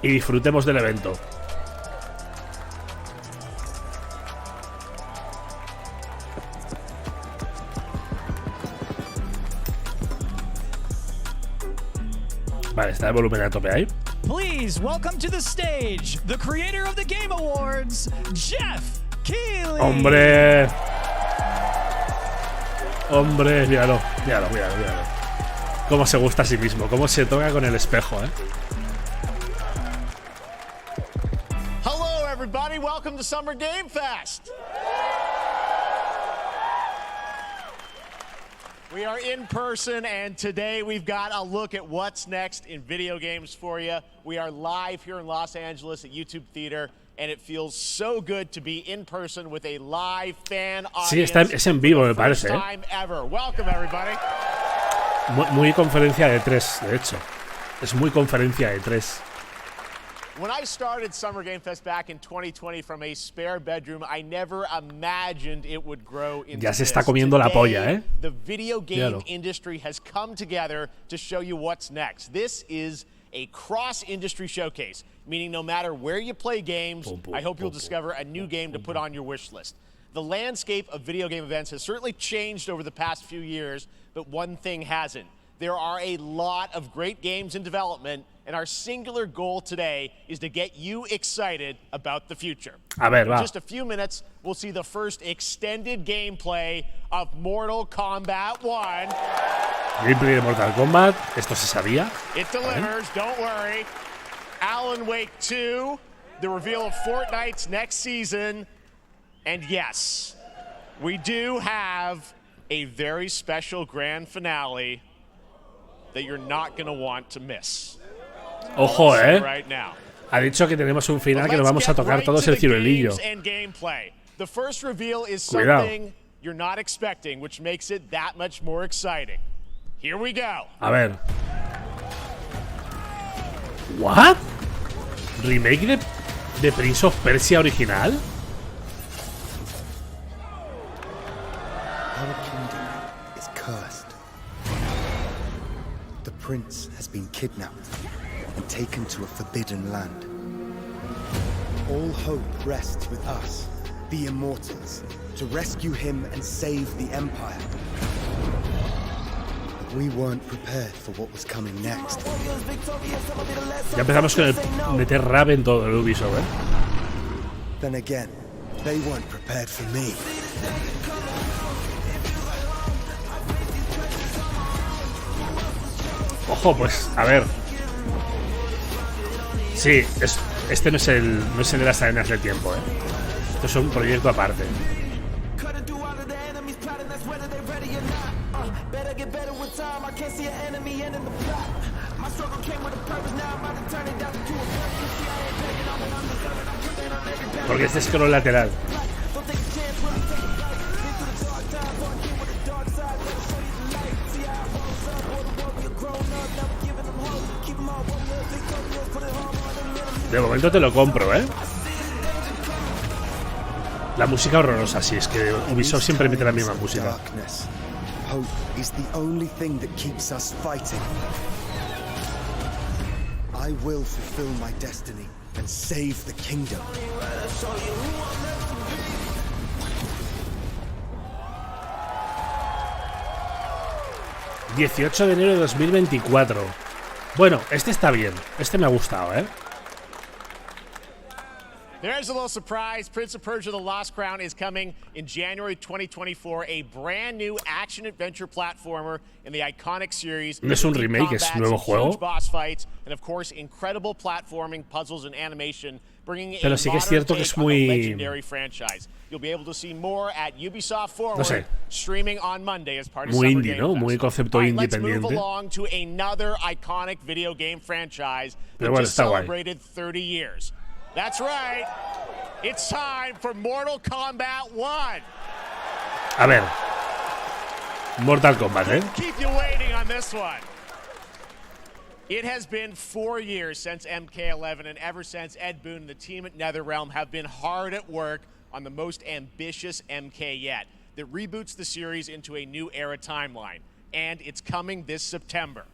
y disfrutemos del evento. Vale, está el volumen a tope ahí. Please welcome to the stage the creator of the Game Awards, Jeff Keighley. ¡Hombre! ¡Hombre! Míralo. Cómo se gusta a sí mismo, cómo se toca con el espejo, ¿eh? Hello, everybody. Welcome to Summer Game Fest. We are in person, and today we've got a look at what's next in video games for you. We are live here in Los Angeles at YouTube Theater, and it feels so good to be in person with a live fan audience. Sí, es en vivo, me parece, ¿eh? Time ever. Welcome, everybody. Muy conferencia de 3, de hecho. Es muy conferencia de 3. When I started Summer Game Fest back in 2020 from a spare bedroom, I never imagined it would grow into Ya se this. está comiendo la polla, ¿eh? The video game industry has come together to show you what's next. This is a cross-industry showcase, meaning no matter where you play games, I hope you'll discover a new game to put on your wish list. The landscape of video game events has certainly changed over the past few years, but one thing hasn't. There are a lot of great games in development, and our singular goal today is to get you excited about the future. A ver, va. In just a few minutes, we'll see the first extended gameplay of Mortal Kombat 1. Gameplay de Mortal Kombat, esto se sabía. It delivers, don't worry. Alan Wake 2, the reveal of Fortnite's next season, and yes, we do have a very special grand finale that you're not going to want to miss. Ojo, Right now. Ha dicho que tenemos un final que nos vamos a tocar todos el ciruelillo. The first reveal is something you're not expecting, which makes it that much more exciting. Here we go. A ver. ¿What? ¿Remake de Prince of Persia original? Our kingdom is cursed. The prince has been kidnapped and taken to a forbidden land. All hope rests with us, the Immortals, to rescue him and save the Empire. But we weren't prepared for what was coming next. Ya empezamos con el meter rap en todo el Ubisoft, ¿eh? Then again, they weren't prepared for me. Ojo, pues, a ver. Sí, este no es el de las arenas del tiempo, ¿eh? Esto es un proyecto aparte. Porque este es scroll lateral. De momento te lo compro, ¿eh? La música horrorosa, sí, es que Ubisoft siempre mete la misma música. Hope is the only thing that keeps us fighting. I will fulfill my destiny and save the kingdom. ...18 de enero de 2024... Bueno, este está bien. Este me ha gustado, ¿eh? There's a little surprise. Prince of Persia: The Lost Crown is coming in January 2024. A brand new action-adventure platformer in the iconic series. No es un remake, es un nuevo juego. Boss fights and of course incredible platforming, puzzles and animation, bringing a Pero sí que es cierto que es muy legendary franchise. You'll be able to see more at Ubisoft Forward, no sé, streaming on Monday as part of muy Summer indie, Game ¿no? Fest. Muy concepto independiente. Let's move along to another iconic video game franchise that bueno, just celebrated 30 years. That's right. It's time for Mortal Kombat 1. A ver. Mortal Kombat, ¿eh? Keep you waiting on this one. It has been 4 years since MK11, and ever since, Ed Boon and the team at NetherRealm have been hard at work on the most ambitious MK yet that reboots the series into a new era timeline, and it's coming this September.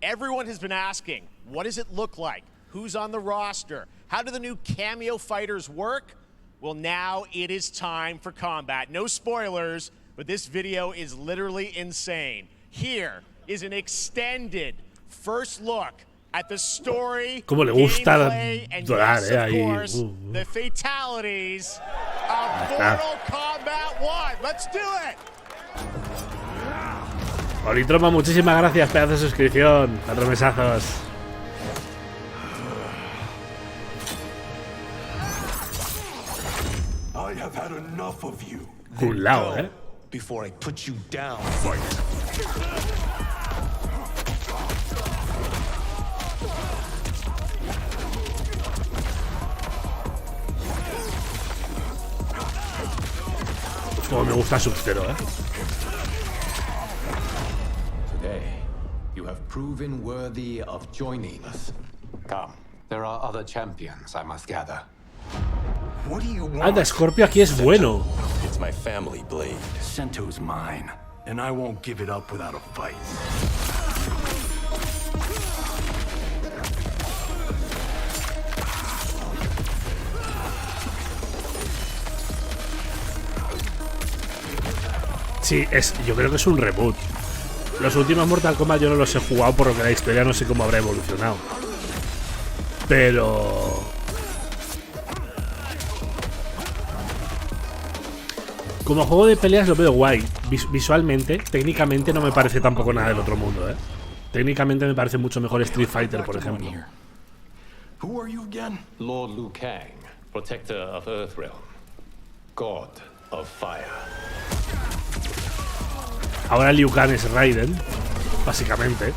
Everyone has been asking, what does it look like? Who's on the roster? How do the new cameo fighters work? Well, now it is time for combat. No spoilers, but this video is literally insane. Here is an extended first look at the story, Como le gusta gameplay, and dorar, yes, of ahí. course, the fatalities of Mortal Kombat 1. Let's do it! Olitroma, muchísimas gracias, pedazo de suscripción. 4 mesazos. I have had enough of you. Un lado, Before I put you down. Como me gusta Sub-Zero, Today, you have proven worthy of joining us. Come, there are other champions I must gather. What do you want? Anda, Scorpio aquí es bueno. It's my family blade. Sento's mine, and I won't give it up without a fight. Sí, yo creo que es un reboot. Los últimos Mortal Kombat yo no los he jugado por lo que la historia no sé cómo habrá evolucionado. Pero... como juego de peleas lo veo guay. Visualmente, técnicamente no me parece tampoco nada del otro mundo, Técnicamente me parece mucho mejor Street Fighter, por ejemplo. Who are you again? Lord Liu Kang, protector of Earthrealm, God of Fire. Ahora Liu Kang es Raiden, básicamente.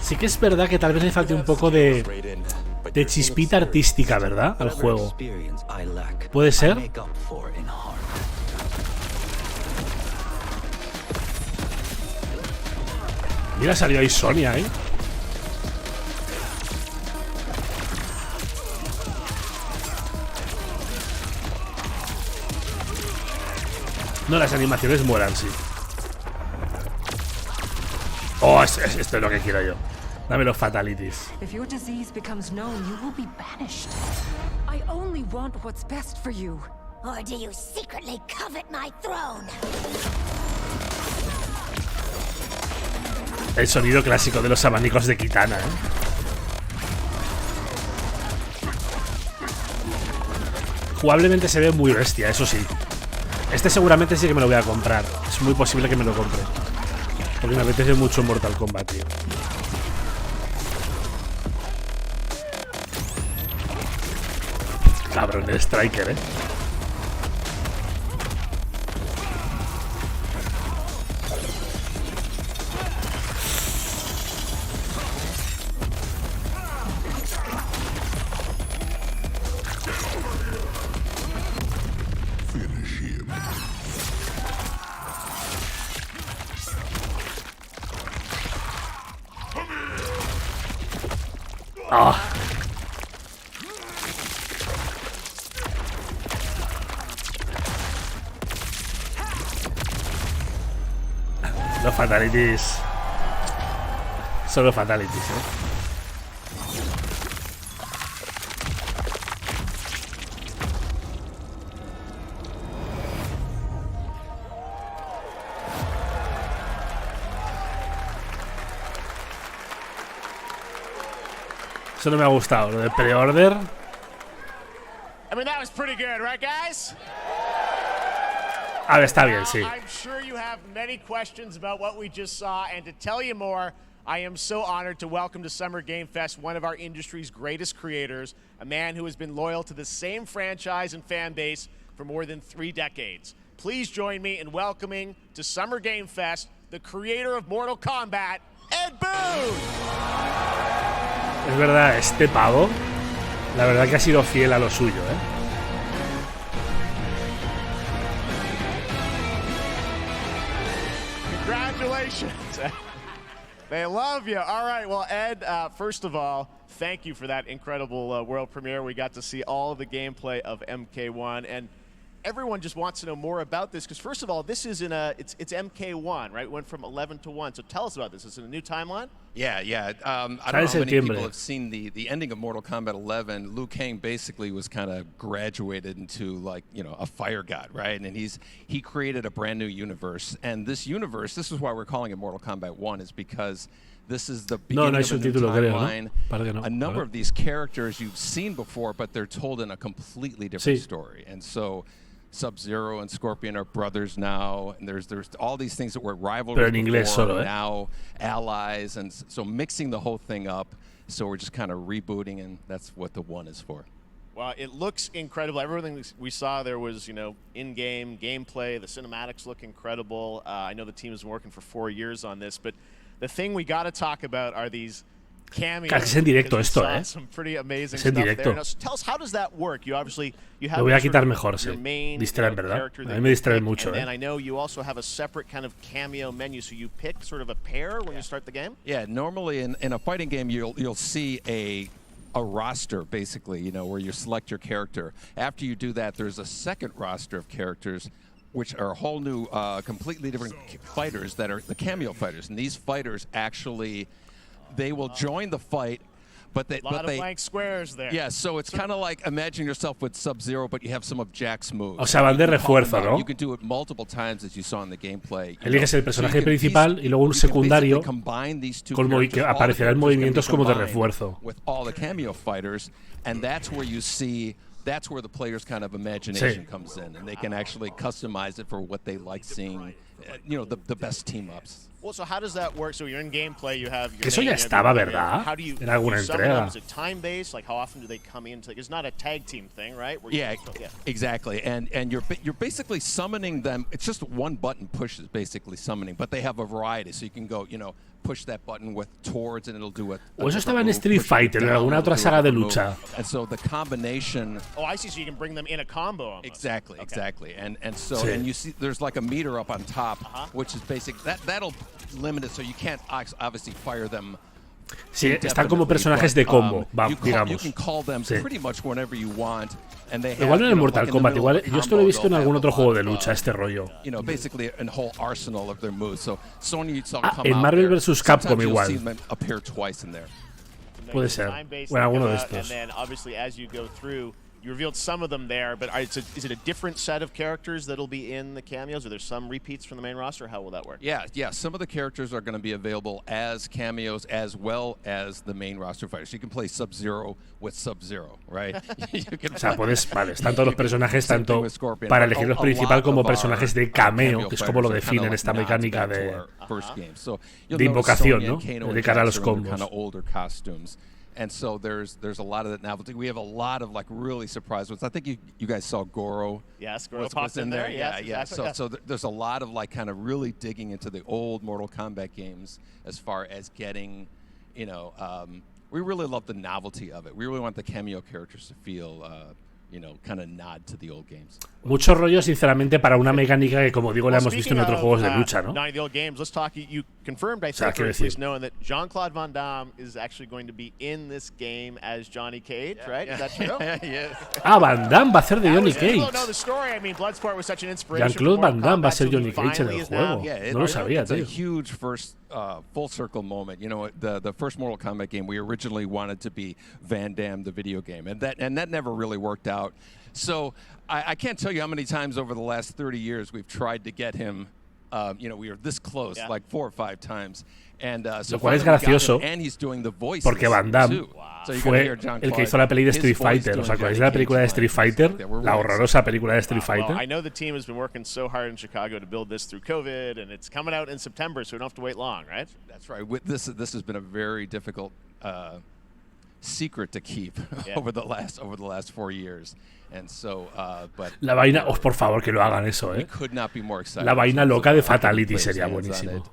Sí que es verdad que tal vez le falte un poco de chispita artística, ¿verdad? Al juego. ¿Puede ser? Mira, salió ahí Sonia, No, las animaciones molan, sí. Oh, esto es lo que quiero yo. Dame los fatalities. If your disease becomes known, you will be banished. I only want what's best for you. Or do you secretly covet my throne? El sonido clásico de los abanicos de Kitana, Jugablemente se ve muy bestia, eso sí. Este seguramente sí que me lo voy a comprar. Es muy posible que me lo compre. Porque me apetece mucho Mortal Kombat, tío. Cabrón, el Striker, Los fatalities. Solo fatalities, Eso no me ha gustado, lo de pre-order. I mean, that was pretty good, right, guys? A ver, está bien, sí. I'm sure you have many questions about what we just saw, and to tell you more, I am so honored to welcome to Summer Game Fest one of our industry's greatest creators, a man who has been loyal to the same franchise and fan base for more than 3 decades. Please join me in welcoming to Summer Game Fest the creator of Mortal Kombat, Ed Boon! Es verdad, este pavo, la verdad que ha sido fiel a lo suyo, Congratulations. They love you. All right, well, Ed, first of all, thank you for that incredible world premiere. We got to see all of the gameplay of MK1, and everyone just wants to know more about this because, first of all, this is it's MK1, right? It went from 11 to 1. So tell us about this. Is it a new timeline? Yeah. I don't know how many people have seen the ending of Mortal Kombat 11. Liu Kang basically was kind of graduated into, like, you know, a fire god, right? And he created a brand new universe. And this universe, this is why we're calling it Mortal Kombat 1, is because this is the beginning of a new timeline. A number of these characters you've seen before, but they're told in a completely different story. And so Sub-Zero and Scorpion are brothers now, and there's all these things that were rivalries before, now allies, and so mixing the whole thing up. So we're just kind of rebooting, and that's what the 1 is for. Well, it looks incredible. Everything we saw there was, you know, in-game gameplay. The cinematics look incredible. I know the team has been working for 4 years on this, but the thing we got to talk about are these cameos. Es en directo esto, Some pretty amazing stuff there. Now, tell us, how does that work? You obviously have lo voy a quitar mejor, sí. Distraen, ¿verdad? A mí me distraen mucho, And I know you also have a separate kind of cameo menu, so you pick sort of a pair when you start the game? Yeah, normally in a fighting game you'll see a roster, basically, you know, where you select your character. After you do that, there's a second roster of characters which are a whole new, completely different fighters that are the cameo fighters. And these fighters actually, they will join the fight, but they... A lot of blank squares there. Yeah, so it's kind of like, imagine yourself with Sub-Zero, but you have some of Jack's moves. O sea, van de refuerzo, ¿no? You can do it multiple times, as you saw in the gameplay. Eliges el personaje principal y luego un secundario que aparecerá en movimientos como de refuerzo. With all the cameo fighters, and that's where you see... That's where the player's kind of imagination comes in, and they can actually customize it for what they like seeing, you know, the best team-ups. Well, so how does that work? So you're in gameplay, you have your Eso ya estaba, ¿verdad? How do you, en alguna entrega. Is it time-based? Like, how often do they come in? It's not a tag team thing, right? Yeah, exactly. And you're basically summoning them. It's just one button push is basically summoning, but they have a variety. So you can go, you know, push that button with towards, and it'll do it. O eso estaba en Street Fighter, en alguna otra saga de lucha. And so the combination. Oh, I see. So you can bring them in a combo. Almost. Exactly. And so and you see there's like a meter up on top, which is basic. That'll limit it, so you can't obviously fire them. Sí, están como personajes de combo, digamos. You can call them pretty much whenever you want. And they have, igual en el Mortal Kombat, igual yo esto lo he visto en algún otro juego de lucha, este rollo. You know, basically a whole arsenal of their moves. So Sony come en Marvel vs. Capcom igual. Appear twice in there. Puede ser. O en alguno de estos. And then obviously as you go through, you revealed some of them there, but is it a different set of characters that'll be in the cameos? Are there some repeats from the main roster? How will that work? Yeah. Some of the characters are going to be available as cameos as well as the main roster fighters. You can play Sub-Zero with Sub-Zero, right? O sea, están todos los personajes, tanto para elegirlos principal como personajes de cameo, que es como lo definen esta mecánica de invocación, ¿no? De cara a los combos. And so there's a lot of that novelty. We have a lot of like really surprise ones. I think you guys saw Goro. Yes, Goro popped in there. Yeah. Exactly. So there's a lot of like kind of really digging into the old Mortal Kombat games as far as getting, you know, we really love the novelty of it. We really want the cameo characters to feel, you know, kind of nod to the old games. Mucho rollo, sinceramente, para una mecánica que, como digo, la hemos visto en otros juegos de lucha, ¿no? The old games. Let's talk. You confirmed, I think, or at least knowing that Jean-Claude Van Damme is actually going to be in this game as Johnny Cage, right? Is that true? Yes. Van Damme va a ser de Johnny Cage. People don't know the story. I mean, Bloodsport was such an inspiration. Jean-Claude Van Damme va a ser Johnny Cage en el juego. No lo sabía, tío. It's a huge first full circle moment. You know, the first Mortal Kombat game, we originally wanted to be Van Damme, the video game, and that never really worked out. So I can't tell you how many times over the last 30 years we've tried to get him. You know, we were this close, like 4 or 5 times. And so lo cual es gracioso, porque Van Damme fue el que hizo la peli de Street Fighter. ¿Os acordáis de la película de Street Fighter? La horrorosa película de Street Fighter. I know the team has been working so hard in Chicago to build this through COVID, and it's coming out in September, so we don't have to wait long, right? That's right. This has been a very difficult secret to keep over the last 4 years. And so, but la vaina, por favor, que lo hagan eso, we could not be more excited. La vaina loca de Fatality sería buenísimo.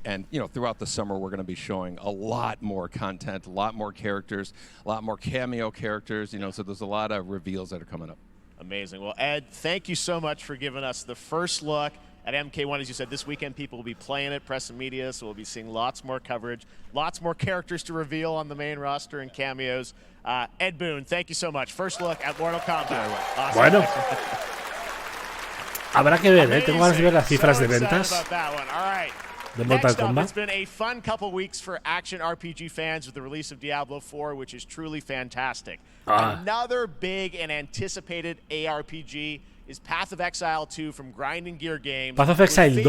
And you know, throughout the summer, we're going to be showing a lot more content, a lot more characters, a lot more cameo characters. You know, so there's a lot of reveals that are coming up. Amazing. Well, Ed, thank you so much for giving us the first look at MK1. As you said, this weekend people will be playing it, press and media, so we'll be seeing lots more coverage, lots more characters to reveal on the main roster and cameos. Ed Boon, thank you so much. First look at Mortal Kombat. Awesome. Bueno. Habrá que ver, tengo ganas de ver las cifras de ventas de Mortal Kombat. It's been a fun couple weeks for action RPG fans with the release of Diablo 4, which is truly fantastic. Another big and anticipated ARPG is Path of Exile 2 from Grind and Gear Games. Path of Exile 2,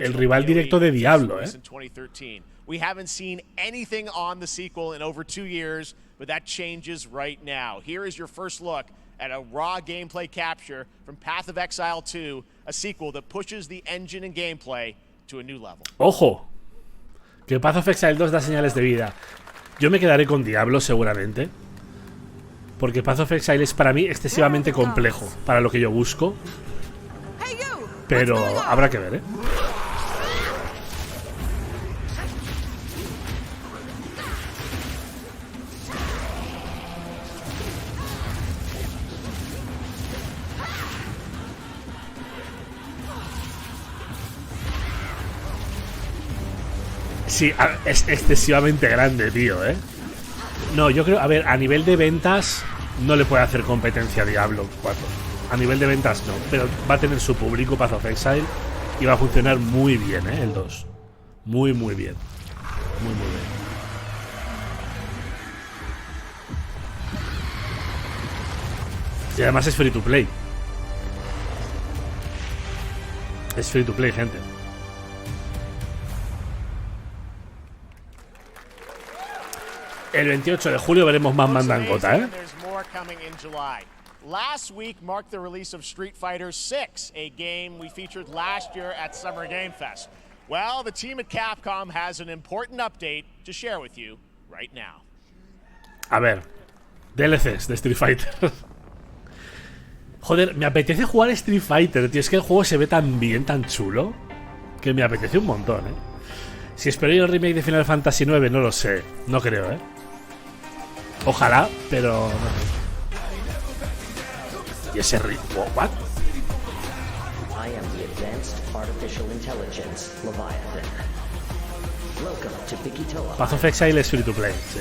el rival directo de Diablo, in 2013. We haven't seen anything on the sequel in over 2 years, but that changes right now. Here is your first look at a raw gameplay capture from Path of Exile 2, a sequel that pushes the engine and gameplay to a new level. Ojo, que Path of Exile 2 da señales de vida. Yo me quedaré con Diablo seguramente, porque Path of Exile es para mí excesivamente complejo para lo que yo busco, pero habrá que ver, ¿eh? Sí, es excesivamente grande, tío, ¿eh? No, yo creo, a ver, a nivel de ventas no le puede hacer competencia a Diablo 4. A nivel de ventas no, pero va a tener su público Path of Exile y va a funcionar muy bien, ¿eh? El 2. Muy, muy bien. Muy, muy bien. Y además es free to play. Es free to play, gente. El 28 de julio veremos más mandangota, ¿eh? Last week marked the release of Street Fighter 6, a game we featured last year at Summer Game Fest. Well, the team at Capcom has an important update to share with you right now. A ver, DLCs de Street Fighter. Joder, me apetece jugar Street Fighter, tío. Es que el juego se ve tan bien, tan chulo, que me apetece un montón, ¿eh? Si espero el remake de Final Fantasy IX, no lo sé. No creo, ¿eh? Ojalá, pero... ¿Y ese ritmo? ¿What? Path of Exile es free to play, sí.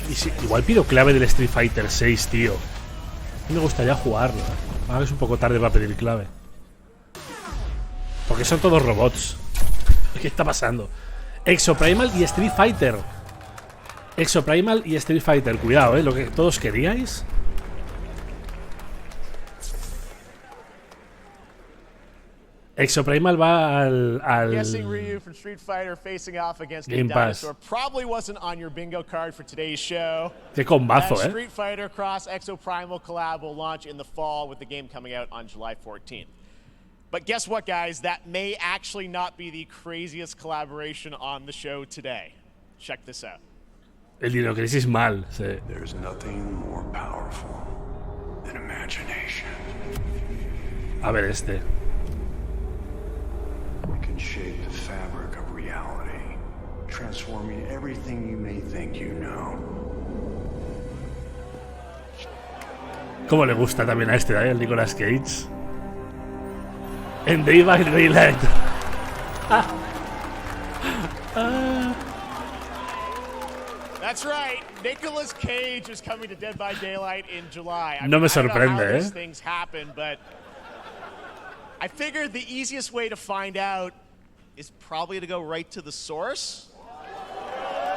Y sí, igual pido clave del Street Fighter 6, tío. Me gustaría jugarlo. Ahora es un poco tarde para pedir clave. Porque son todos robots. ¿Qué está pasando? Exoprimal y Street Fighter. Exoprimal y Street Fighter. Cuidado, lo que todos queríais. Exoprimal va al Game Pass. Qué combazo, Street Fighter Cross Exoprimal collab will launch in the fall with the game coming out on July 14th. But guess what, guys? That may actually not be the craziest collaboration on the show today. Check this out. El Dino Crisis mal, sí. There's nothing more powerful than imagination. A ver este. It can shape the fabric of reality, transforming everything you may think you know. Cómo le gusta también a este, el Nicolas Cage. En Day by Daylight. That's right. Nicolas Cage is coming to Dead by Daylight in July. No me sorprende, these things happen, but I figured the easiest way to find out is probably to go right to the source.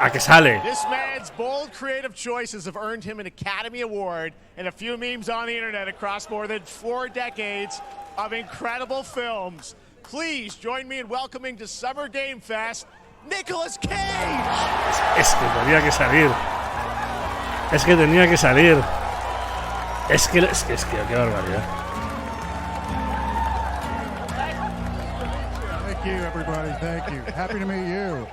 ¿A qué sale? This man's bold creative choices have earned him an Academy Award and a few memes on the internet across more than 4 decades of incredible films. Please join me in welcoming to Summer Game Fest, Nicolas Cage. Es que tenía que salir. Es que tenía que salir. Es que qué barbaridad. Thank you, everybody. Thank you. Happy to meet you.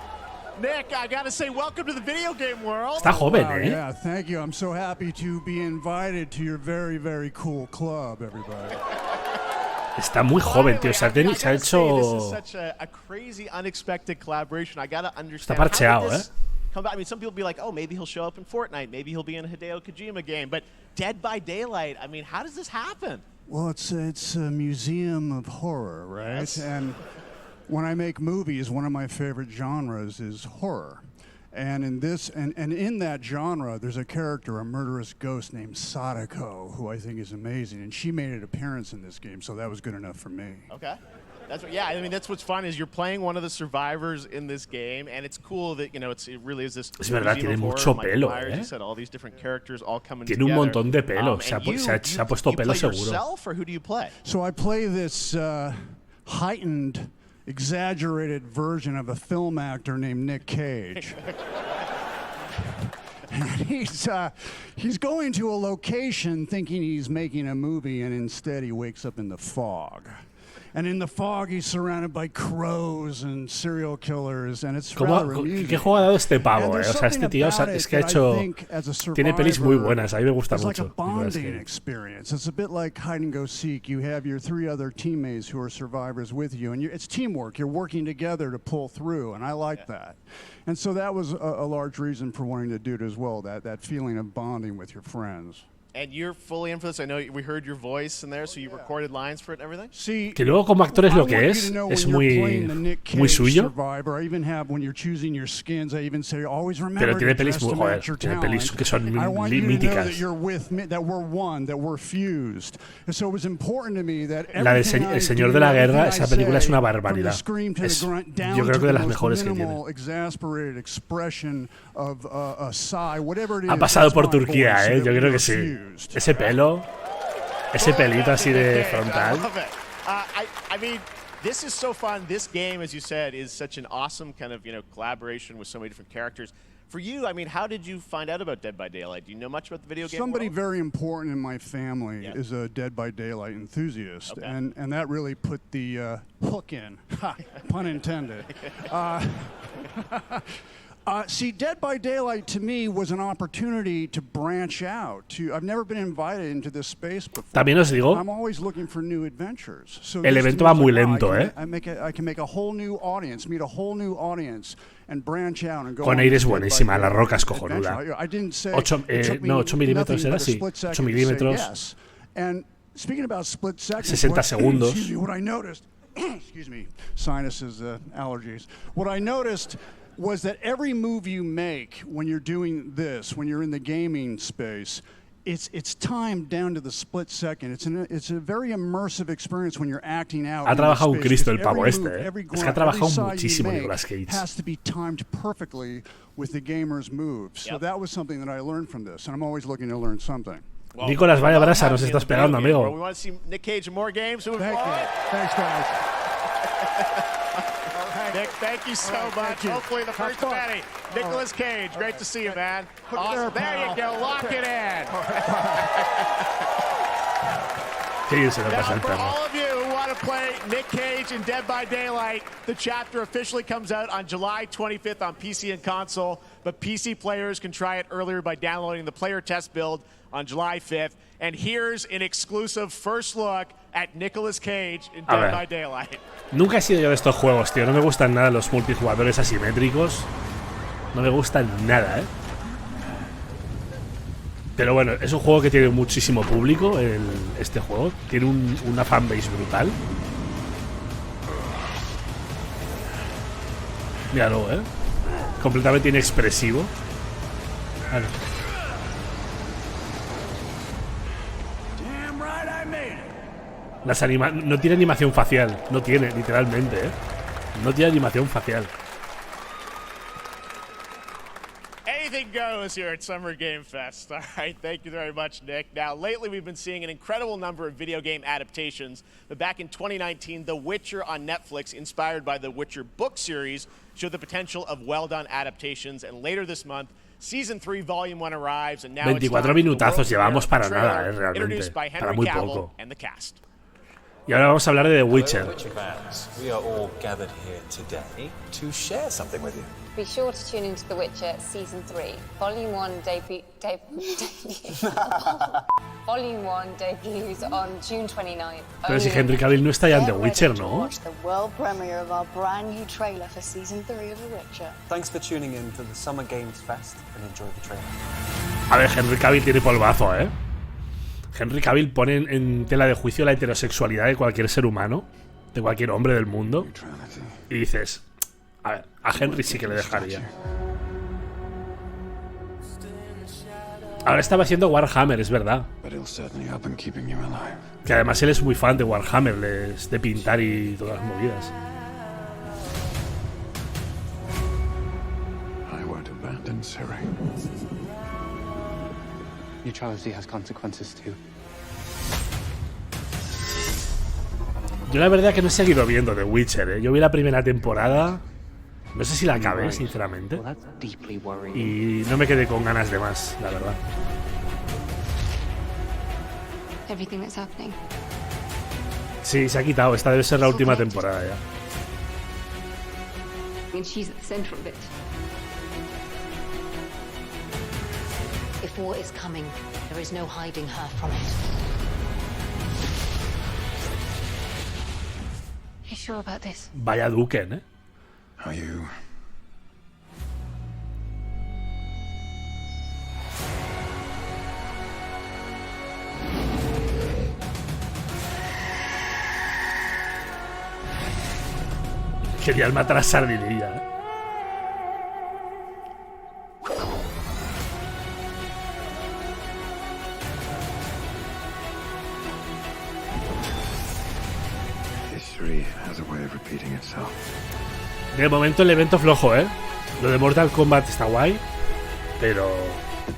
Nick, I gotta say, welcome to the video game world. Está joven, wow, yeah, thank you. I'm so happy to be invited to your very, very cool club, everybody. Está muy joven, tío. Se ha hecho... Está parcheado, come back. I mean, some people be like, oh, maybe he'll show up in Fortnite. Maybe he'll be in a Hideo Kojima game. But Dead by Daylight, I mean, how does this happen? Well, it's a museum of horror, right? Yes. And when I make movies, one of my favorite genres is horror. And in this, and in that genre, there's a character, a murderous ghost named Sadako, who I think is amazing. And she made an appearance in this game, so that was good enough for me. Okay. That's what, yeah, I mean, that's what's fun is you're playing one of the survivors in this game, and it's cool that, you know, it really is this. Es verdad, tiene mucho pelo, You said all these different characters all coming tiene un together. montón de pelo. Se ha puesto pelo seguro. Yourself, or who do you play? So I play this heightened, exaggerated version of a film actor named Nick Cage. And he's going to a location thinking he's making a movie, and instead he wakes up in the fog. And in the fog, he's surrounded by crows and serial killers, and it's rather amusing. ¿Qué juego ha dado este pavo, O sea, este tío es que ha hecho... Tiene pelis muy buenas, a mí me gusta mucho. It's like a bonding experience. It's a bit like hide and go seek. You have your 3 other teammates who are survivors with you, and it's teamwork. You're working together to pull through, and I like that. And so that was a large reason for wanting to do it as well, that feeling of bonding with your friends. And you're fully in for this. I know we heard your voice in there, so you recorded lines for it and everything. See, que luego como actor es lo que es muy suyo. Pero tiene pelis muy joder, tiene pelis que son míticas. La de El Señor de la Guerra, esa película es una barbaridad. Yo creo que de las mejores que tiene. Ha pasado por Turquía, yo creo que sí. Ese pelo, ese pelito así de frontal. I mean, this is so fun. This game, as you said, is such an awesome kind of, you know, collaboration with so many different characters. For you, I mean, how did you find out about Dead by Daylight? Do you know much about the video game Somebody world? very important in my family is a Dead by Daylight enthusiast, and that really put the hook in, pun intended. See, Dead by Daylight to me was an opportunity to branch out. I've never been invited into this space before. También os digo, I'm always looking for new adventures. So el evento va muy lento, I can make a whole new audience, meet a whole new audience, and branch out and go. Con aire es buenísima, La Roca es cojonuda. 8 milímetros era así, 8 milímetros. And speaking about split second, 60 segundos. Excuse me, what I noticed, excuse me, sinuses, allergies. What I noticed was that every move you make when you're doing this, when you're in the gaming space, it's timed down to the split second. It's a very immersive experience when you're acting out. Ha trabajado un Cristo el pavo este, Es que ha trabajado muchísimo Nicolas Cage. Has to be timed perfectly with the gamer's moves. So that was something that I learned from this, and I'm always looking to learn something. Well, Nicolas, vaya brasa, nos está esperando, amigo. We want to see Nick Cage in more games. Thank you. Thanks, guys. Nick, thank you so much. Hopefully the first Betty. Nicolas Cage, great to see you, man. Awesome. There you go, lock it in. Now, for all of you who want to play Nick Cage in Dead by Daylight, the chapter officially comes out on July 25th on PC and console, but PC players can try it earlier by downloading the player test build on July 5th. And here's an exclusive first look at Nicolas Cage in Dead by Daylight. Nunca he sido yo de estos juegos, tío. No me gustan nada los multijugadores asimétricos. No me gustan nada, Pero bueno, es un juego que tiene muchísimo público, este juego. Tiene una fanbase brutal. Míralo, completamente inexpresivo. Vale. No tiene animación facial. No tiene, literalmente, No tiene animación facial. Anything goes here at Summer Game Fest. All right, thank you very much, Nick. Now, lately we've been seeing an incredible number of video game adaptations. But back in 2019, The Witcher on Netflix, inspired by the Witcher book series, showed the potential of well-done adaptations. And later this month, Season 3, Volume 1 arrives, and now 24 minutazos llevamos para nada, realmente. introduced by Para Henry muy Cavill poco. and the cast. Y ahora vamos a hablar de The Witcher. We are all gathered here today to share something with you. Be sure to tune into The Witcher Season 3. Volume 1 Volume 1 debuts on June 29th. Pero si Henry Cavill no está ya en The Witcher, ¿no? The world premiere of our brand new trailer for Season 3 of The Witcher. Thanks for tuning in to the Summer Games Fest and enjoy the trailer. A ver, Henry Cavill tiene polvazo, ¿eh? Henry Cavill pone en tela de juicio la heterosexualidad de cualquier ser humano, de cualquier hombre del mundo. Y dices, a ver, a Henry sí que le dejaría. Ahora estaba haciendo Warhammer, es verdad. Que además él es muy fan de Warhammer, de pintar y todas las movidas. Neutrality has consequences too. Yo la verdad que no he seguido viendo The Witcher, ¿eh? Yo vi la primera temporada. No sé si la acabé, sinceramente. Y no me quedé con ganas de más, la verdad. Sí, se ha quitado. Esta debe ser la última temporada ya. If war is coming, there is no hiding her from it. You sure about this? Vaya Duken, ¿eh? Are you? Genial matar a Sardinilla, ¿eh? De momento el evento flojo, ¿eh? Lo de Mortal Kombat está guay, pero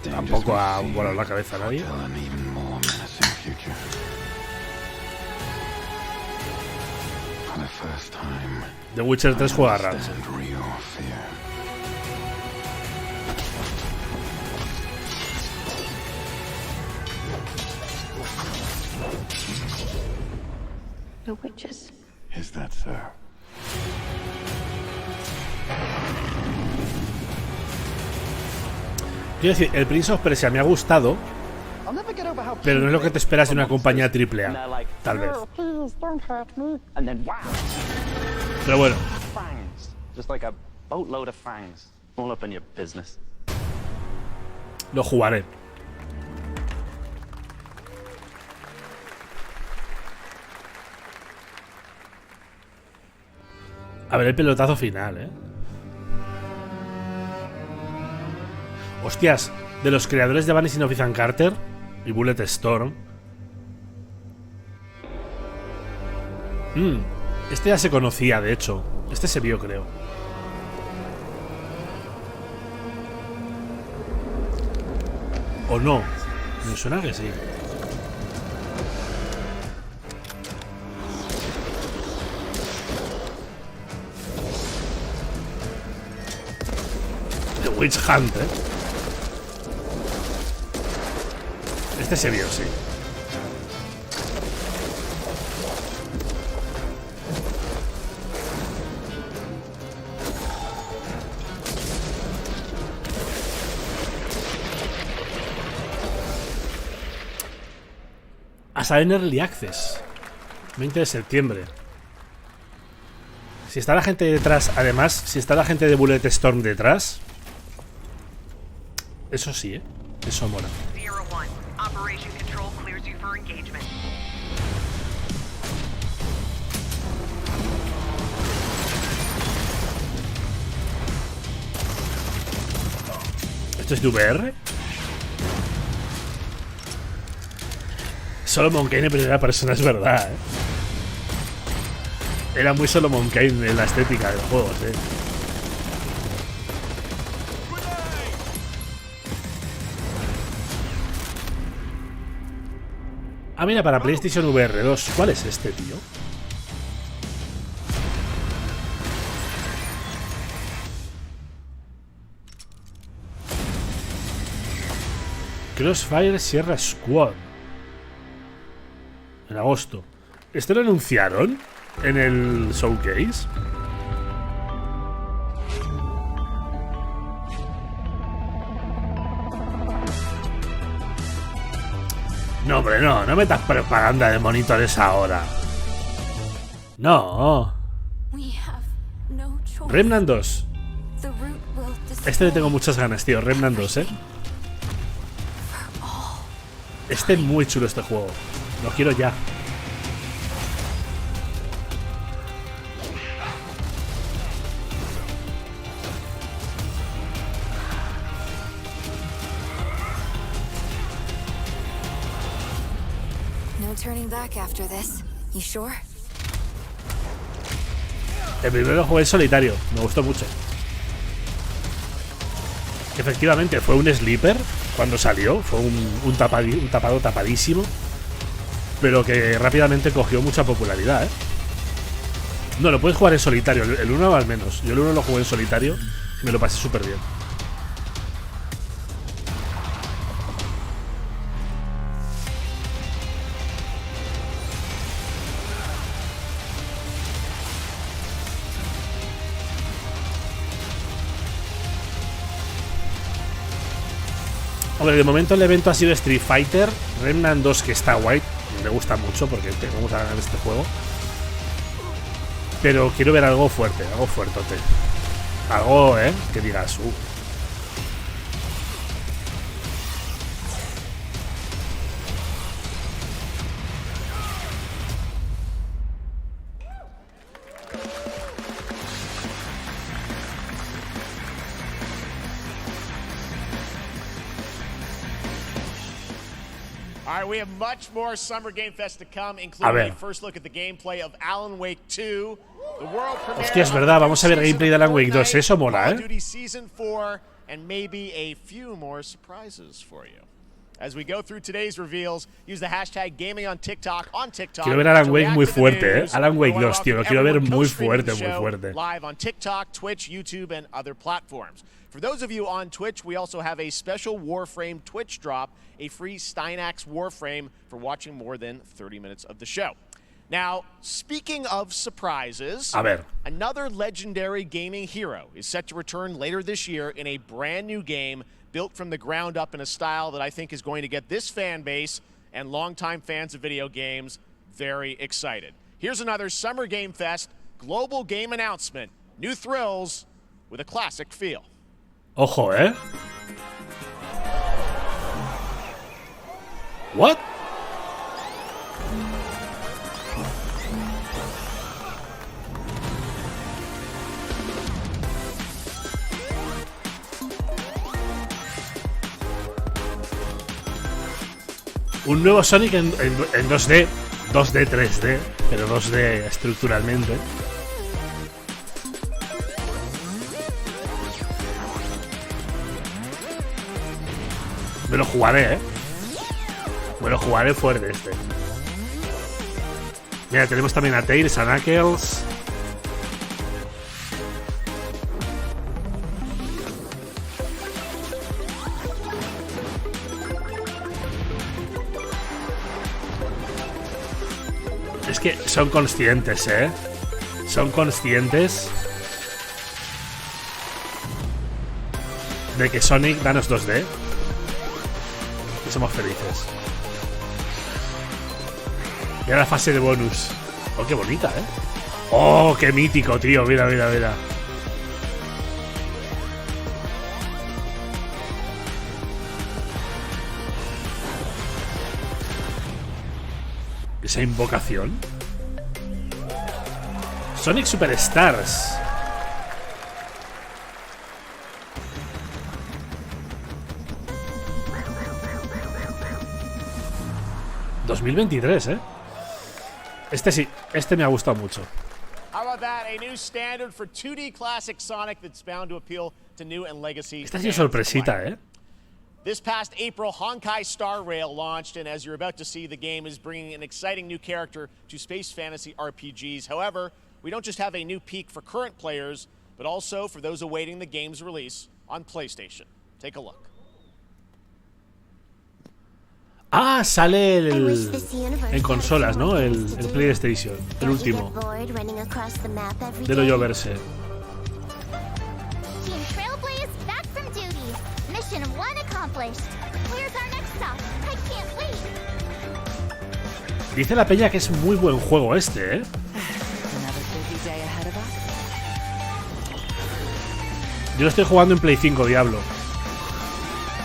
tampoco ha volado la cabeza a nadie. The Witcher 3 juega raro. The Witches. Is that so? Quiero decir, el Prince of Persia me ha gustado, pero no es lo que te esperas de una compañía AAA, tal vez. Pero bueno. Lo jugaré. A ver el pelotazo final, ¿eh? Hostias, de los creadores de Vanishing of Ethan Carter y Bullet Storm. Este ya se conocía, de hecho. Este se vio, creo. ¿O no? Me suena que sí. The Witch Hunt, ¿eh? Este se vio, sí. A salir en Early Access 20 de septiembre. Si está la gente detrás, además, si está la gente de Bullet Storm detrás, eso sí, eso mola. ¿Esto es de VR? Solomon Kane en primera persona, es verdad, ¿eh? Era muy Solomon Kane en la estética del juego, sí. Ah, mira, para PlayStation VR 2. ¿Cuál es este, tío? Crossfire Sierra Squad. En agosto. ¿Esto lo anunciaron en el showcase? No, hombre, no metas propaganda de monitores ahora. No. Remnant 2. Este le tengo muchas ganas, tío. Remnant 2, Este es muy chulo este juego. Lo quiero ya. No turning back after this. You sure? El primero lo jugué en solitario. Me gustó mucho. Efectivamente, fue un sleeper cuando salió. Fue un tapado tapadísimo. Pero que rápidamente cogió mucha popularidad, No, lo puedes jugar en solitario. El 1 al menos. Yo el 1 lo jugué en solitario y me lo pasé súper bien. Hombre, de momento el evento ha sido Street Fighter. Remnant 2, que está guay. Me gusta mucho porque tengo muchas ganas de este juego. Pero quiero ver algo fuerte, algo fuertote. Algo, que digas, All right, we have much more Summer Game Fest to come, including a first look at the gameplay of Alan Wake 2. The world premiere. Hostia, es verdad, vamos a ver gameplay de Alan Wake 2, eso mola, Call of Duty Season 4, and maybe a few more surprises for you. As we go through today's reveals, use the hashtag gaming on TikTok. Quiero ver Alan Wake muy fuerte, Alan Wake 2, tío, lo quiero ver muy fuerte, muy fuerte. Live on TikTok, Twitch, YouTube, and other platforms. For those of you on Twitch, we also have a special Warframe Twitch drop, a free Steinax Warframe for watching more than 30 minutes of the show. Now, speaking of surprises, another legendary gaming hero is set to return later this year in a brand new game built from the ground up in a style that I think is going to get this fan base and longtime fans of video games very excited. Here's another Summer Game Fest global game announcement. New thrills with a classic feel. Ojo, What? Un nuevo Sonic en 2D. 2D, 3D, pero 2D estructuralmente. Me lo jugaré, Me lo jugaré fuerte este. Mira, tenemos también a Tails, a Knuckles. Es que son conscientes, Son conscientes de que Sonic, danos 2D. Y somos felices. Y ahora fase de bonus. Oh, qué bonita, Oh, qué mítico, tío. Mira, mira, mira. Esa invocación. Sonic Superstars. ¿2023, Este sí, este me ha gustado mucho. How about that? A new standard for 2D classic Sonic that's bound to appeal to new and legacy. Esta ha sido sorpresita, This past April, Honkai Star Rail launched, and as you're about to see, the game is bringing an exciting new character to space fantasy RPGs. However, we don't just have a new peak for current players, but also for those awaiting the game's release on PlayStation. Take a look. Ah, sale en consolas, ¿no? El PlayStation, el último. De lo lloverse. Dice la peña que es muy buen juego este, ¿eh? Yo lo estoy jugando en Play 5, Diablo.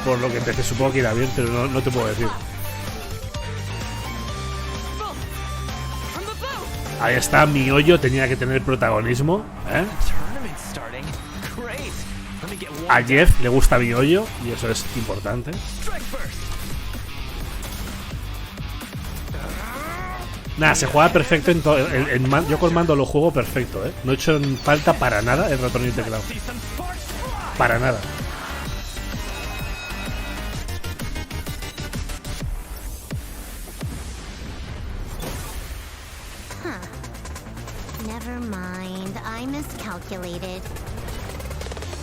Por lo que empecé, supongo que irá bien, pero no te puedo decir. Ahí está, mi hoyo tenía que tener protagonismo, ¿eh? A Jeff le gusta mi hoyo y eso es importante. Nada, se juega perfecto en todo. Yo con mando lo juego perfecto, ¿eh? No he hecho en falta para nada el ratón y teclado. Para nada.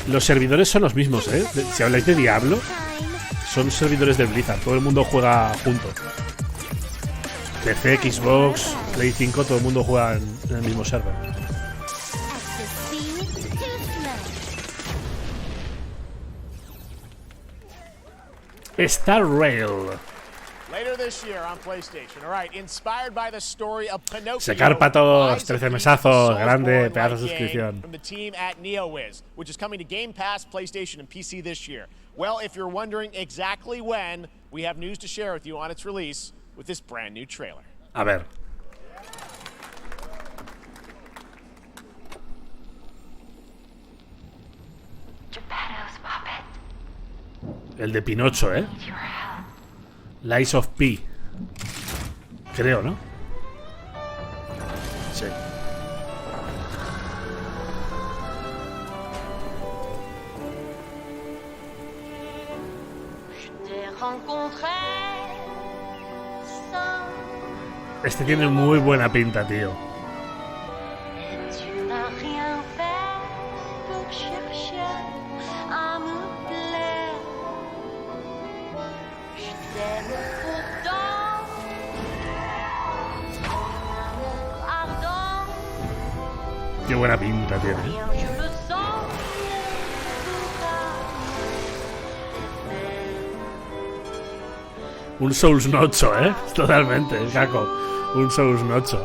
Los servidores son los mismos, ¿eh? Si habláis de Diablo, son servidores de Blizzard. Todo el mundo juega junto. PC, Xbox, Play 5, todo el mundo juega en el mismo server. Star Rail. Secar patos, 13 mesazos, grande, pedazo de suscripción. Well, if you're wondering exactly when, we have news to share with you on its release with this brand new trailer. A ver. El de Pinocho, ¿eh? Lies of P. Creo, ¿no? Sí. Este tiene muy buena pinta, tío. Qué buena pinta tiene. Un Souls Nocho, ¿eh? Totalmente, Caco. Un Souls Nocho.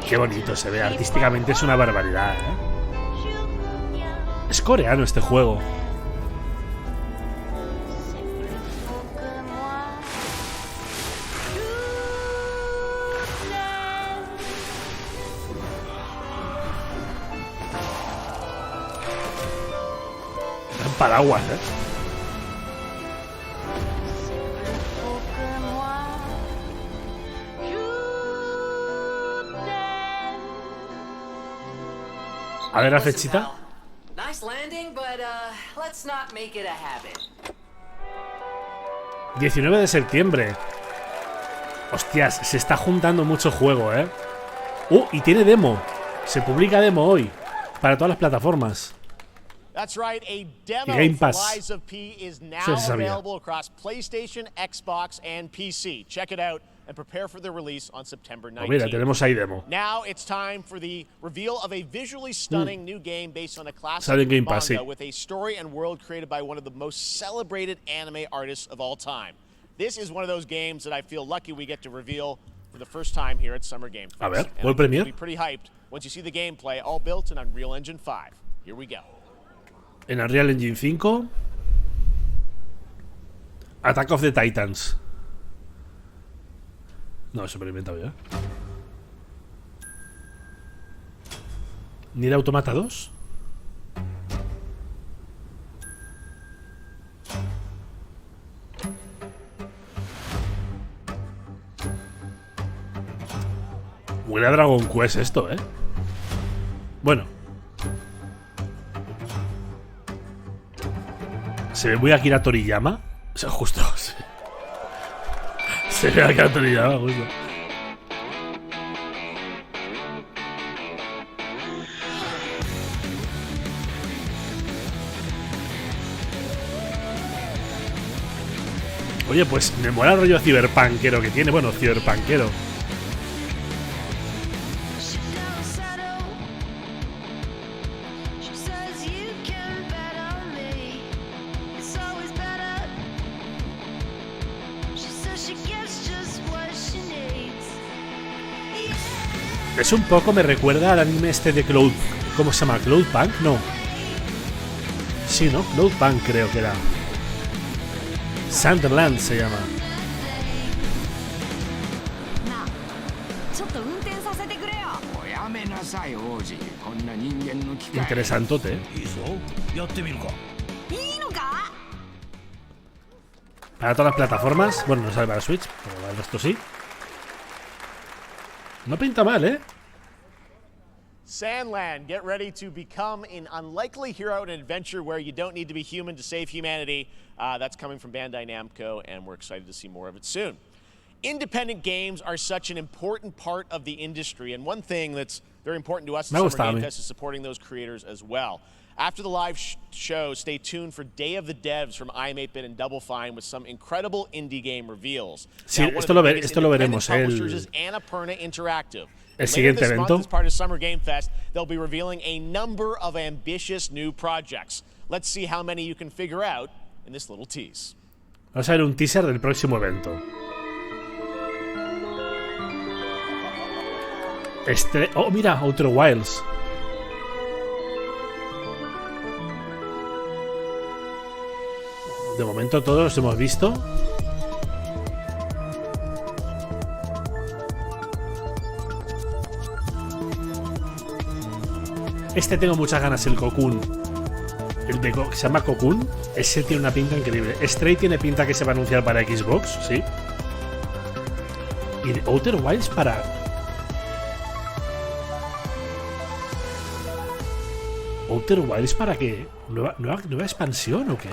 Qué bonito se ve. Artísticamente es una barbaridad, ¿eh? Es coreano este juego. Paraguas, ¿eh? A ver la fechita. 19 de septiembre. Hostias, se está juntando mucho juego, ¿eh? Y tiene demo. Se publica demo hoy para todas las plataformas. That's right, a demo Game for Pass. Lies of P is now available across PlayStation, Xbox, and PC. Check it out and prepare for the release on September 19th. Mira, tenemos ahí demo. Now it's time for the reveal of a visually stunning new game based on a classic Game Pass, manga sí. with a story and world created by one of the most celebrated anime artists of all time. This is one of those games that I feel lucky we get to reveal for the first time here at Summer Game Fest. A ver, And World Premiere. you'll be pretty hyped once you see the gameplay, all built in Unreal Engine 5. Here we go. En Unreal Engine 5. Attack of the Titans. No, eso me lo he inventado ya. ¿Nier Automata 2? Huele a Dragon Quest esto, ¿eh? Bueno. ¿Se ve muy Akira Toriyama? O sea, justo. Se ve Akira Toriyama, justo. Oye, pues me mola el rollo ciberpunkero que tiene. Bueno, ciberpunkero. Es un poco, me recuerda al anime este de Cloud. ¿Cómo se llama? ¿Cloudpunk? No. Sí, ¿no? Cloudpunk creo que era. Sunderland se llama. Interesantote, ¿eh? Para todas las plataformas. Bueno, no sale para Switch, pero el resto sí. No pinta mal, ¿eh? Sandland, get ready to become an unlikely hero in an adventure where you don't need to be human to save humanity. That's coming from Bandai Namco, and we're excited to see more of it soon. Independent games are such an important part of the industry, and one thing that's very important to us at Summer Game Fest is supporting those creators as well. After the live show, stay tuned for Day of the Devs from I'm8bit and Double Fine with some incredible indie game reveals. Sí, esto lo veremos. El siguiente evento. As part of Summer Game Fest, they'll be revealing a number of ambitious new projects. Let's see how many you can figure out in this little tease. Vamos a ver un teaser del próximo evento. Oh, mira, Outer Wilds. De momento todos los hemos visto. Tengo muchas ganas, el Cocoon. El de que se llama Cocoon. Ese tiene una pinta increíble. Stray tiene pinta que se va a anunciar para Xbox, sí. Y Outer Wilds para... ¿Outer Wilds para qué? ¿Nueva expansión o qué?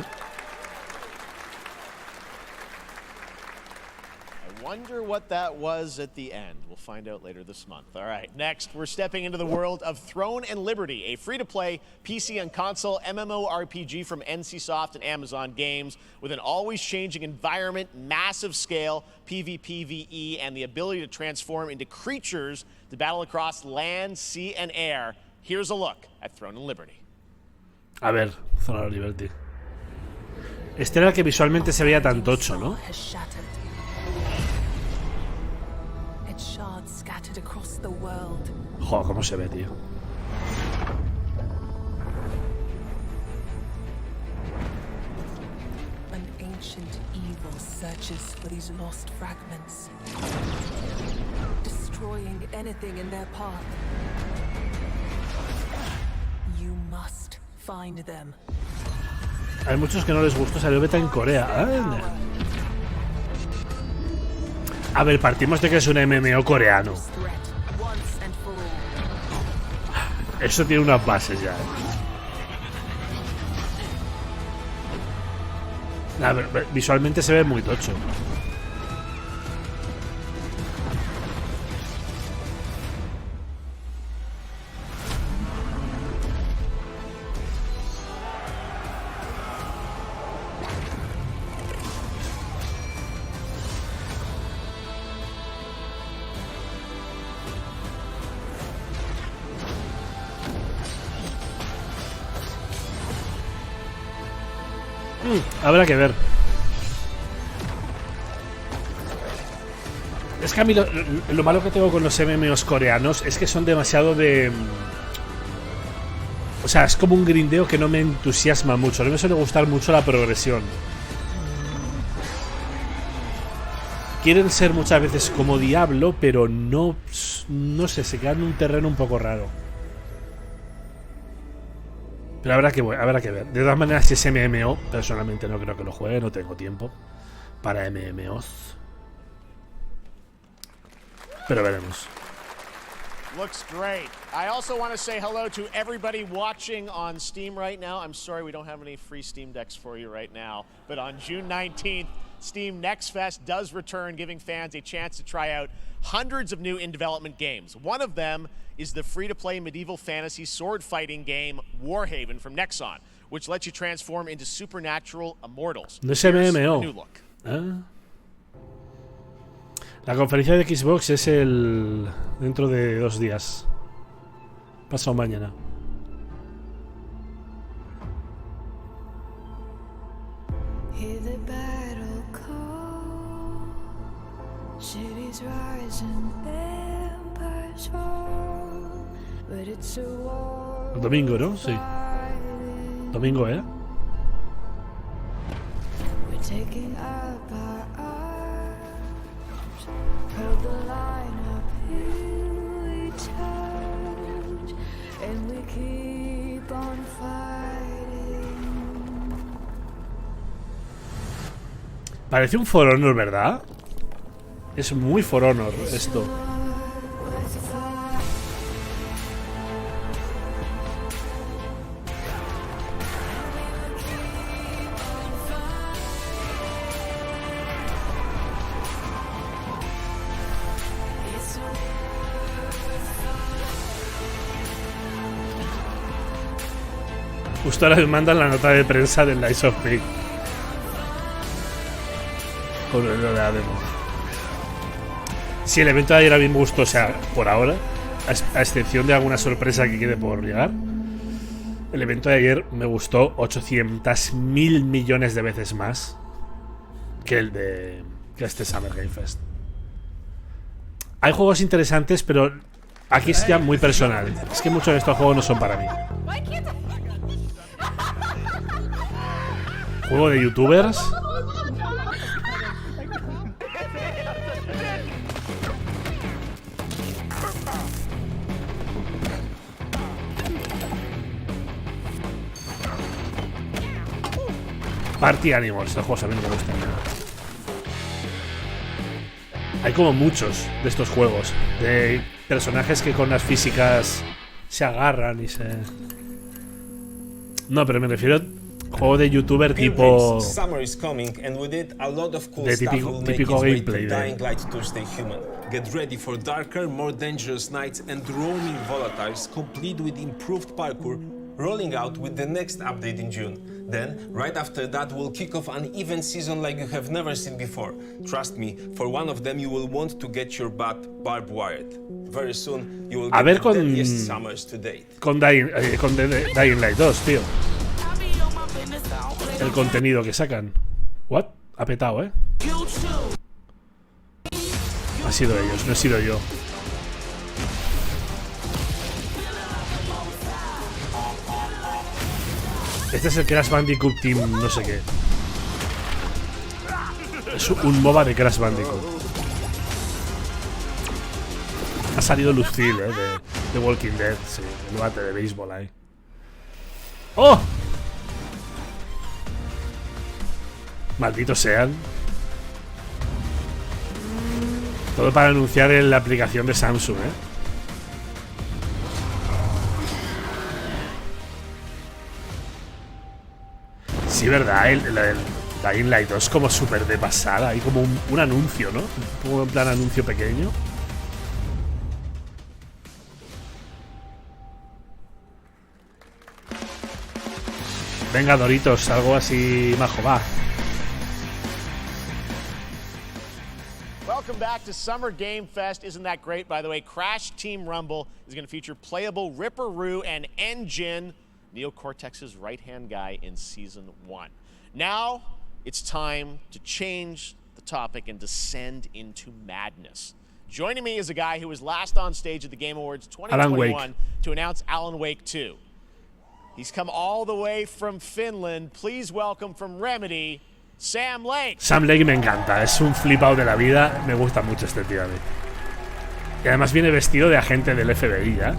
Wonder what that was at the end. We'll find out later this month. All right, next, we're stepping into the world of Throne and Liberty, a free-to-play PC and console MMORPG from NCSoft and Amazon Games with an always-changing environment, massive scale, PvPvE, and the ability to transform into creatures to battle across land, sea, and air. Here's a look at Throne and Liberty. A ver, Throne and Liberty. Era el que visualmente se veía tan tocho, ¿no? Joder, cómo se ve, tío. An ancient evil searches for these lost fragments, destroying anything in their path. You must find them. Hay muchos que no les gustó, salió beta en Corea. A ver, partimos de que es un MMO coreano. Eso tiene unas bases ya. A ver, visualmente se ve muy tocho. Habrá que ver. Es que a mí lo malo que tengo con los MMOs coreanos es que son demasiado de... O sea, es como un grindeo que no me entusiasma mucho. No me suele gustar mucho la progresión. Quieren ser muchas veces como Diablo, pero no sé, se quedan en un terreno un poco raro. Pero habrá que ver. De todas maneras, si es MMO, personalmente no creo que lo juegue, no tengo tiempo para MMOs. Pero veremos. Looks great. I also want to say hello to everybody watching on Steam right now. I'm sorry we don't have any free Steam Decks for you right now, but on June 19th, Steam Next Fest does return, giving fans a chance to try out hundreds of new in-development games. One of them is the free-to-play medieval fantasy sword-fighting game Warhaven from Nexon, which lets you transform into supernatural immortals. No es MMO. New look. La conferencia de Xbox es dentro de 2 días. Pasado mañana. Domingo, ¿no? Sí. Domingo, ¿eh? Parece un For Honor, ¿verdad? Es muy For Honor esto. Justo ahora me mandan la nota de prensa del Lies of P. Con lo de la demo. Sí, el evento de ayer a mí me gustó, o sea, por ahora, a excepción de alguna sorpresa que quede por llegar, el evento de ayer me gustó 800.000 millones de veces más que que este Summer Game Fest. Hay juegos interesantes, pero aquí es ya muy personal. Es que muchos de estos juegos no son para mí. Juego de youtubers. Party Animals, los juegos a mí no me gustan nada. Hay como muchos de estos juegos, de personajes que con las físicas se agarran y se... No, pero me refiero a juego de youtuber tipo... de típico gameplay de... Get ready for darker, more dangerous nights and roaming volatiles, complete with improved parkour, rolling out with the next update in June. Then, right after that, we'll kick off an event season like you have never seen before. Trust me, for one of them you will want to get your butt barbed wired. Very soon, you will get the deadliest summers to date. Con Dying Light 2, tío. El contenido que sacan. What? Ha petado, ¿eh? Ha sido ellos, no he sido yo. Este es el Crash Bandicoot Team, no sé qué. Es un MOBA de Crash Bandicoot. Ha salido Lucille, de Walking Dead, sí, el bate de béisbol ahí. ¡Oh! Malditos sean. Todo para anunciar en la aplicación de Samsung, ¿eh? Sí, verdad, el Dying Light 2 como súper de pasada. Hay como un anuncio, ¿no? Como en plan anuncio pequeño. Venga, Doritos, algo así majo, va. Welcome back to Summer Game Fest. Isn't that great? By the way, Crash Team Rumble is going to feature playable Ripperoo and Engine, Neo Cortex's right-hand guy in Season 1. Now, it's time to change the topic and descend into madness. Joining me is a guy who was last on stage at the Game Awards 2021 to announce Alan Wake 2. He's come all the way from Finland. Please welcome from Remedy, Sam Lake. Sam Lake me encanta, es un flipado de la vida. Me gusta mucho este tío a mí. Y además viene vestido de agente del FBI, ¿ya?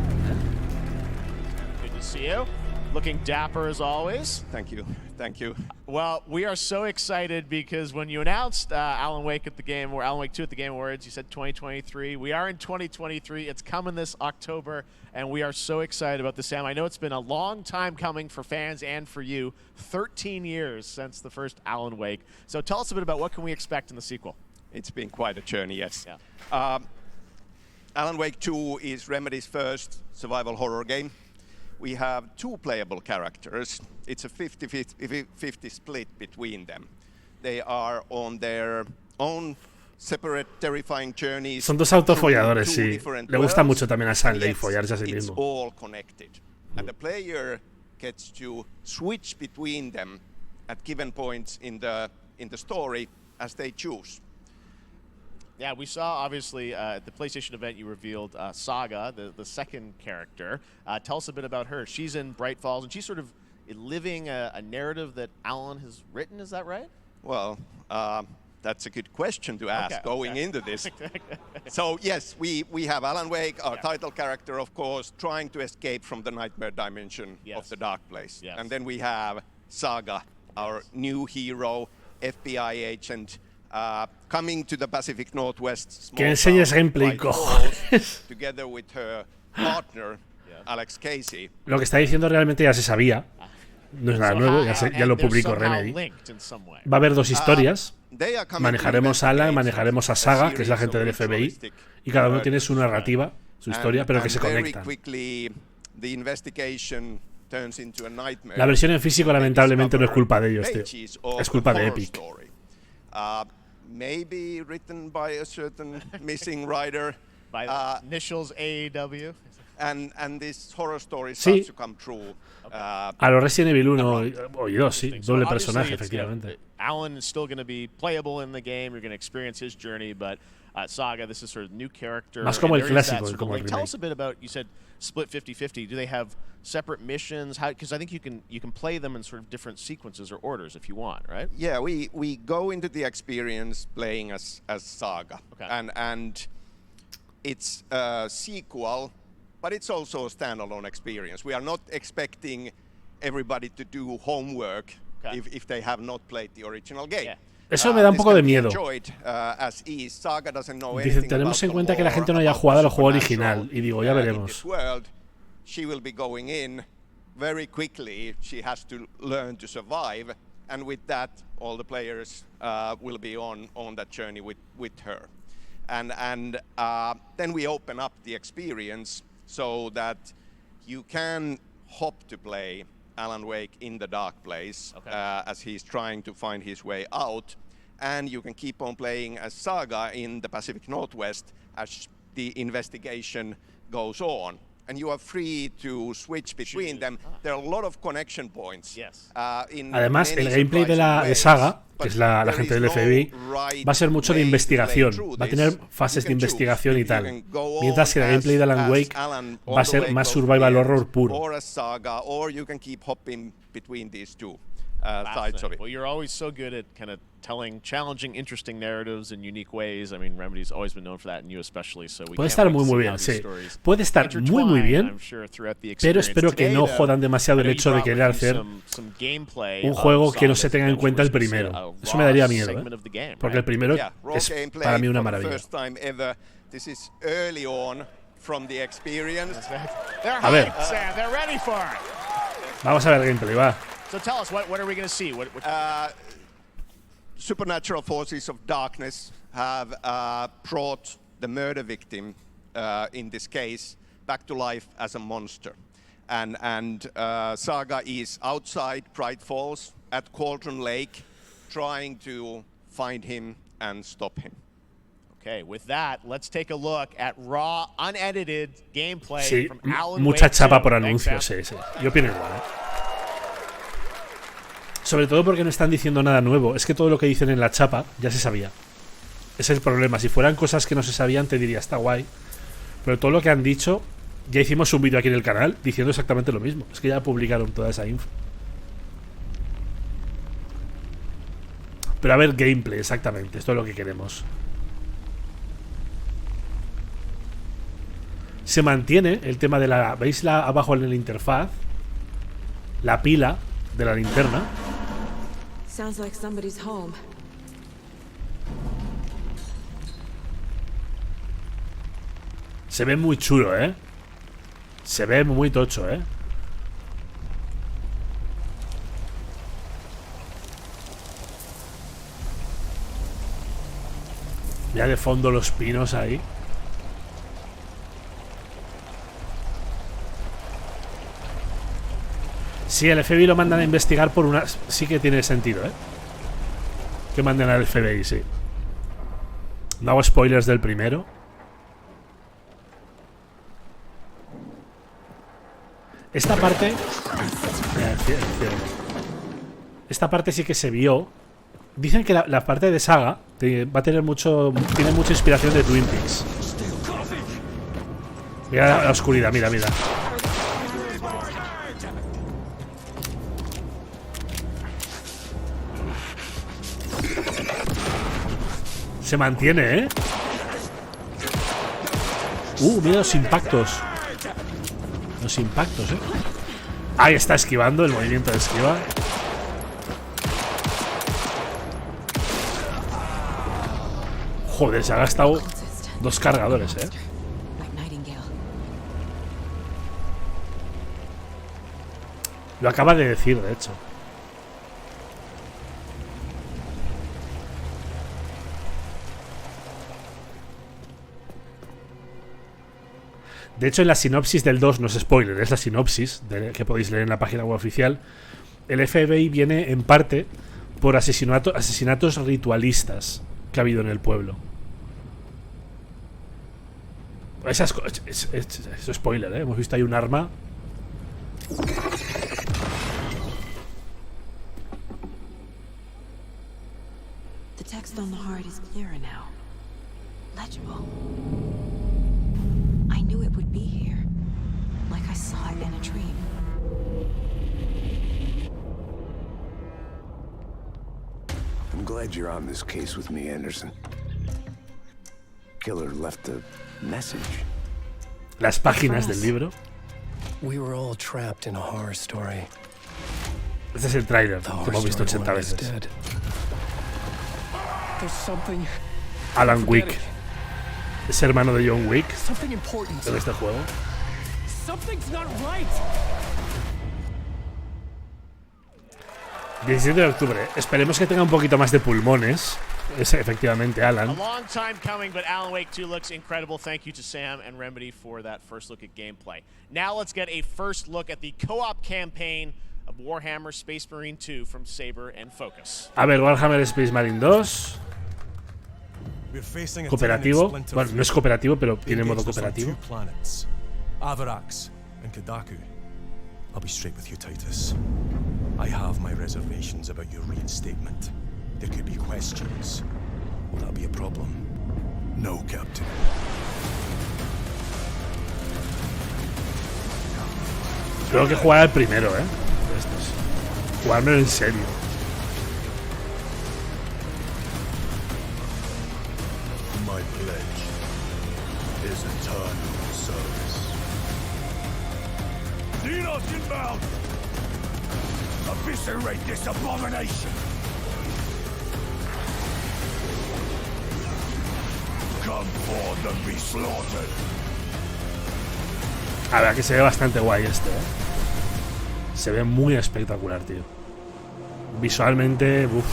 Good to see you. Looking dapper as always. Thank you. Thank you. Well, we are so excited because when you announced Alan Wake 2 at the Game Awards, you said 2023. We are in 2023. It's coming this October, and we are so excited about this, Sam. I know it's been a long time coming for fans and for you. 13 years since the first Alan Wake. So tell us a bit about what can we expect in the sequel. It's been quite a journey, yes. Yeah. Alan Wake 2 is Remedy's first survival horror game. We have 2 playable characters. It's a 50-50 split between them. They are on their own separate terrifying journeys. Son dos autofolladores, sí. Le gusta mucho también a Stanley follarse a sí mismo. All connected. And the player gets to switch between them at given points in the story as they choose. Yeah, we saw, obviously, at the PlayStation event, you revealed Saga, the second character. Tell us a bit about her. She's in Bright Falls, and she's sort of living a narrative that Alan has written, is that right? Well, that's a good question to ask going into this. So, yes, we have Alan Wake, our title character, of course, trying to escape from the nightmare dimension of the dark place. And then we have Saga, our new hero, FBI agent, coming to the Pacific Northwest. Que enseñes gameplay, cojones. Together with her partner, Alex Casey. Lo que está diciendo realmente ya se sabía. No es nada nuevo, ya lo publicó Remedy. Va a haber dos historias. Manejaremos a Alan, manejaremos a Saga, que es la gente del FBI, y cada uno tiene su narrativa, su historia, pero que se conectan. La versión en físico, lamentablemente, no es culpa de ellos, tío. Es culpa de Epic. Maybe written by a certain missing writer. By the initials AEW. And this horror story starts to come true. A los Resident Evil 1 y 2, sí. Doble personaje, efectivamente. Alan is still going to be playable in the game. You're going to experience his journey, but Saga, this is sort of new character. Más como el clásico, como el remake. Tell us a bit about, you said split 50-50. Do they have separate missions? Because I think you can play them in sort of different sequences or orders if you want, right? Yeah, we go into the experience playing as Saga. And it's a sequel, but it's also a standalone experience. We are not expecting everybody to do homework if they have not played the original game. Eso me da un poco de miedo. Dice, tenemos en cuenta que la gente no haya jugado al juego original. Y digo, ya veremos. She will be going in very quickly. She has to learn to survive, and with that, all the players will be on that journey with her. And then we open up the experience so that you can hop to play Alan Wake in the dark place as he's trying to find his way out, and you can keep on playing as Saga in the Pacific Northwest as the investigation goes on. And you are free to switch between them. There are a lot of connection points. Además, el gameplay de Saga, que es la gente del FBI, va a ser mucho de investigación. Va a tener fases de investigación y tal. Mientras que el gameplay de Alan Wake va a ser más survival horror puro. Sides of it. Well, you're always so good at kind of telling challenging, interesting narratives in unique ways. I mean, Remedy's always been known for that, and you especially. So we puede estar muy bien, sí. Puede estar muy bien, pero espero que no jodan demasiado el hecho de querer hacer un juego que no se tenga en cuenta el primero. Eso me daría miedo, ¿eh? Porque el primero es para mí una maravilla. A ver. Vamos a ver gameplay, va. So tell us, what are we going to see? Supernatural forces of darkness have brought the murder victim, in this case, back to life as a monster. And Saga is outside Bright Falls at Cauldron Lake, trying to find him and stop him. Okay, with that, let's take a look at raw, unedited gameplay from Alan Wake. Mucha chapa por anuncios, sí. Yo opino igual, ¿eh? Sobre todo porque no están diciendo nada nuevo. Es que todo lo que dicen en la chapa ya se sabía. Ese es el problema. Si fueran cosas que no se sabían, te diría, está guay. Pero todo lo que han dicho, ya hicimos un vídeo aquí en el canal diciendo exactamente lo mismo. Es que ya publicaron toda esa info. Pero a ver, gameplay, exactamente. Esto es lo que queremos. Se mantiene el tema de la... ¿Veis abajo en la interfaz? La pila de la linterna. Sounds like somebody's home. Se ve muy chulo, ¿eh? Se ve muy tocho, ¿eh? Ya de fondo los pinos ahí. Si el FBI lo mandan a investigar por una... Sí que tiene sentido, ¿eh? Que manden al FBI, sí. No hago spoilers del primero. Esta parte... Esta parte sí que se vio. Dicen que la parte de saga va a tener mucho... Tiene mucha inspiración de Twin Peaks. Mira la oscuridad, mira, mira. Se mantiene, ¿eh? Mira los impactos. Los impactos, ¿eh? Ahí está esquivando, el movimiento de esquiva. Joder, se ha gastado 2 cargadores, ¿eh? Lo acaba de decir, de hecho. De hecho, en la sinopsis del 2, no es spoiler, es la sinopsis que podéis leer en la página web oficial. El FBI viene en parte por asesinatos ritualistas que ha habido en el pueblo. Esas cosas. Es spoiler, ¿eh? Hemos visto ahí un arma. The text on the heart is clearer now. Legible. I knew it would be here, like I saw it in a dream. I'm glad you're on this case with me, Anderson. Killer left a message. Las páginas del libro. We were all trapped in a horror story. Este es el tráiler que hemos visto 80 veces. Alan Wake. Es hermano de John Wick en este juego. 17 de octubre. Esperemos que tenga un poquito más de pulmones. Es efectivamente Alan. A long time coming, but Alan Wake 2 looks incredible. Thank you to Sam and Remedy for that first look at gameplay. Now let's get a first look at the co-op campaign of Warhammer Space Marine 2 from Saber and Focus. A ver, Warhammer Space Marine 2. Cooperativo. Bueno, no es cooperativo, pero tiene modo cooperativo. Avarax and Kadaku. I'll be straight with you, Titus. I have my reservations about your reinstatement. There could be questions. Will that be a problem? No, Captain. Creo que jugar el primero, ¿eh? Estos. Jugármelo en serio. My pledge is eternal service. Dinos inbound! Eviscerate this abomination! Come forth and be slaughtered! A ver, que se ve bastante guay este, ¿eh? Se ve muy espectacular, tío. Visualmente, uff.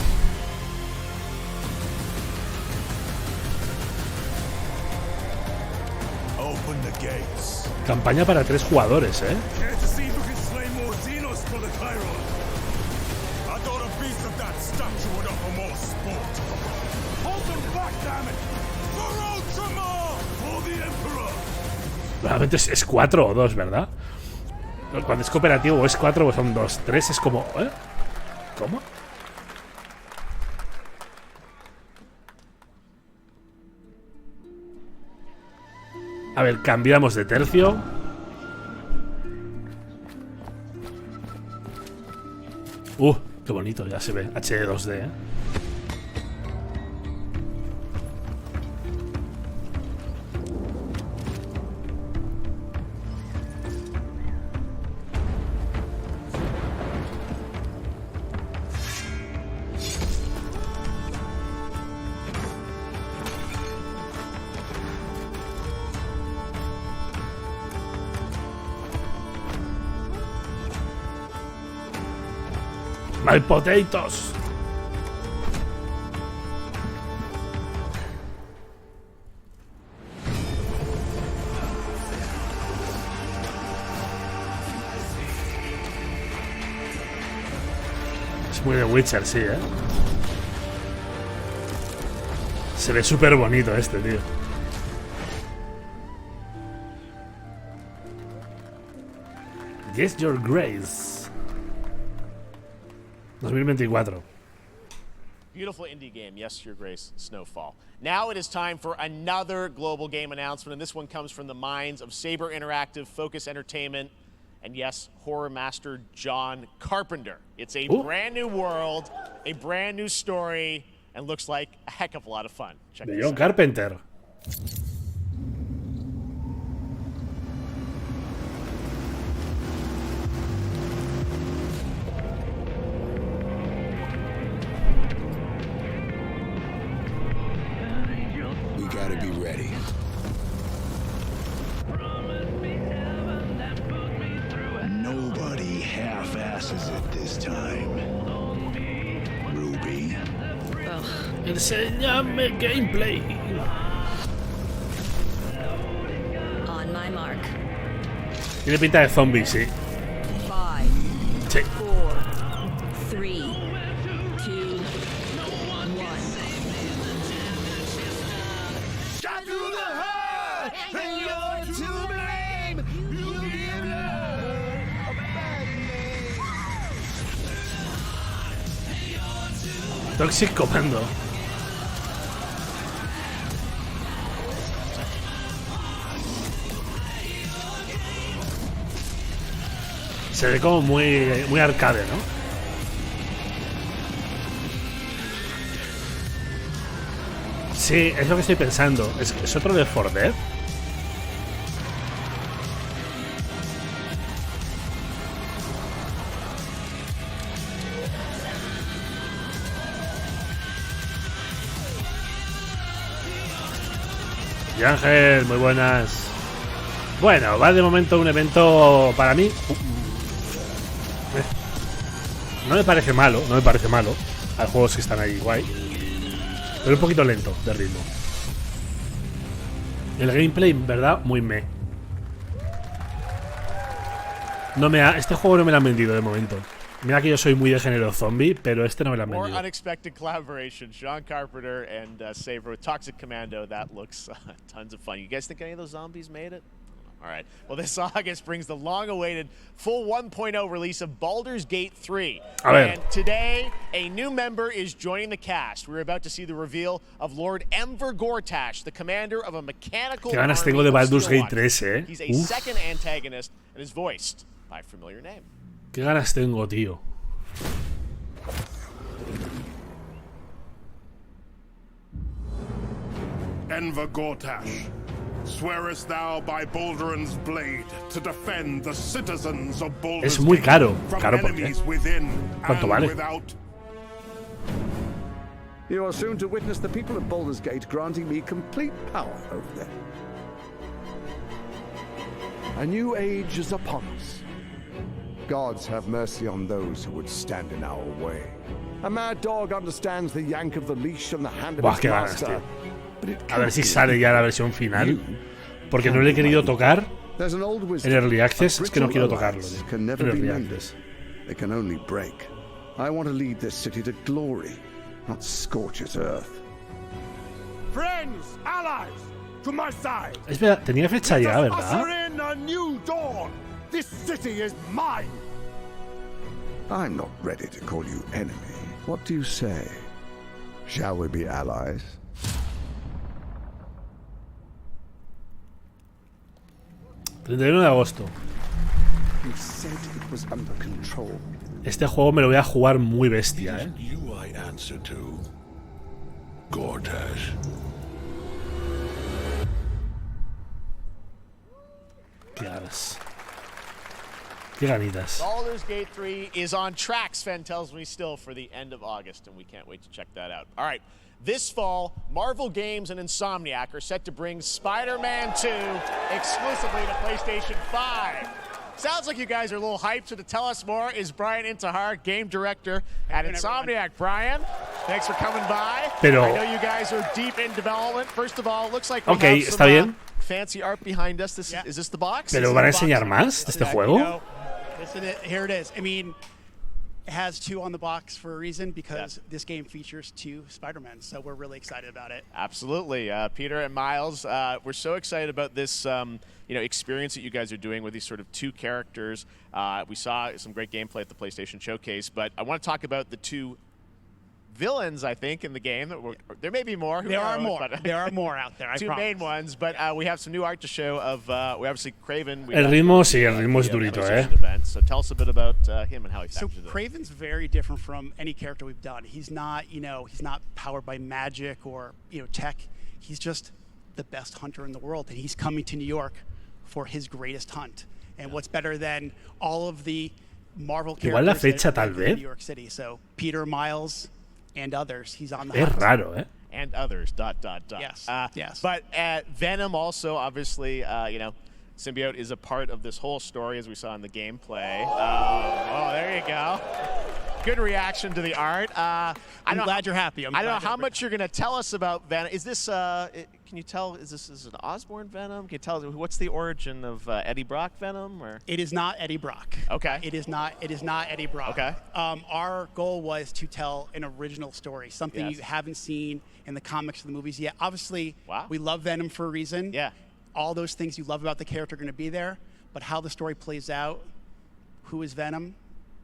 Campaña para 3 jugadores, ¿eh? Normalmente es 4 o 2, ¿verdad? Cuando es cooperativo o es 4 o son 2. 3 es como... ¿eh? ¿Cómo? A ver, cambiamos de tercio. Qué bonito, ya se ve. HD 2D, ¿eh? My potatoes. Es muy de Witcher, sí, ¿eh? Se ve súper bonito este, tío. Yes, Your Grace. 2024. Beautiful indie game, Yes, Your Grace, Snowfall. Now it is time for another global game announcement, and this one comes from the minds of Saber Interactive, Focus Entertainment, and yes, horror master John Carpenter. It's a brand new world, a brand new story, and looks like a heck of a lot of fun. Check this out. John Carpenter. We gotta be ready. Nobody half-asses it this time. Ruby. Enséñame gameplay. On my mark. Tiene pinta de zombie, sí. 5, Sí. 4, 3, 2, 1. Toxic Commando. Se ve como muy arcade, ¿no? Sí, es lo que estoy pensando. ¿Es otro de 4 Dead? Y Ángel, muy buenas. Bueno, va de momento un evento para mí. No me parece malo, no me parece malo. Hay juegos que están ahí guay. Pero un poquito lento de ritmo. El gameplay, en verdad, muy meh. Este juego no me lo han vendido de momento. Mira que yo soy muy de género zombie, pero este no me lo han vendido. More unexpected collaboration, Sean Carpenter and Saber with Toxic Commando. That looks tons of fun. You guys think any of those zombies made it? All right. Well, this August brings the long-awaited full 1.0 release of Baldur's Gate 3. And today, a new member is joining the cast. We're about to see the reveal of Lord Enver Gortash, the commander of a mechanical Qué ganas tengo de Baldur's Gate 3, eh. He's a second antagonist and is voiced by a familiar name. Qué ganas tengo, tío. Enver Gortash, swearest thou by Balduran's blade to defend the citizens of Baldur's Es muy caro. from ¿Caro por qué? enemies within ¿Cuánto and vale? without? You are soon to witness the people of Baldur's Gate granting me complete power over them. A new age is upon us. Gods have mercy on those who would stand in our way. A mad dog understands the yank of the leash and the hand of Buah, its qué ganas, master. tío. A ver si sale ya la versión final. Porque no le he querido tocar en Early Access. Es que no quiero tocarlo, tío. En Early Access. They can only break. I want to lead this city to glory, not scorch its earth. Friends, allies, to my side. Espera, tenía fecha ya, ¿verdad? Usher in a new dawn. This city is mine. I'm not ready to call you enemy. What do you say? Shall we be allies? ...31 de agosto. You said it was under control. Este juego me lo voy a jugar muy bestia, ¿eh? You I answer to. Gortash. Qué ganas. Qué ganitas. Baldur's Gate 3 is on track, Sven tells me, still for the end of August, and we can't wait to check that out. All right, this fall, Marvel Games and Insomniac are set to bring Spider-Man 2 exclusively to PlayStation 5. Sounds like you guys are a little hyped, so to tell us more is Brian Intihar, game director at Insomniac. Brian, thanks for coming by. Pero... I know you guys are deep in development. First of all, looks like we Okay, have está some bien. fancy art behind us. Is this the box? ¿Pero van a enseñar más de este juego? Listen, here it is. I mean, It has 2 on the box for a reason, because this game features 2 Spider-Men, so we're really excited about it. Absolutely. Peter and Miles, we're so excited about this experience that you guys are doing with these sort of 2 characters. We saw some great gameplay at the PlayStation Showcase, but I want to talk about the 2 villains, I think, in the game. There may be more. There are more. There are more out there, I 2 promise. main ones, but we have some new art to show of, we obviously, Craven. El ritmo es durito, event. So tell us a bit about him and how he factors in. Craven's very different from any character we've done. He's not, he's not powered by magic or, tech. He's just the best hunter in the world, and he's coming to New York for his greatest hunt. And what's better than all of the Marvel characters in New York City? So Peter, Miles, and others, he's on the hunt. Es raro, ¿eh? And others, ... Yes, yes. But Venom also, obviously, Symbiote is a part of this whole story, as we saw in the gameplay. Oh, there you go. Good reaction to the art. I'm glad you're happy. I don't know how much you're going to tell us about Venom. Is this, can you tell, is this an Osborn Venom? Can you tell, what's the origin of Eddie Brock Venom? Or? It is not Eddie Brock. Okay. It is not Eddie Brock. Okay. Our goal was to tell an original story, something you haven't seen in the comics or the movies yet. Obviously, we love Venom for a reason. Yeah. All those things you love about the character are going to be there, but how the story plays out, who is Venom,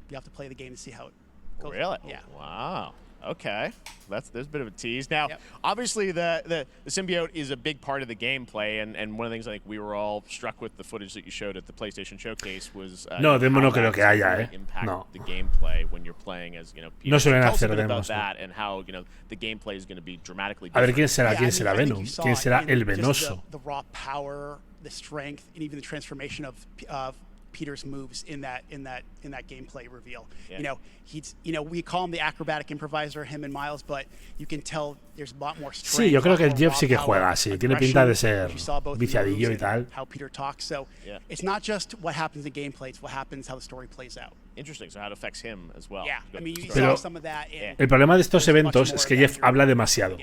you have to play the game to see how it goes. Really? Yeah. Wow. Okay. There's a bit of a tease. Now, obviously, the symbiote is a big part of the gameplay, and one of the things I think we were all struck with the footage that you showed at the PlayStation Showcase was no creo que haya, impact the gameplay when you're playing as Peter. No suelen hacer demos. About that and how the gameplay is going to be dramatically different. A ver quién será Venom, quién será el venoso. The raw power, the strength, and even the transformation of Peter's moves in that gameplay reveal. Yeah. We call him the acrobatic improviser, him and Miles, but you can tell there's a lot more strength. Sí, yo creo que el Jeff sí que juega así, tiene pinta de ser viciadillo y tal. How Peter talks, so it's not just what happens in gameplay, it's what happens how the story plays out. Interesting, so how it affects him as well. Yeah, I mean, you saw some of that in el problema de estos eventos es que Jeff habla demasiado.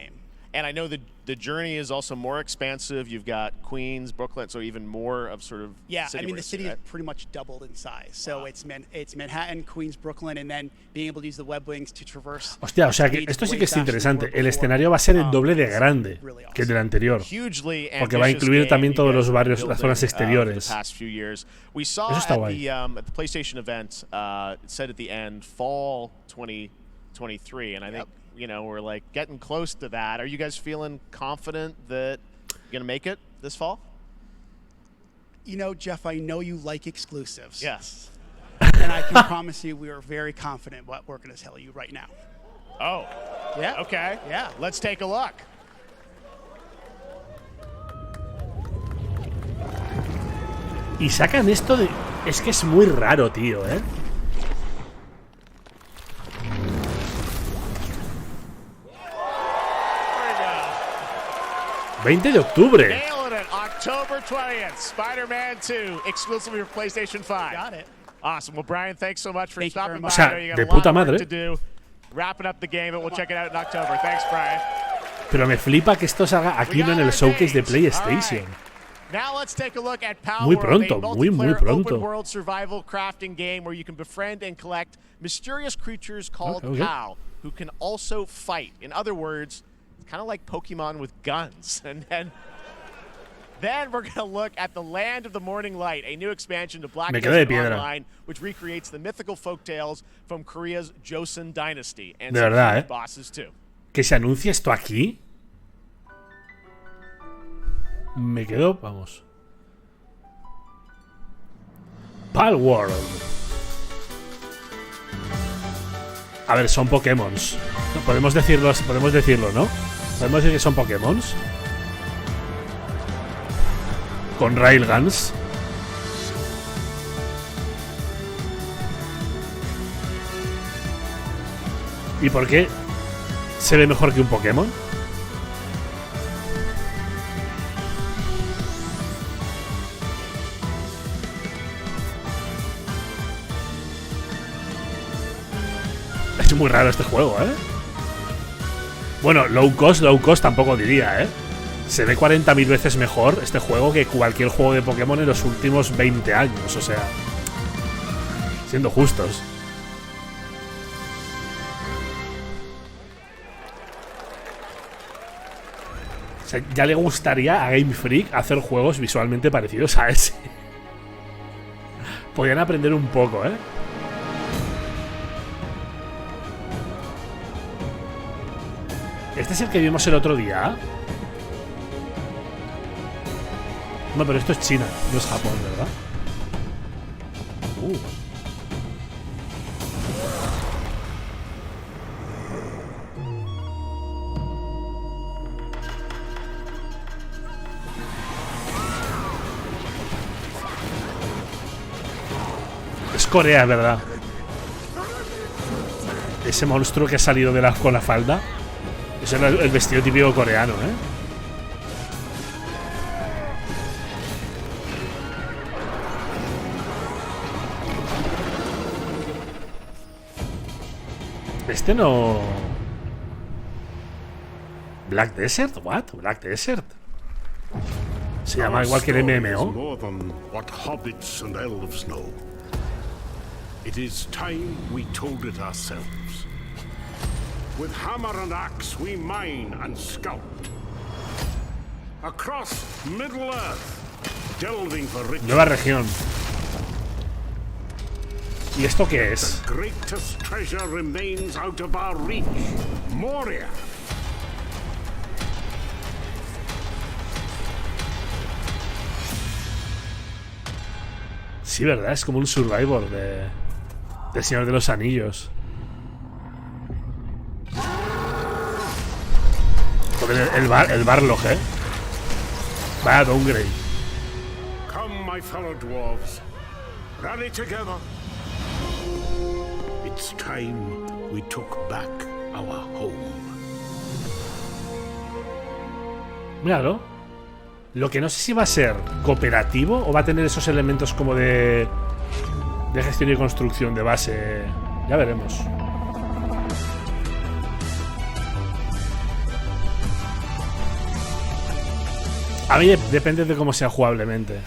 And I know the journey is also more expansive. You've got Queens, Brooklyn, so even more of sort of the city is pretty much doubled in size. So it's Manhattan, Queens, Brooklyn, and then being able to use the web wings to traverse. Hostia, o sea que esto sí que es interesante. El escenario va a ser el doble de grande que el del anterior, porque va a incluir también todos los barrios, las zonas exteriores. We saw at the PlayStation event, it said at the end, fall 2023, and I think. We're like getting close to that. Are you guys feeling confident that you're going to make it this fall? Jeff, I know you like exclusives. Yes. And I can promise you we are very confident what we're going to tell you right now. Oh. Yeah. Okay. Yeah. Let's take a look. Y sacan esto de... Es que es muy raro, tío, ¿eh? 20 de octubre. Nailed it. October 20th. Spider-Man 2, exclusively for PlayStation 5. Got it. Awesome. Well, Brian, thanks so much for stopping by. O sea, de puta madre. To do. Wrapping up the game, but we'll check it out in October. Thanks, Brian. Pero me flipa que esto salga aquí no en el showcase de PlayStation. Now let's take a look at Power muy pronto, World, muy pronto. open world survival crafting game where you can befriend and collect mysterious creatures called POW, who can also fight. In other words, it's kind of like Pokemon with guns. And then we're going to look at the Land of the Morning Light, a new expansion to Black Desert Online, which recreates the mythical folktales from Korea's Joseon Dynasty. And de verdad, bosses too. Que se anuncie esto aquí. Me quedo, vamos. Pal World. A ver, son Pokémons. Podemos decirlo, ¿no? Podemos decir que son Pokémons. Con Railguns. ¿Y por qué se ve mejor que un Pokémon? Es muy raro este juego, ¿eh? Bueno, low cost tampoco diría, ¿eh? Se ve 40.000 veces mejor este juego que cualquier juego de Pokémon en los últimos 20 años, o sea, siendo justos. sea, ya le gustaría a Game Freak hacer juegos visualmente parecidos a ese. Podrían aprender un poco, ¿eh? Este es el que vimos el otro día. No, pero esto es China, no es Japón, ¿verdad? Es Corea, ¿verdad? Ese monstruo que ha salido de con la falda. Ese es el vestido típico coreano, ¿eh? Este no... Black Desert? What? Black Desert. Se llama igual que el MMO. It is time we told it ourselves. With hammer and axe we mine and scout. Across Middle Earth, delving for riches. Nueva región. ¿Y esto qué es? The greatest treasure remains out of our reach. Moria. Sí, ¿verdad? Es como un Survivor del Señor de los Anillos. Joder, el Barlog, ¿eh? Vaya downgrade. Come, my fellow dwarves. Rally together. It's time we took back our home. Míralo. Lo que no sé si va a ser cooperativo o va a tener esos elementos como de gestión y construcción de base. Ya veremos. A mí depende de cómo sea jugablemente.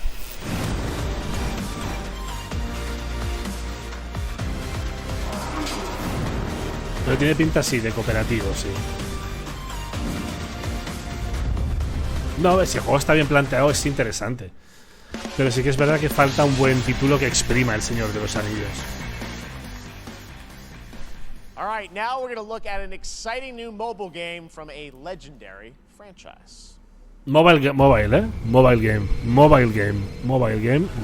Pero tiene pinta así de cooperativo, sí. No, si el juego está bien planteado es interesante. Pero sí que es verdad que falta un buen título que exprima El Señor de los Anillos. All right, now we're going to look at an exciting new mobile game from a legendary franchise. Mobile, ¿eh? Mobile game,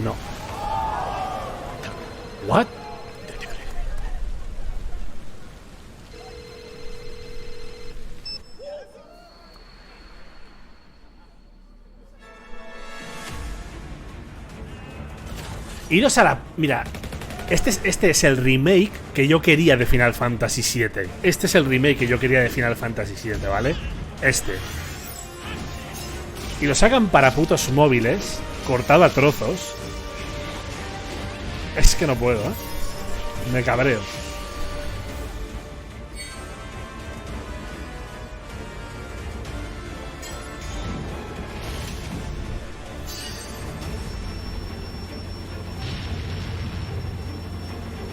no. What? Iros a la... Mira, este es el remake que yo quería de Final Fantasy VII. Este es el remake que yo quería de Final Fantasy VII, ¿vale? Este. Y lo sacan para putos móviles, cortado a trozos. Es que no puedo, ¿eh? Me cabreo.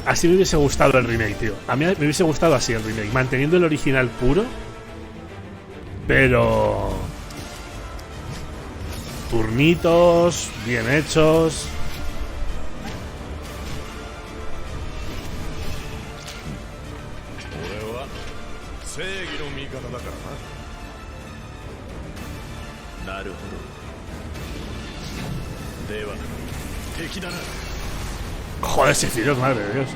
Así me hubiese gustado el remake, tío. A mí me hubiese gustado así el remake, manteniendo el original puro, pero turnitos bien hechos. Joder, ese Firos, madre de Dios.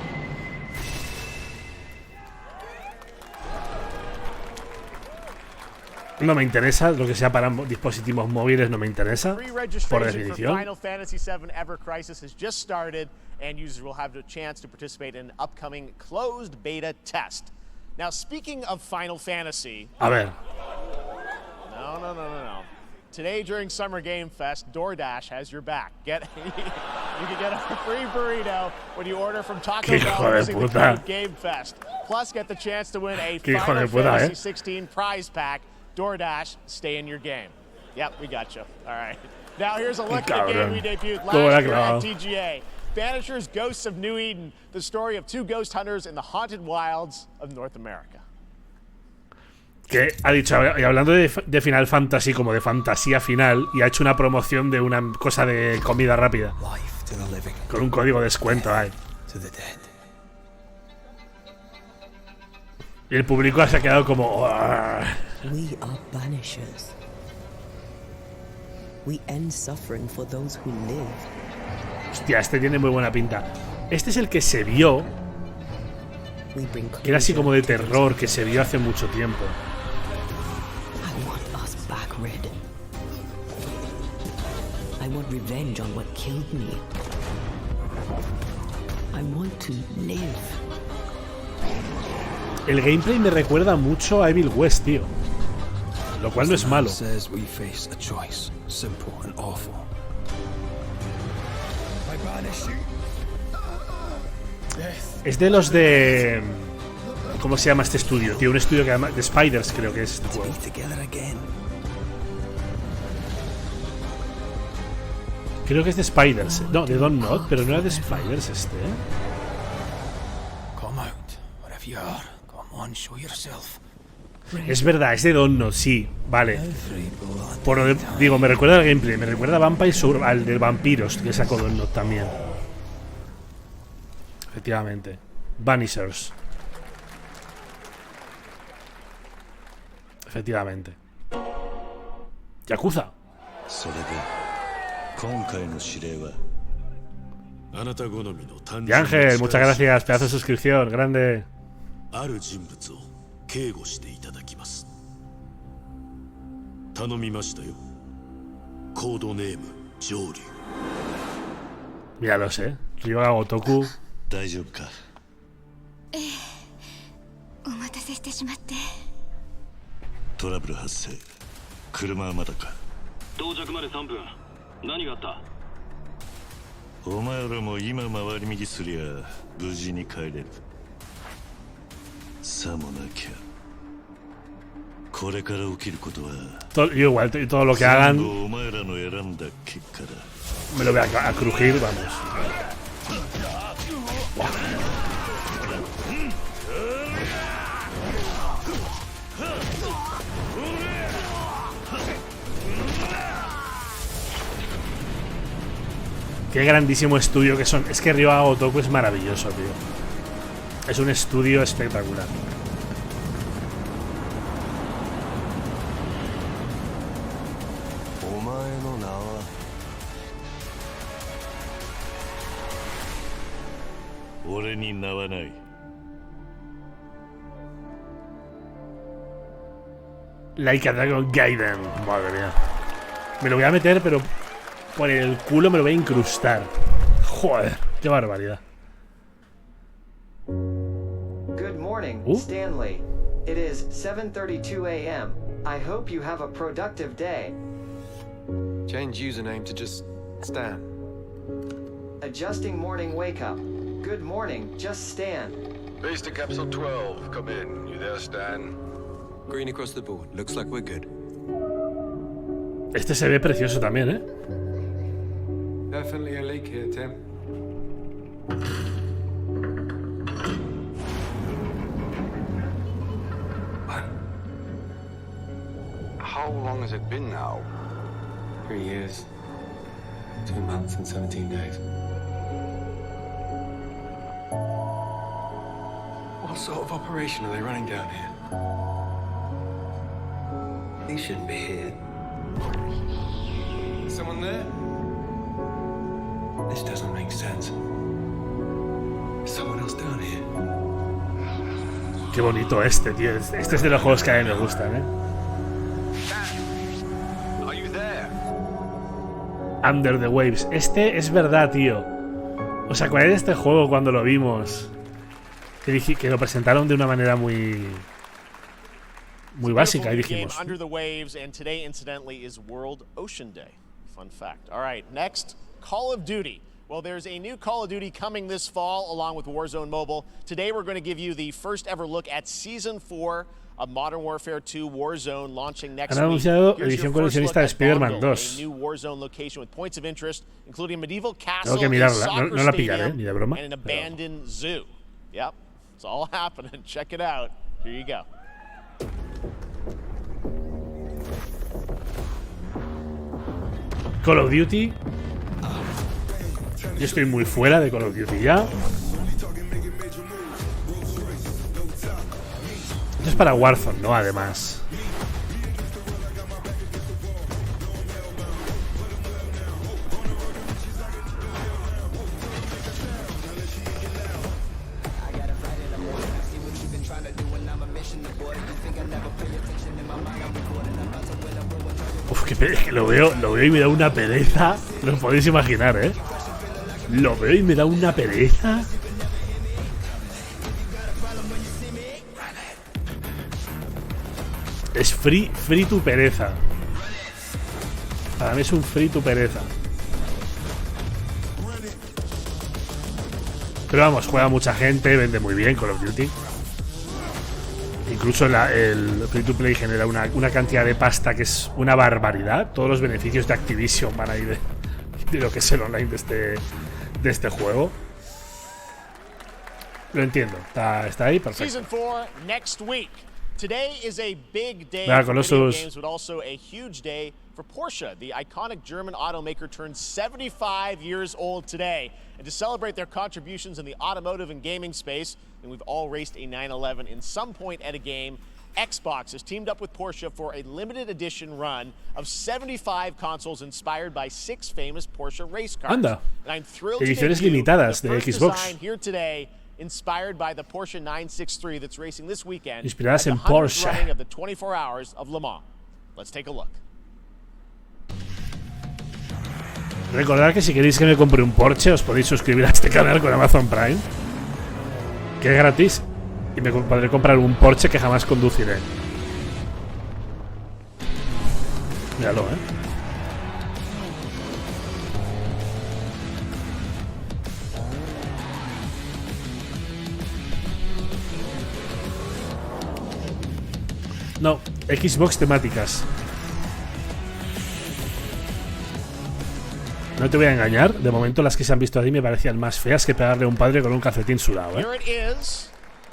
No me interesa, lo que sea para dispositivos móviles no me interesa, por definición. Final Fantasy VII Ever Crisis has just started, and users will have the chance to participate in an upcoming closed beta test. Now, speaking of Final Fantasy... A ver. No. Today, during Summer Game Fest, DoorDash has your back. You can get a free burrito when you order from Taco Bell using the code GameFest. Plus, get the chance to win a Final Fantasy 16 prize pack. DoorDash, stay in your game. Yep, we got you. All right. Now, here's a look at the game we debuted last year at TGA. Banishers Ghosts of New Eden, the story of two ghost hunters in the haunted wilds of North America. Que ha dicho, y hablando de Final Fantasy, como de fantasía final, y ha hecho una promoción de una cosa de comida rápida. Con un código de descuento ahí. Y el público se ha quedado como... We are banishers. We end suffering for those who live. Hostia, este tiene muy buena pinta. Este es el que se vio. Que era así como de terror, que se vio hace mucho tiempo. I want us back, Red. I want revenge on what killed me. I want to live. El gameplay me recuerda mucho a Evil West, tío. Lo cual no es malo. Es de los de... ¿Cómo se llama este estudio, tío? Un estudio que además... De Spiders, creo que es este juego. Creo que es de Spiders. No, de Don't Not, pero no era de Spiders este, ¿eh? Es verdad, es de Don't Not, sí, vale. Digo, me recuerda al gameplay, me recuerda a Vampire al de vampiros que sacó Don't Not también. Efectivamente. Vanishers. Efectivamente. Yakuza. Y Ángel, muchas gracias, pedazo de suscripción, grande. Míralos, Ryoga Gotoku. Yo igual, todo lo que hagan me lo voy a crujir, vamos. Qué grandísimo estudio que son. Es que Ryoga Gotoku es maravilloso, tío. Es un estudio espectacular. Like a Dragon Gaiden. Madre mía. Me lo voy a meter, pero por el culo me lo voy a incrustar. Joder, qué barbaridad. Good morning, Stanley. It is 7:32 a.m. I hope you have a productive day. Change username to just Stan. Adjusting morning wake up. Good morning, just Stan. Base to capsule 12. Come in. You there, Stan? Green across the board. Looks like we're good. Este se ve precioso también, Definitely a leak here, Tim. How long has it been now? 3 years. 2 months and 17 days. What sort of operation are they running down here? These shouldn't be here. Someone there? This doesn't make sense. There's someone else down here. Qué bonito este, tío. Este es de los juegos que a mí me gustan, Are you there? Under the Waves. Este es verdad, tío. ¿Os acordáis de este juego cuando lo vimos? Que lo presentaron de una manera muy básica y dijimos. Under the Waves, and today, incidentally, is World Ocean Day. Fun fact. All right, next, Call of Duty. Well, there's a new Call of Duty coming this fall, along with Warzone Mobile. Today, we're going to give you the first ever look at Season 4 of Modern Warfare 2 Warzone, launching next Han week. anunciado Here's edición your first look coleccionista de at Spider-Man Bondle, 2. a new Warzone location with points of interest, including a medieval castle, Tengo que a mirarla, soccer no la pillaré, stadium, ni de broma. and an abandoned zoo. Yep, it's all happening. Check it out. Here you go. Call of Duty. Yo estoy muy fuera de Call of Duty ya. Esto es para Warzone, ¿no? Además. Uf, que lo veo y me da una pereza. Lo podéis imaginar, ¿eh? Lo veo y me da una pereza. Es free tu pereza. Para mí es un free tu pereza. Pero vamos, juega mucha gente, vende muy bien Call of Duty. Incluso el free to play genera una cantidad de pasta que es una barbaridad. Todos los beneficios de Activision van a ir de lo que es el online de este juego. Lo entiendo, está ahí, perfecto. Season 4 next week. Today is a big day for video games, but also a huge day for Porsche. The iconic German automaker turns 75 years old today. And to celebrate their contributions in the automotive and gaming space, and we've all raced a 911 in some point at a game, Xbox has teamed up with Porsche for a limited edition run of 75 consoles inspired by 6 famous Porsche race cars. Anda. And I'm thrilled Ediciones to limitadas de the first Xbox. design here today, inspired by the Porsche 963 that's racing this weekend. Inspiradas en at the 100th Porsche. running of the 24 Hours of Le Mans. Let's take a look. Recordad que si queréis que me compre un Porsche, os podéis suscribir a este canal con Amazon Prime, que es gratis, y me podré comprar un Porsche que jamás conduciré. Míralo, No, Xbox temáticas. No te voy a engañar, de momento las que se han visto ahí me parecían más feas que pegarle a un padre con un calcetín sudado, Here it is,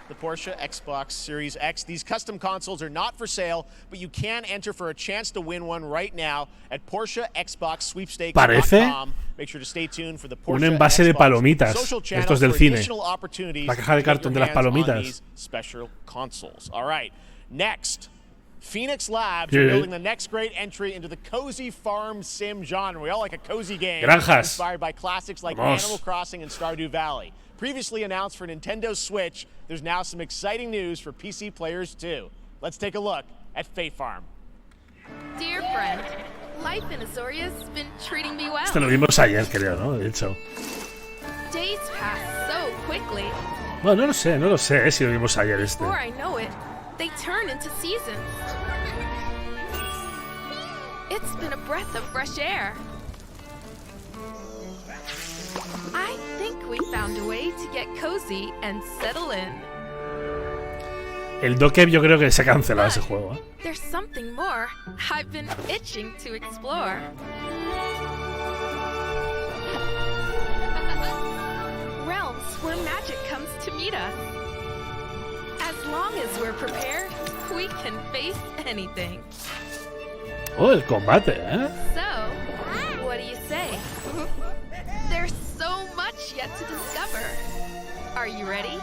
the Porsche Xbox Series X. These custom consoles are not for sale, but you can enter for a chance to win one right now at PorscheXboxSweepstakes.com. Make sure to stay tuned for the Porsche Un envase de Xbox palomitas, social channel estos del for cine. additional opportunities La caja de to get cartón your de las hands on palomitas. these special consoles. All right, next. Phoenix Labs Yeah. are building the next great entry into the cozy farm sim genre. We all like a cozy game Granjas. inspired by classics like Vamos. Animal Crossing and Stardew Valley. Previously announced for Nintendo Switch, there's now some exciting news for PC players too. Let's take a look at Faith Farm. Dear friend, life in Azoria's been treating me well. Esto lo vimos ayer, creo, ¿no? De hecho. Days pass so quickly. Bueno, no lo sé, si lo vimos ayer este. Before I know it, they turn into seasons. It's been a breath of fresh air. I think we found a way to get cozy and settle in. El Dokev yo creo que se ha cancelado ese juego, ¿eh? There's something more I've been itching to explore. Realms where magic comes to meet us. As long as we're prepared, we can face anything. Oh, el combate, ¿eh? So, what do you say? There's so much yet to discover. Are you ready?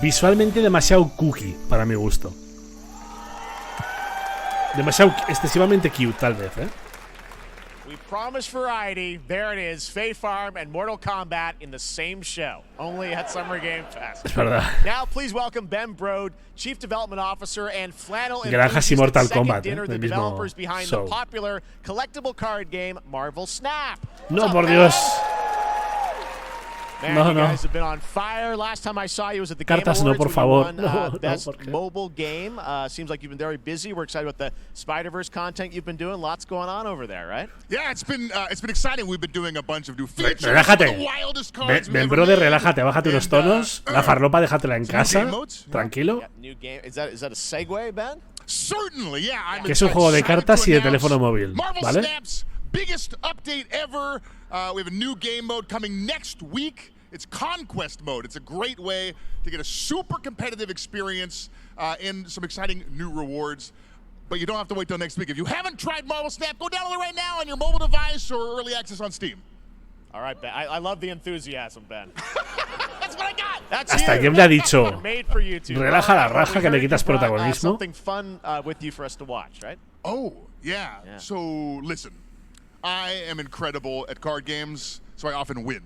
Visualmente demasiado cookie para mi gusto. Demasiado excesivamente cute, tal vez, ¿eh? We promised variety. There it is. Faith Farm and Mortal Kombat in the same show. Only at Summer Game Fest. Es verdad. Now, please welcome Ben Brode, Chief Development Officer and Flannel Granjas y Mortal Kombat, dinner, the del mismo developers behind show. the popular collectible card game Marvel Snap. No, por Dios. Man, No, you no. guys have been on fire. Last time I saw you was at the Cartas Game no, Awards por when favor. you won, No, no, Best ¿por qué? Mobile Game. Seems like you've been very busy. We're excited about the Spider-Verse content you've been doing. Lots going on over there, right? Yeah, it's been exciting. We've been doing a bunch of new features. Relájate. The wildest cards we've Ben ever brother, made. relájate, bájate unos tonos. La farlopa déjatela en casa. game modes? Tranquilo. Yeah, new game. Is that a segue, Ben? Certainly, yeah. I'm Que es un juego de excited cartas to y de announce teléfono móvil, Marvel ¿vale? Snap's biggest update ever. We have a new game mode coming next week. It's Conquest mode. It's a great way to get a super competitive experience and some exciting new rewards. but you don't have to wait till next week. If you haven't tried Marvel Snap, go download it right now on your mobile device or early access on Steam. All right, Ben. I love the enthusiasm, Ben. That's what I got. That's Hasta que me ha dicho, relaja la raja que le quitas protagonismo. Something fun with you for us to watch, right? Oh, yeah. So, listen. I am incredible at card games, so I often win.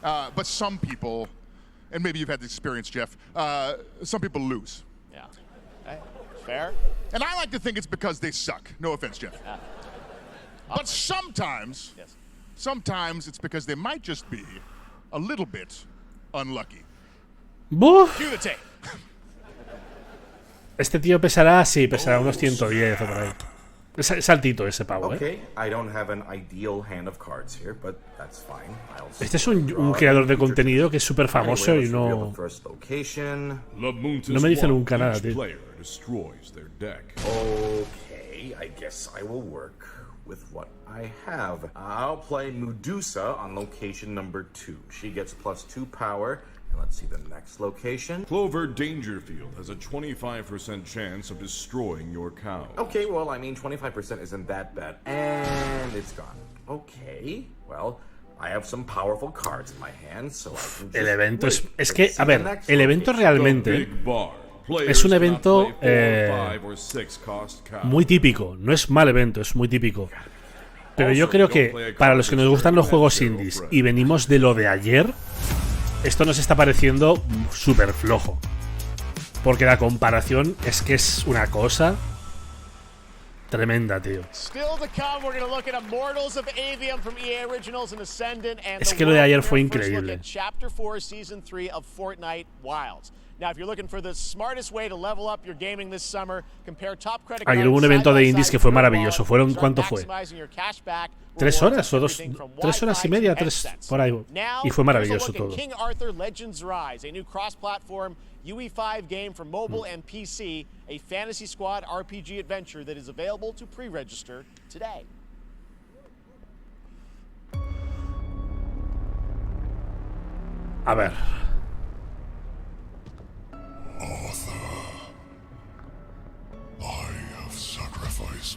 But some people, and maybe you've had this experience, Jeff, some people lose. Yeah. Okay. Fair. And I like to think it's because they suck. No offense, Jeff. But sometimes, sometimes it's because they might just be a little bit unlucky. Cue the tape. Este tío pesará, sí, pesará unos 110 o por ahí. Es altito ese pavo, Okay, I don't have an ideal hand of cards here, but that's fine. Este es un creador de contenido que es súper famoso y no me dice nunca nada, tío. Okay, I guess I will work with what I have. I'll play Medusa on location number 2. She gets +2 power. And let's see the next location. Clover Dangerfield has a 25% chance of destroying your cow. Okay, well, I mean, 25% isn't that bad. And it's gone. Okay, well, I have some powerful cards in my hand, so I can just El evento es que, a ver, el evento realmente es un evento muy típico. No es mal evento, es muy típico. Pero yo creo que para los que nos gustan los juegos indies y venimos de lo de ayer, esto nos está pareciendo súper flojo. Porque la comparación es que es una cosa tremenda, tío. Es que lo de ayer fue increíble. Ayer hubo un evento de indies que fue maravilloso. ¿Cuánto fue? 3 horas o 3 horas y media, 3 por ahí. Y fue maravilloso todo. King Arthur Legends Rise, a new cross-platform UE5 game for mobile and PC, a Fantasy Squad RPG adventure that is available to pre-register today. A ver.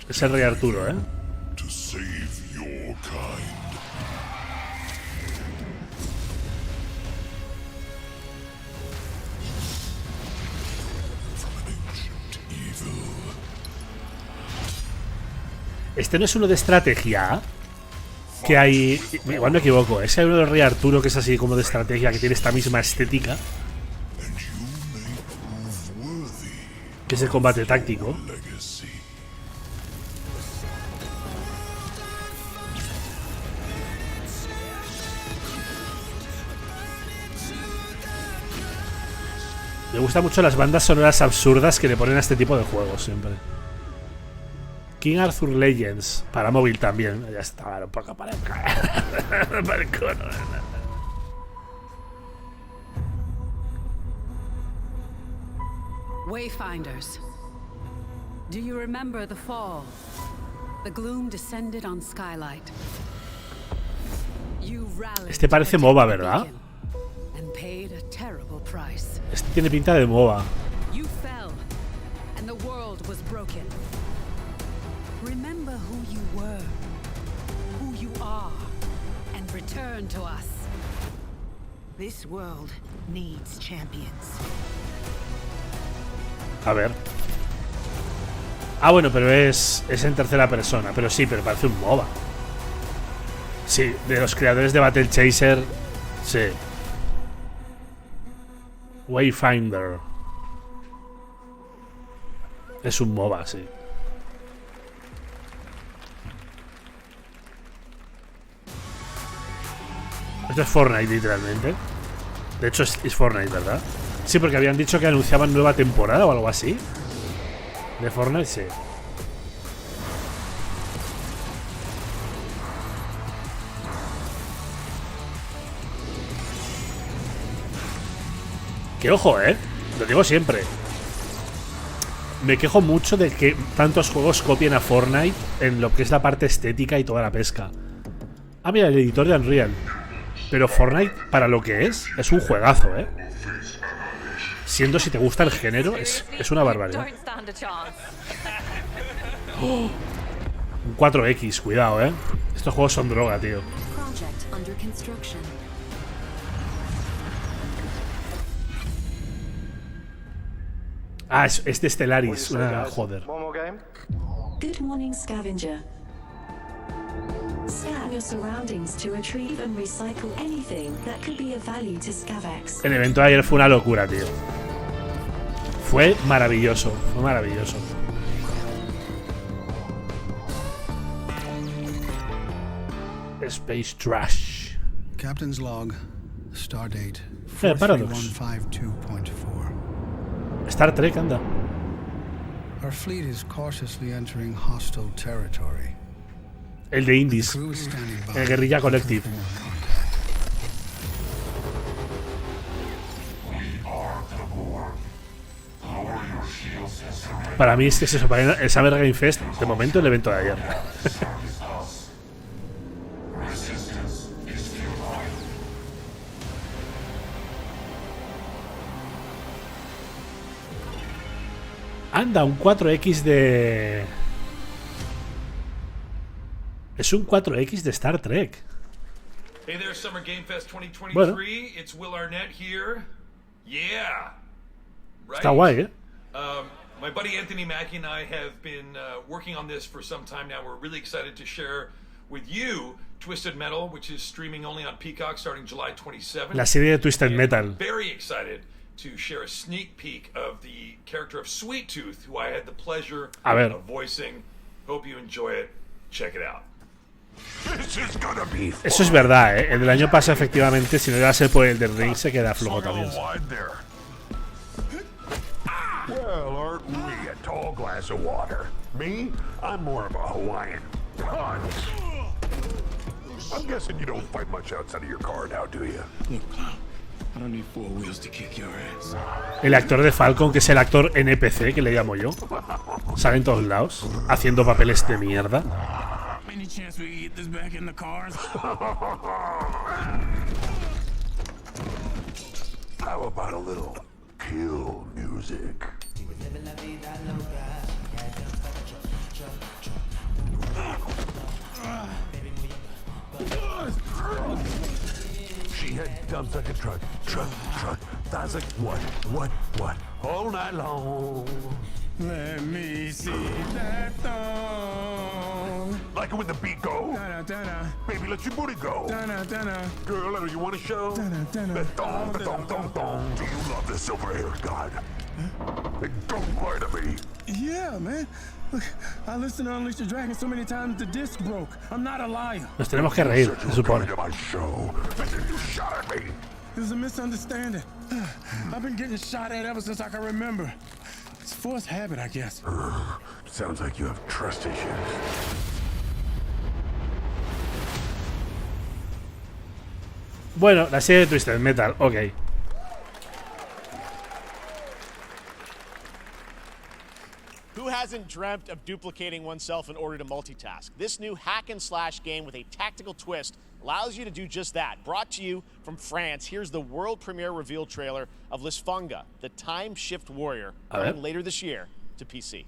Es el rey Arturo, ¿eh? To save your kind. From an ancient evil. Este no es uno de estrategia. Que hay. Igual me equivoco. Ese hay uno del rey Arturo que es así como de estrategia, que tiene esta misma estética. Que es el combate táctico. Me gustan mucho las bandas sonoras absurdas que le ponen a este tipo de juegos siempre. King Arthur Legends para móvil también. Ya está, un poco para el cono. Wayfinders, do you remember the fall? The gloom descended on Skylight. You rallied. Este parece MOBA, ¿verdad? And paid a terrible price. Este tiene pinta de MOBA. You fell, and the world was broken. Remember who you were, who you are, and return to us. This world needs champions. A ver. Ah, bueno, pero es en tercera persona. Pero sí, pero parece un MOBA. Sí, de los creadores de Battle Chaser. Sí. Wayfinder. Es un MOBA, sí. Esto es Fortnite, literalmente. De hecho, es Fortnite, ¿verdad? Sí, porque habían dicho que anunciaban nueva temporada o algo así. De Fortnite, sí. Que ojo, lo digo siempre. Me quejo mucho de que tantos juegos copien a Fortnite en lo que es la parte estética y toda la pesca. Ah, mira, el editor de Unreal. Pero Fortnite, para lo que es un juegazo, Siendo, si te gusta el género, es una barbaridad. Oh, un 4X, cuidado, Estos juegos son droga, tío. Ah, es de Stellaris. Joder. Good morning, scavenger. Scan your surroundings to retrieve and recycle anything that could be of value to Scavex. El evento de ayer fue una locura, tío. Fue maravilloso, fue maravilloso. Space Trash. Captain's log, stardate Paradox. 43152.4. Star Trek, anda. Our fleet is cautiously entering hostile territory. El de Indies. El Guerrilla Collective. Para mí es que es eso, para el Summer Game Fest, de momento el evento de ayer. Anda, un 4X de... Es un 4X de Star Trek. Hey there, Summer Game Fest 2023. Bueno. It's Will Arnett here. Yeah. Right. Está guay, My buddy Anthony Mackie and I have been working on this for some time now. We're really excited to share with you Twisted Metal, which is streaming only on Peacock starting July 27th. La serie de Twisted Metal. Very excited to share a sneak peek of the character of Sweet Tooth, who I had the pleasure of voicing. Hope you enjoy it. Check it out. Eso es verdad, El del año pasado, efectivamente, si no iba a ser por el del Ring, se queda flojo también. Well, aren't we a tall glass of water? Me? I'm more of a Hawaiian punch. I'm guessing you don't fight much outside of your car now, do you? Look, Clown, I don't need four wheels to kick your ass. El actor de Falcon, que es el actor NPC, que le llamo yo, sale en todos lados, haciendo papeles de mierda. Any chance we get this back in the cars? How about a little kill music? She had dumps like a truck. That's like what? All night long. Let me see that thong. Like it when the beat go? Da-da-da-da. Baby, let your booty go. Da-da-da-da. Girl, you want to show? Da-da-da-da. The thong. Do you love the silver-haired god? Don't lie to me. Yeah, man. Look, I listened to Unleash the Dragon so many times the disc broke. I'm not a liar. Nos tenemos que reír, se supone. It was a misunderstanding. I've been getting shot at ever since I can remember. It's forced habit, I guess. Sounds like you have trust issues. Bueno, la serie de Twisted Metal, ok. Who hasn't dreamt of duplicating oneself in order to multitask? This new hack and slash game with a tactical twist allows you to do just that. Brought to you from France, here's the world premiere reveal trailer of Lisfunga, the time shift warrior, coming later this year to PC.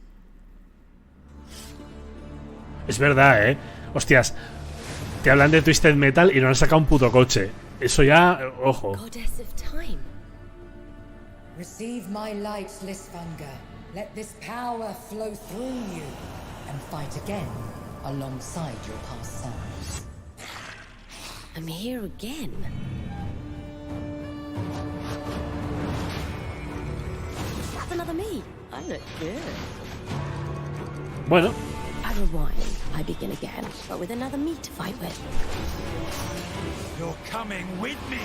Es verdad, Hostias, te hablan de Twisted Metal y no han sacado un puto coche. Eso ya, ojo. Goddess of time. Receive my light, Lisfunga. Let this power flow through you and fight again alongside your past selves. I'm here again. That's another me. I look good. Bueno. I rewind. I begin again, but with another me to fight with. You're coming with me.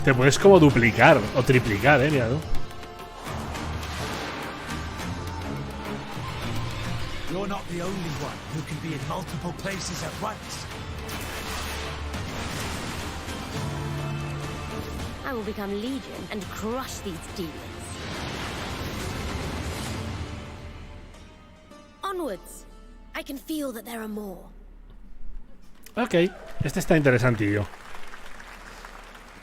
Te puedes como duplicar o triplicar, mira tú. You're not the only one who can be in multiple places at once. I will become Legion and crush these demons. Onwards. I can feel that there are more. Ok, este está interesantillo.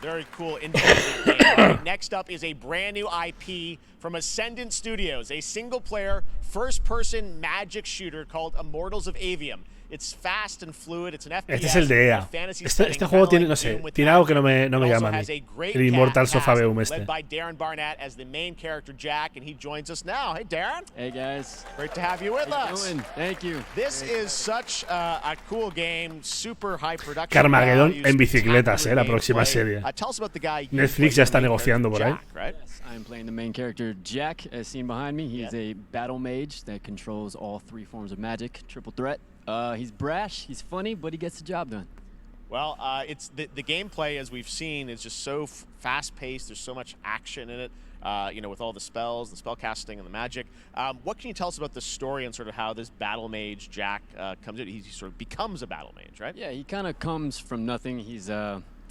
Very cool independent game. All right, next up is a brand new IP from Ascendant Studios, a single-player, first-person magic shooter called Immortals of Avium. It's fast and fluid. It's an FPS. Este es el de EA. Este juego tiene, no sé, tiene algo que no me llama a mí. El Immortals of Avium este. Led by Darren Barnett as the main character Jack, and he joins us now. Hey, Darren. Hey, guys. Great to have you with us. Thank you. This is such a cool game, super high production. Carmageddon en bicicletas, la próxima serie. Tell us about the guy. Netflix ya está negociando por ahí. Right? I'm playing the main character Jack, as seen behind me. He's a battle mage that controls all 3 forms of magic, triple threat. He's brash, he's funny, but he gets the job done. Well, it's the gameplay, as we've seen, is just so fast-paced. There's so much action in it, with all the spells, the spell casting, and the magic. What can you tell us about the story and sort of how this battle mage Jack comes in? He sort of becomes a battle mage, right? Yeah, he kind of comes from nothing. He's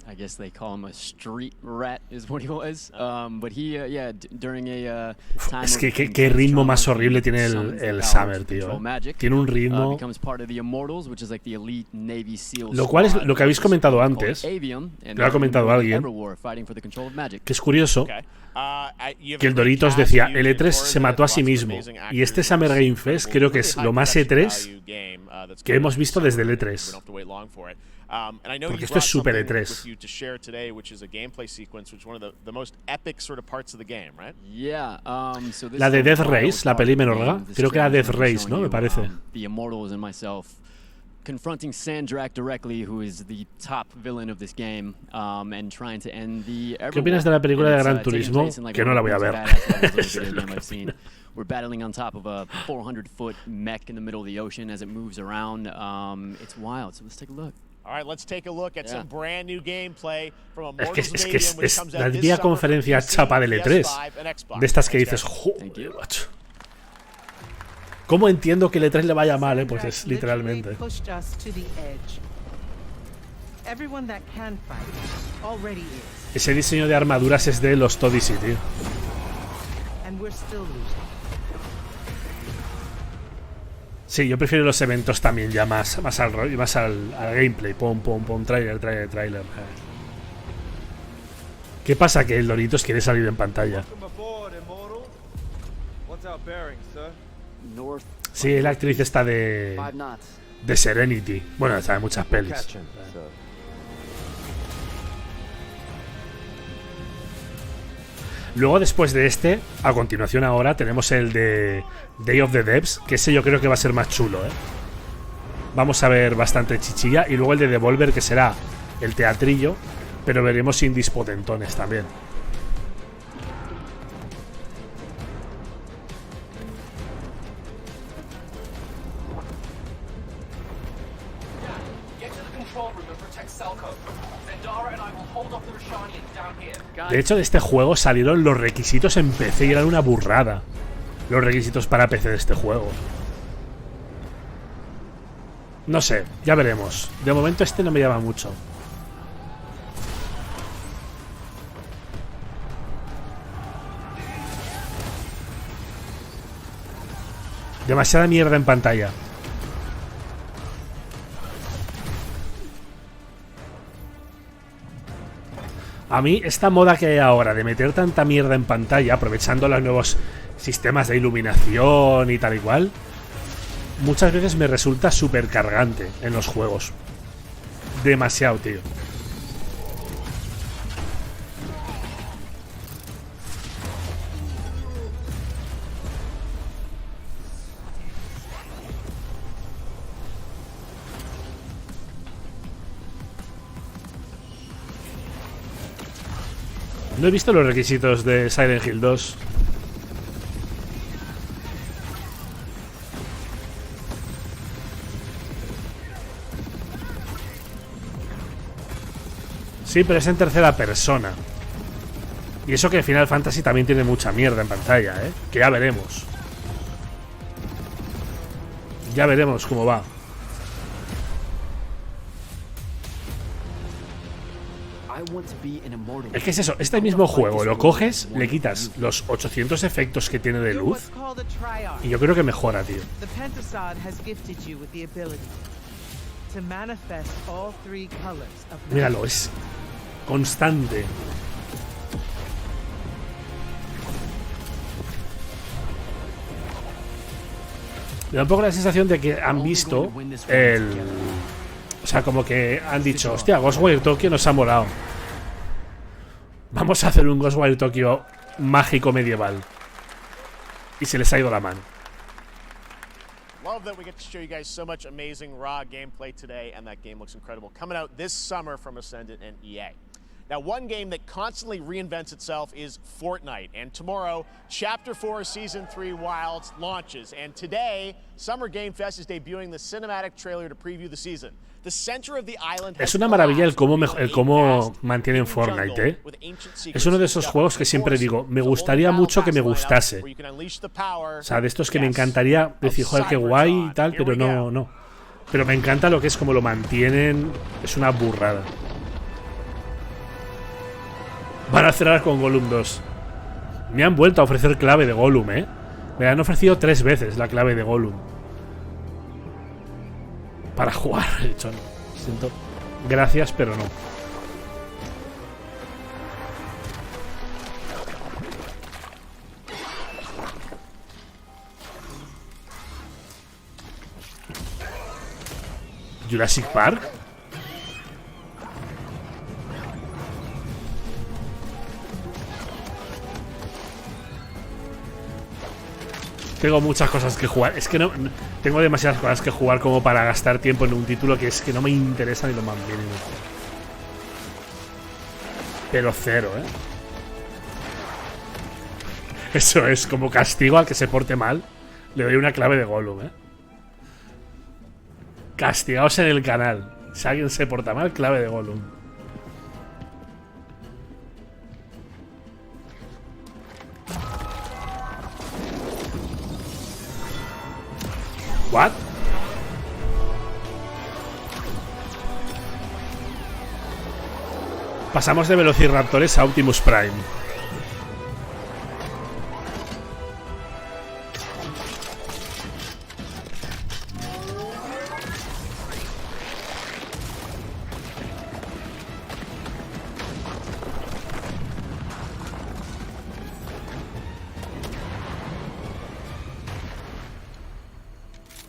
I guess they call him a street rat, is what he was. But he, during a time es que qué ritmo más horrible tiene el Summer, tío. Tiene un ritmo. Lo cual es lo que habéis comentado antes. Lo ha comentado alguien. Que es curioso. Que el Doritos decía, el E3 se mató a sí mismo. Y este Summer Game Fest creo que es lo más E3 que hemos visto desde el E3. Porque esto es super E3. La de Death Race, la peli menorga, creo que era Death Race, ¿no? Me parece. Confronting Sandrak directly, who is the top villain of this game, and trying to end the. ¿Qué opinas de la película de Gran Turismo? Que no la voy a ver. We're battling on top of a 400-foot mech in the middle of the ocean as it moves around. It's wild. So let's take a look. All right, let's take a look at some brand new gameplay from Immortals of Avium, which comes out la this típica summer conferencia for PC, chapa del E3. De estas que dices, joder, macho. ¿Cómo entiendo que el E3 le vaya mal, Pues es literalmente. Ese diseño de armaduras es de los Odyssey, tío. Sí, yo prefiero los eventos también ya más al rollo, más al gameplay. Pom, trailer. ¿Qué pasa? Que el Doritos quiere salir en pantalla. Sí, la actriz está de Serenity. Bueno, está de muchas pelis. Luego, después de este, a continuación ahora, tenemos el de Day of the Devs, que ese yo creo que va a ser más chulo, Vamos a ver bastante chichilla. Y luego el de Devolver, que será el teatrillo, pero veremos indies potentones también. De hecho, de este juego salieron los requisitos en PC y eran una burrada. Los requisitos para PC de este juego. No sé, ya veremos. De momento este no me llama mucho. Demasiada mierda en pantalla. A mí esta moda que hay ahora de meter tanta mierda en pantalla, aprovechando los nuevos sistemas de iluminación y tal y cual, muchas veces me resulta súper cargante en los juegos. Demasiado, tío. No he visto los requisitos de Silent Hill 2. Sí, pero es en tercera persona. Y eso que Final Fantasy también tiene mucha mierda en pantalla, Que ya veremos. Ya veremos cómo va. Es que es eso, este mismo juego lo coges, le quitas los 800 efectos que tiene de luz y yo creo que mejora, tío. Míralo, es constante. Me da un poco la sensación de que han visto el... O sea, como que han dicho, hostia, Ghostwire Tokyo nos ha molado. Vamos a hacer un Ghostwire Tokyo mágico medieval. Y se les ha ido la mano. Love that we get to show you guys so much amazing raw gameplay today, and that game looks incredible. Coming out this summer from Ascendant and EA. Now, one game that constantly reinvents itself is Fortnite, and tomorrow, Chapter 4 Season 3 Wilds launches, and today, Summer Game Fest is debuting the cinematic trailer to preview the season. The center of the island es una maravilla el cómo mantienen Fortnite, ¿eh? Es uno de esos juegos que siempre digo, me gustaría mucho que me gustase. O sea, de estos que me encantaría decir, joder, qué guay y tal, pero no. Pero me encanta lo que es como lo mantienen, es una burrada. Van a cerrar con Gollum 2. Me han vuelto a ofrecer clave de Gollum, ¿eh? Me han ofrecido 3 veces la clave de Gollum. Para jugar, he dicho no. Siento. Gracias, pero no. Jurassic Park. Tengo muchas cosas que jugar. Es que no tengo demasiadas cosas que jugar como para gastar tiempo en un título que es que no me interesa ni lo más mínimo. Pero cero, ¿eh? Eso es como castigo al que se porte mal. Le doy una clave de Gollum, ¿eh? Castigaos en el canal. Si alguien se porta mal, clave de Gollum. ¿What? Pasamos de Velociraptores a Optimus Prime.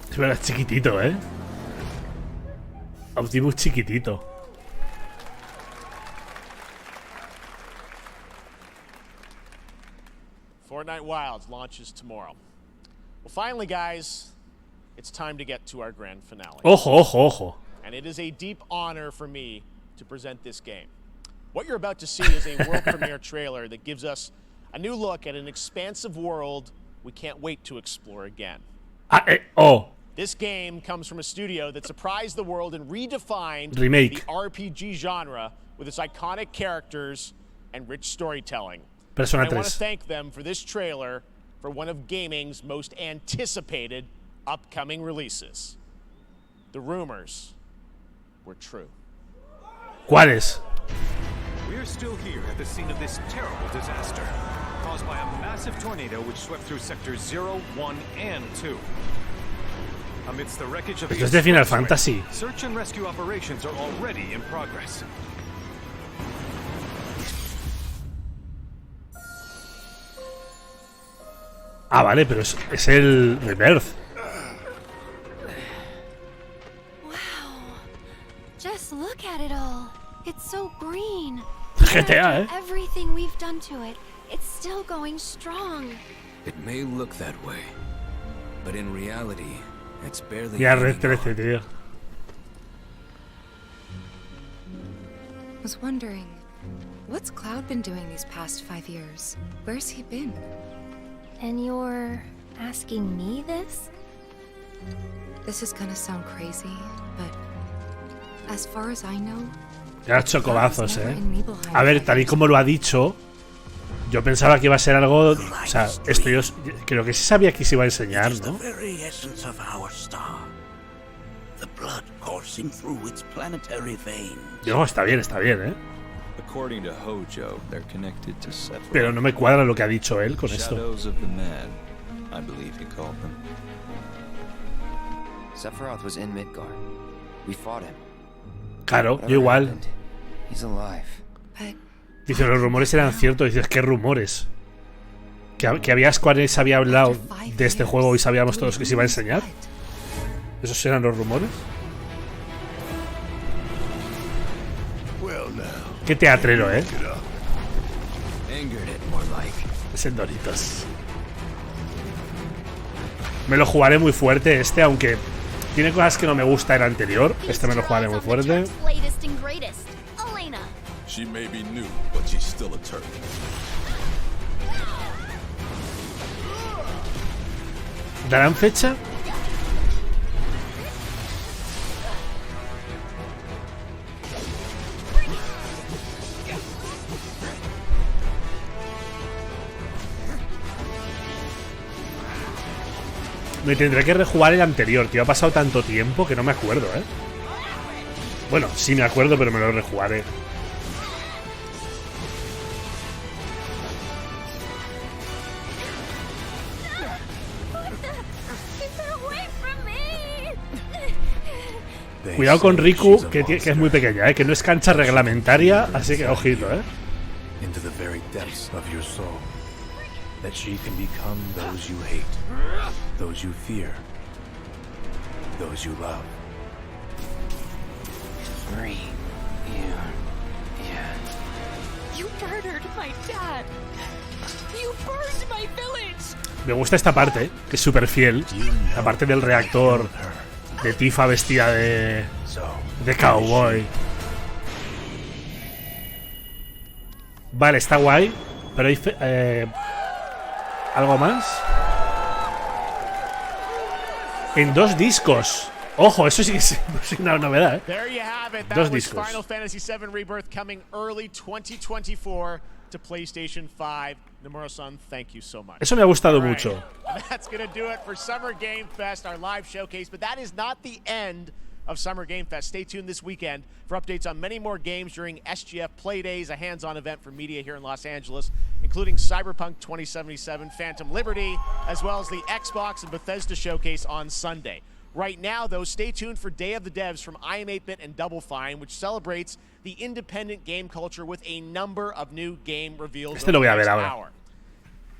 Es verdad, chiquitito, ¿eh? Optimus chiquitito. Fortnite Wilds launches tomorrow. Well, finally, guys, it's time to get to our grand finale. Ojo, ojo, ojo. And it is a deep honor for me to present this game. What you're about to see is a world premiere trailer that gives us a new look at an expansive world we can't wait to explore again. This game comes from a studio that surprised the world and redefined the RPG genre with its iconic characters and rich storytelling. Persona 3. I want to thank them for this trailer for one of gaming's most anticipated upcoming releases. The rumors were true. ¿Cuáles? We're still here at the scene of this terrible disaster caused by a massive tornado which swept through sectors 0, 1, and 2. Amidst the wreckage of Esto es de Final Fantasy. Search and rescue operations are already in progress. Ah, vale, pero es el Rebirth. Wow. Just look at it all. It's so green. GTA, ¿eh? Everything we've done to it, it's still going strong. It may look that way, but in reality, it's barely. Ya Red 13, tío. Was wondering, what's Cloud been doing these past 5 years? Where's he been? And you're asking me this? This is gonna sound crazy, but as far as I know, Ya chocobazos, ¿eh? A ver, tal y como lo ha dicho, yo pensaba que iba a ser algo. O sea, esto yo creo que sí sabía que se iba a enseñar, ¿no? Digo, está bien, ¿eh? Pero no me cuadra lo que ha dicho él con esto. Sephiroth was in Midgard. We fought him. Claro, yo igual. He's alive. Dice, los rumores eran ciertos. Dices, ¿qué rumores? ¿Que había Square había hablado de este juego y sabíamos todos que se iba a enseñar? ¿Esos eran los rumores? Qué teatrero, ¿eh? Es el Doritos. Me lo jugaré muy fuerte este, aunque tiene cosas que no me gusta el anterior. Este me lo jugaré muy fuerte. She may be new, but she's still a turtle. ¿Darán fecha? Me tendré que rejugar el anterior, tío. Ha pasado tanto tiempo que no me acuerdo, ¿eh? Bueno, sí me acuerdo, pero me lo rejugaré. Cuidado con Riku, que es muy pequeña, ¿eh? Que no es cancha reglamentaria, así que ojito, ¿eh? Into the very depths of your soul, that she can become those you hate, those you fear, those you love. Free. Yeah. You murdered my dad. You burned my village. Me gusta esta parte, que es súper fiel. La parte del reactor, de Tifa vestida de cowboy. Vale, está guay. Pero hay ¿algo más? En 2 discos. Ojo, eso sí es una novedad, ¿eh? 2 discos. Final Fantasy VII Rebirth coming early 2024 to PlayStation 5. Nomura-san, thank you so much. Eso me ha gustado mucho. That's going to do it for Summer Game Fest, our live showcase. But that is not the end of Summer Game Fest. Stay tuned this weekend for updates on many more games during SGF Play Days, a hands-on event for media here in Los Angeles, including Cyberpunk 2077, Phantom Liberty, as well as the Xbox and Bethesda showcase on Sunday. Right now, though, stay tuned for Day of the Devs from IM8-Bit and Double Fine, which celebrates the independent game culture with a number of new game reveals over the next hour.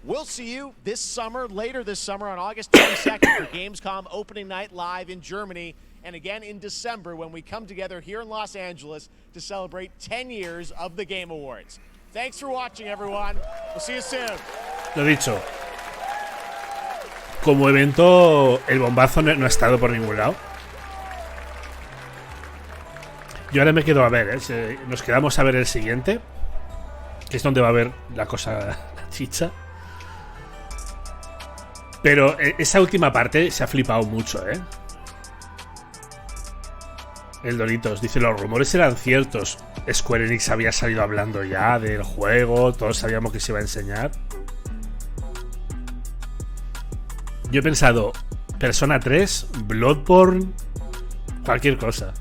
We'll see you this summer, later this summer on August 22nd for Gamescom Opening Night Live in Germany, and again in December when we come together here in Los Angeles to celebrate 10 years of the Game Awards. Thanks for watching, everyone. We'll see you soon. Lo dicho. Como evento, el bombazo no ha estado por ningún lado. Yo ahora me quedo a ver, ¿eh? Nos quedamos a ver el siguiente, que es donde va a haber la cosa, la chicha. Pero esa última parte se ha flipado mucho, ¿eh? El Doritos dice, los rumores eran ciertos. Square Enix había salido hablando ya del juego, todos sabíamos que se iba a enseñar. Yo he pensado, Persona 3, Bloodborne, cualquier cosa.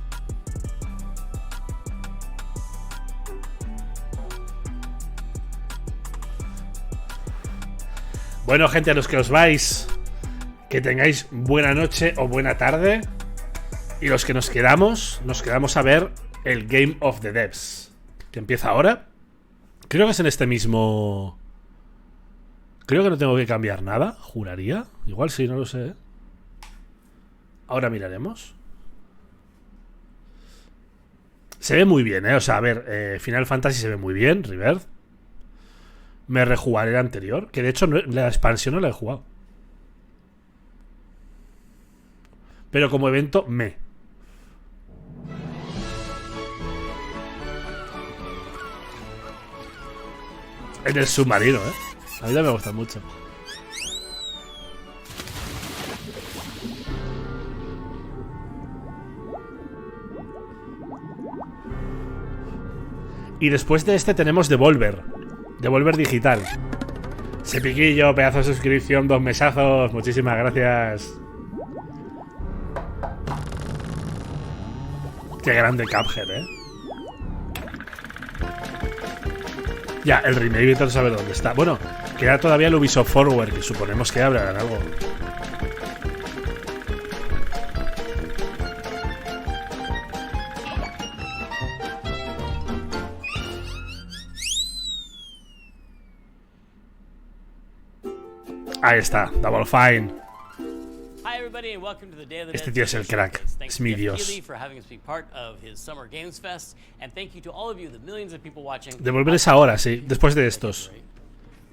Bueno, gente, a los que os vais, que tengáis buena noche o buena tarde. Y los que nos quedamos a ver el Game of the Devs, que empieza ahora. Creo que es en este mismo... Creo que no tengo que cambiar nada, juraría. Igual sí, no lo sé, ¿eh? Ahora miraremos. Se ve muy bien, ¿eh? O sea, a ver, Final Fantasy se ve muy bien, Rebirth. Me rejugaré el anterior, que de hecho la expansión no la he jugado. Pero como evento, En el submarino, ¿eh? A mí ya me gusta mucho. Y después de este tenemos Devolver. Devolver digital. Sepiquillo, pedazo de suscripción, 2 mesazos. Muchísimas gracias. Qué grande Cuphead, ¿eh? Ya, el remake no sabe dónde está. Bueno, queda todavía el Ubisoft Forward, que suponemos que hablarán algo. Ahí está, Double Fine. Hi everybody and welcome to the Day of the Este Dead tío es el crack. Thanks Es mi to Jeff dios. Keighley for having us be part of his Summer Games Fest, and thank you to all of you, the millions of people watching. Devolver es ahora, sí, después de estos.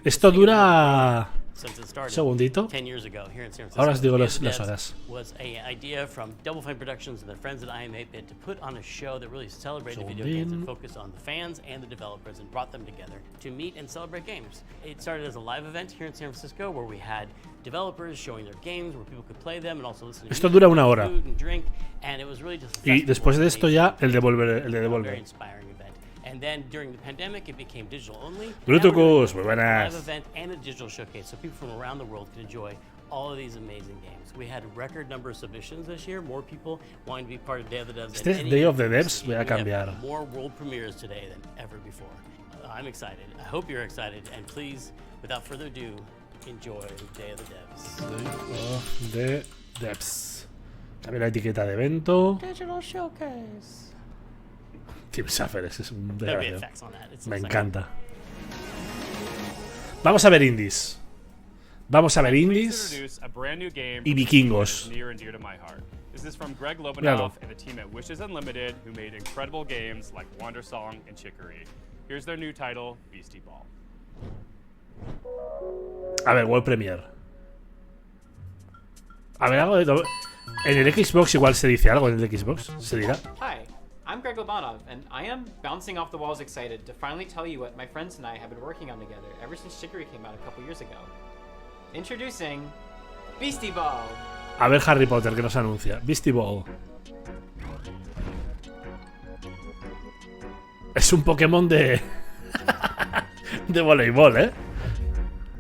Esto dura... Un segundito. 10 years ago here in San Francisco. Ahora os digo Day of the las Devs horas. Was an idea from Double Fine Productions and their friends at IM8bit to put on a show that really celebrated video games and focused on the fans and the developers and brought them together to meet and celebrate games. It started as a live event here in San Francisco where we had developers showing their games where people could play them and also listen to Esto dura una hora. food and drink, and it was really just a Y después de esto ya el de very Devolver. inspiring event. And then during the pandemic, it became digital only. Brutucus, muy Now we're doing a buenas. live event and a digital showcase, so people from around the world can enjoy all of these amazing games. We had a record number of submissions this year. More people wanting to be part of Day of the Devs. Este Day of the Devs voy a cambiar. More world premieres today than ever before. I'm excited. I hope you're excited. And please, without further ado, enjoy Day of the Devs. Day of the Devs. También la etiqueta de evento. Digital showcase. Team Suffer, ese es un There'll be desgraciado. effects on that. It's Me like- encanta. Vamos a ver indies. Vamos a ver indies Introduce a brand new game y vikingos. near and dear to my heart. This is from Greg Míralo. Lobanoff and the team at Wishes Unlimited, who made incredible games like Wander Song and Chicory. Here's their new title, Beastie Ball. A ver, World Premiere. A ver, algo de... En el Xbox igual se dice algo en el Xbox. Se dirá. Hi, I'm Greg Lobanov, and I am bouncing off the walls excited to finally tell you what my friends and I have been working on together ever since Chicory came out a couple years ago. Introducing Beastie Ball. A ver Harry Potter que nos anuncia. Beastie Ball. Es un Pokémon de... de voleibol, ¿eh?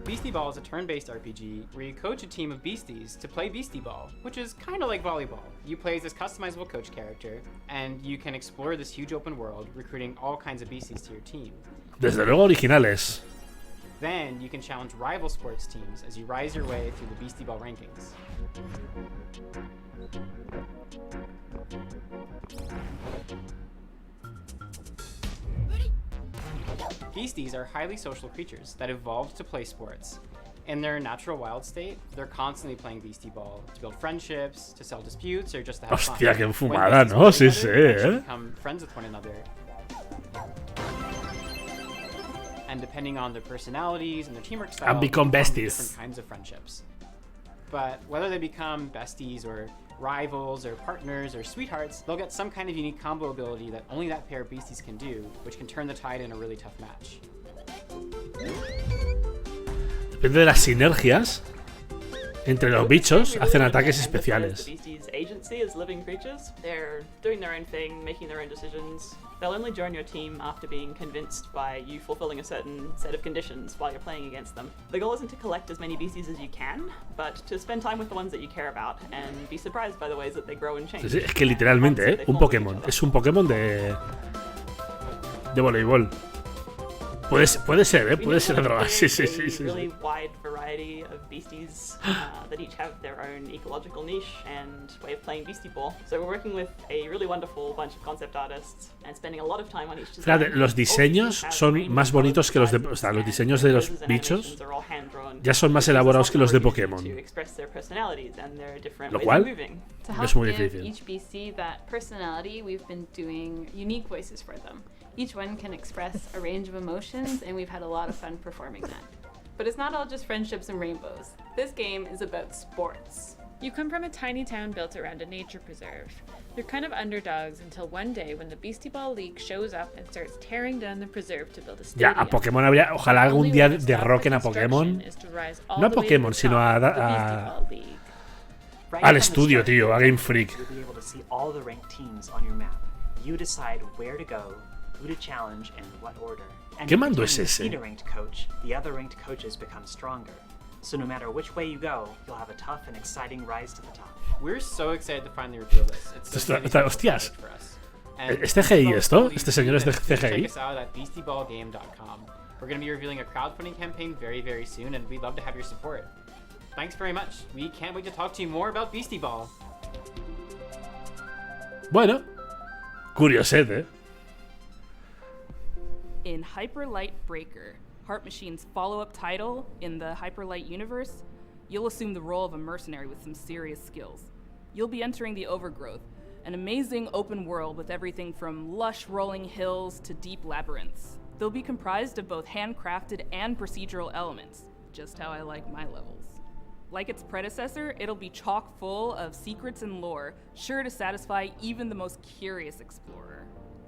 Beastie Ball is a turn-based RPG where you coach a team of beasties to play Beastie Ball, which is kind of like volleyball. You play as this customizable coach character, and you can explore this huge open world, recruiting all kinds of beasties to your team. Desde luego originales. Then you can challenge rival sports teams as you rise your way through the Beastie Ball rankings. Beasties are highly social creatures that evolved to play sports. In their natural wild state, they're constantly playing Beastie Ball to build friendships, to settle disputes, or just to have fun. Hostia, qué When enfumada, beasties ¿no? play Sí, together, sí, they actually ¿eh? become friends with one another. And depending on their personalities and their teamwork style, And become they form besties. different kinds of friendships. But whether they become besties or rivals or partners or sweethearts, they'll get some kind of unique combo ability that only that pair of beasties can do, which can turn the tide in a really tough match. Depende de las sinergias entre los bichos, hacen ataques especiales. The beasties' agency as living creatures. They're doing their own thing, making their own decisions. They'll only join your team after being convinced by you fulfilling a certain set of conditions while you're playing against them. The goal isn't to collect as many beasties as you can, but to spend time with the ones that you care about and be surprised by the ways that they grow and change. Sí, sí, es que literalmente, ¿eh? Un Pokémon. Es un Pokémon de voleibol. Puede ser, ¿eh? Puede ser droga. Sí, sí, sí, sí. Really wide variety of beasties that each have their own ecological niche and way of playing Beastie Ball. So we're working with a really wonderful bunch of concept artists and spending a lot of time on each design. Fíjate, los diseños son más bonitos que los de... O sea, los diseños de los bichos ya son más elaborados que los de Pokémon. Lo cual no es muy difícil. Each BC that personality, we've been doing unique voices for them. Each one can express a range of emotions, and we've had a lot of fun performing that. But it's not all just friendships and rainbows. This game is about sports. You come from a tiny town built around a nature preserve. You're kind of underdogs until one day when the Beastie Ball League shows up and starts tearing down the preserve to build a Ya, stadium. a Pokémon habría... Ojalá algún día derroquen a Pokémon. No a Pokémon, sino al estudio, tío, a Game Freak. You'll be able to see all the ranked teams on your map. You decide where to go, who to challenge, and what order. And ¿Qué mando if es you ese? defeat a ranked coach, the other ranked coaches become stronger. So no matter which way you go, you'll have a tough and exciting rise to the top. We're so excited to finally reveal this. It's so Hostias. ¿Es CGI esto? ¿Este señor es de CGI? Check us out at beastieballgame.com. We're going to be revealing a crowdfunding campaign very, very soon, and we'd love to have your support. Thanks very much. We can't wait to talk to you more about Beastie Ball. Bueno, curiosete. In Hyperlight Breaker, Heart Machine's follow-up title in the Hyperlight universe, You'll assume the role of a mercenary with some serious skills. You'll be entering the Overgrowth, an amazing open world with everything from lush rolling hills to deep labyrinths. They'll be comprised of both handcrafted and procedural elements, just how I like my levels. Like its predecessor, it'll be chock full of secrets and lore, sure to satisfy even the most curious explorer.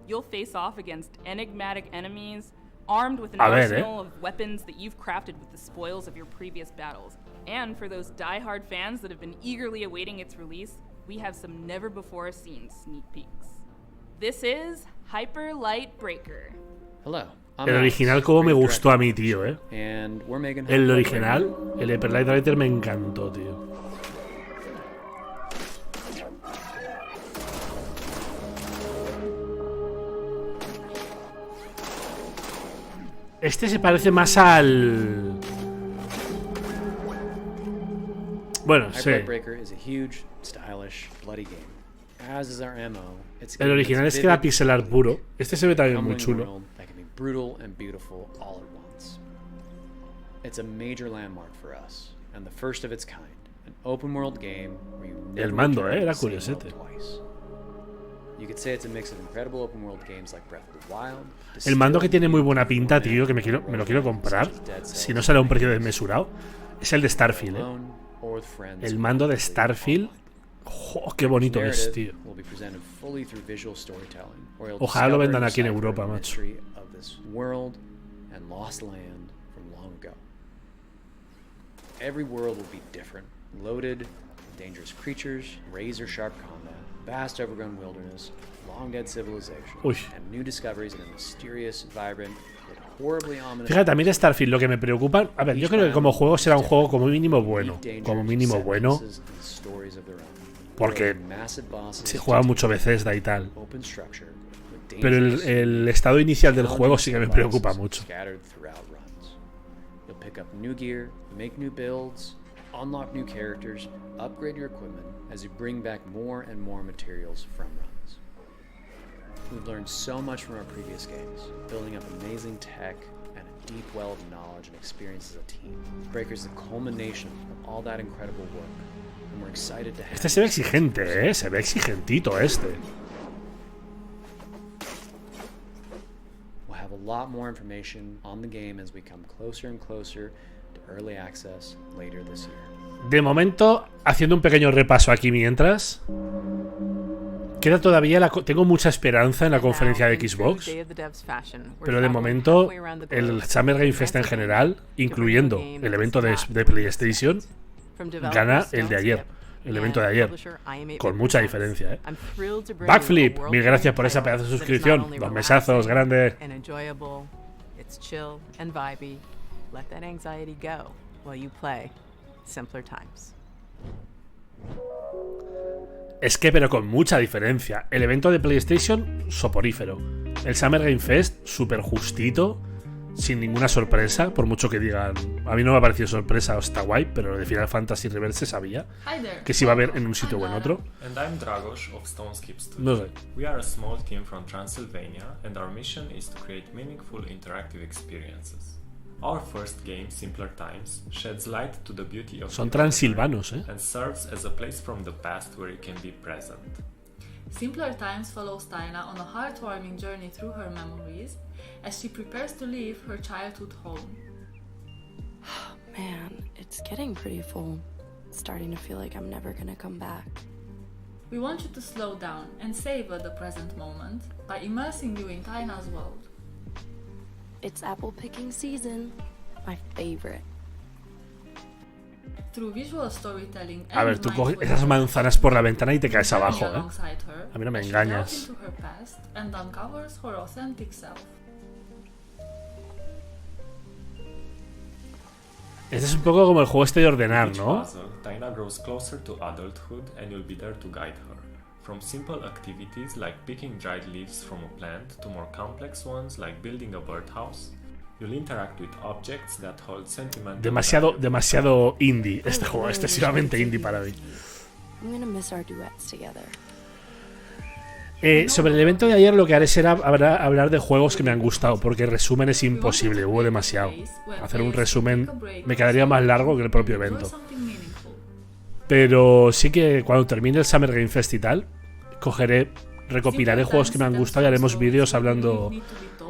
You'll face off against enigmatic enemies, armed with an arsenal of weapons that you've crafted with the spoils of your previous battles. And for those die-hard fans that have been eagerly awaiting its release, we have some never-before-seen sneak peeks. This is Hyper Light Breaker. Hello. El original como me gustó a mí, tío, El original, el Hyper Light Breaker me encantó, tío. Este se parece más al... Bueno, sí. El original es que era pixel art puro. Este se ve también muy chulo. Brutal and beautiful all at once. It's a major landmark for us, and the first of its kind. An open world game where you never El mando, era curiosete. You could say it's a mix of incredible open world games like Breath of the Wild. El mando que tiene muy buena pinta, tío, que me lo quiero comprar, si no sale a un precio desmesurado, es el de Starfield, El mando de Starfield, ¡oh, qué bonito es, tío! Ojalá lo vendan aquí en Europa, macho. World and lost land from long ago. Every world will be different, loaded with dangerous creatures, razor-sharp combat, vast overgrown wilderness, long-dead civilization, and new discoveries in a mysterious, vibrant, yet horribly ominous... Fíjate, a mí de Starfield lo que me preocupa... A ver, yo creo que como juego será un juego como mínimo bueno. Como mínimo bueno. Porque se juega mucho Bethesda y tal. Pero el estado inicial del juego sí que me preocupa mucho. You'll pick up new gear, make new builds, unlock new characters, upgrade your equipment as you bring back more and more materials from runs. We've learned so much from our previous games, building up amazing tech and a deep well of knowledge and experience as a team. Breaker's the culmination of all that incredible work, and we're excited to have... Este se ve exigente, se ve exigentito este. A lot more information on the game as we come closer and closer to early access later this year. De momento, haciendo un pequeño repaso aquí mientras, queda todavía tengo mucha esperanza en la conferencia de Xbox, pero de momento el Summer Game Fest en general, incluyendo el evento de PlayStation, gana el de ayer. El evento de ayer, con mucha diferencia, Backflip, mil gracias por esa pedazo de suscripción. 2 mesazos, grande. Es que, pero con mucha diferencia. El evento de PlayStation, soporífero. El Summer Game Fest, súper justito. Sin ninguna sorpresa, por mucho que digan. A mí no me ha parecido sorpresa, está guay, pero de Final Fantasy Reverse sabía que se iba a ver en un sitio o en otro. No sé. We are a small team from Transylvania, and our mission is to create meaningful interactive experiences. Our first game, Simpler Times, sheds light to the beauty of Son transilvanos, and serves as a place from the past where you can be present. Simpler Times follows Tyna on a heartwarming journey through her memories as she prepares to leave her childhood home. Man, it's getting pretty full. It's starting to feel like I'm never gonna come back. We want you to slow down and savor the present moment by immersing you in Tyna's world. It's apple picking season. My favorite. Through visual storytelling A ver, tú coges esas manzanas por la ventana y te caes abajo, A mí no me engañas. Este es un poco como el juego este de ordenar, ¿no? Tyna grows closer to adulthood and you'll be there to guide her. From simple activities like picking dried leaves from a plant to more complex ones like building a birdhouse. You'll interact with objects that hold sentimental demasiado indie este juego, excesivamente indie para mí. I'm gonna miss our duets together. Sobre el evento de ayer lo que haré será hablar de juegos que me han gustado, porque el resumen es imposible, hubo demasiado. Hacer un resumen me quedaría más largo que el propio evento. Pero sí que cuando termine el Summer Game Fest y tal, recopilaré juegos que me han gustado y haremos vídeos hablando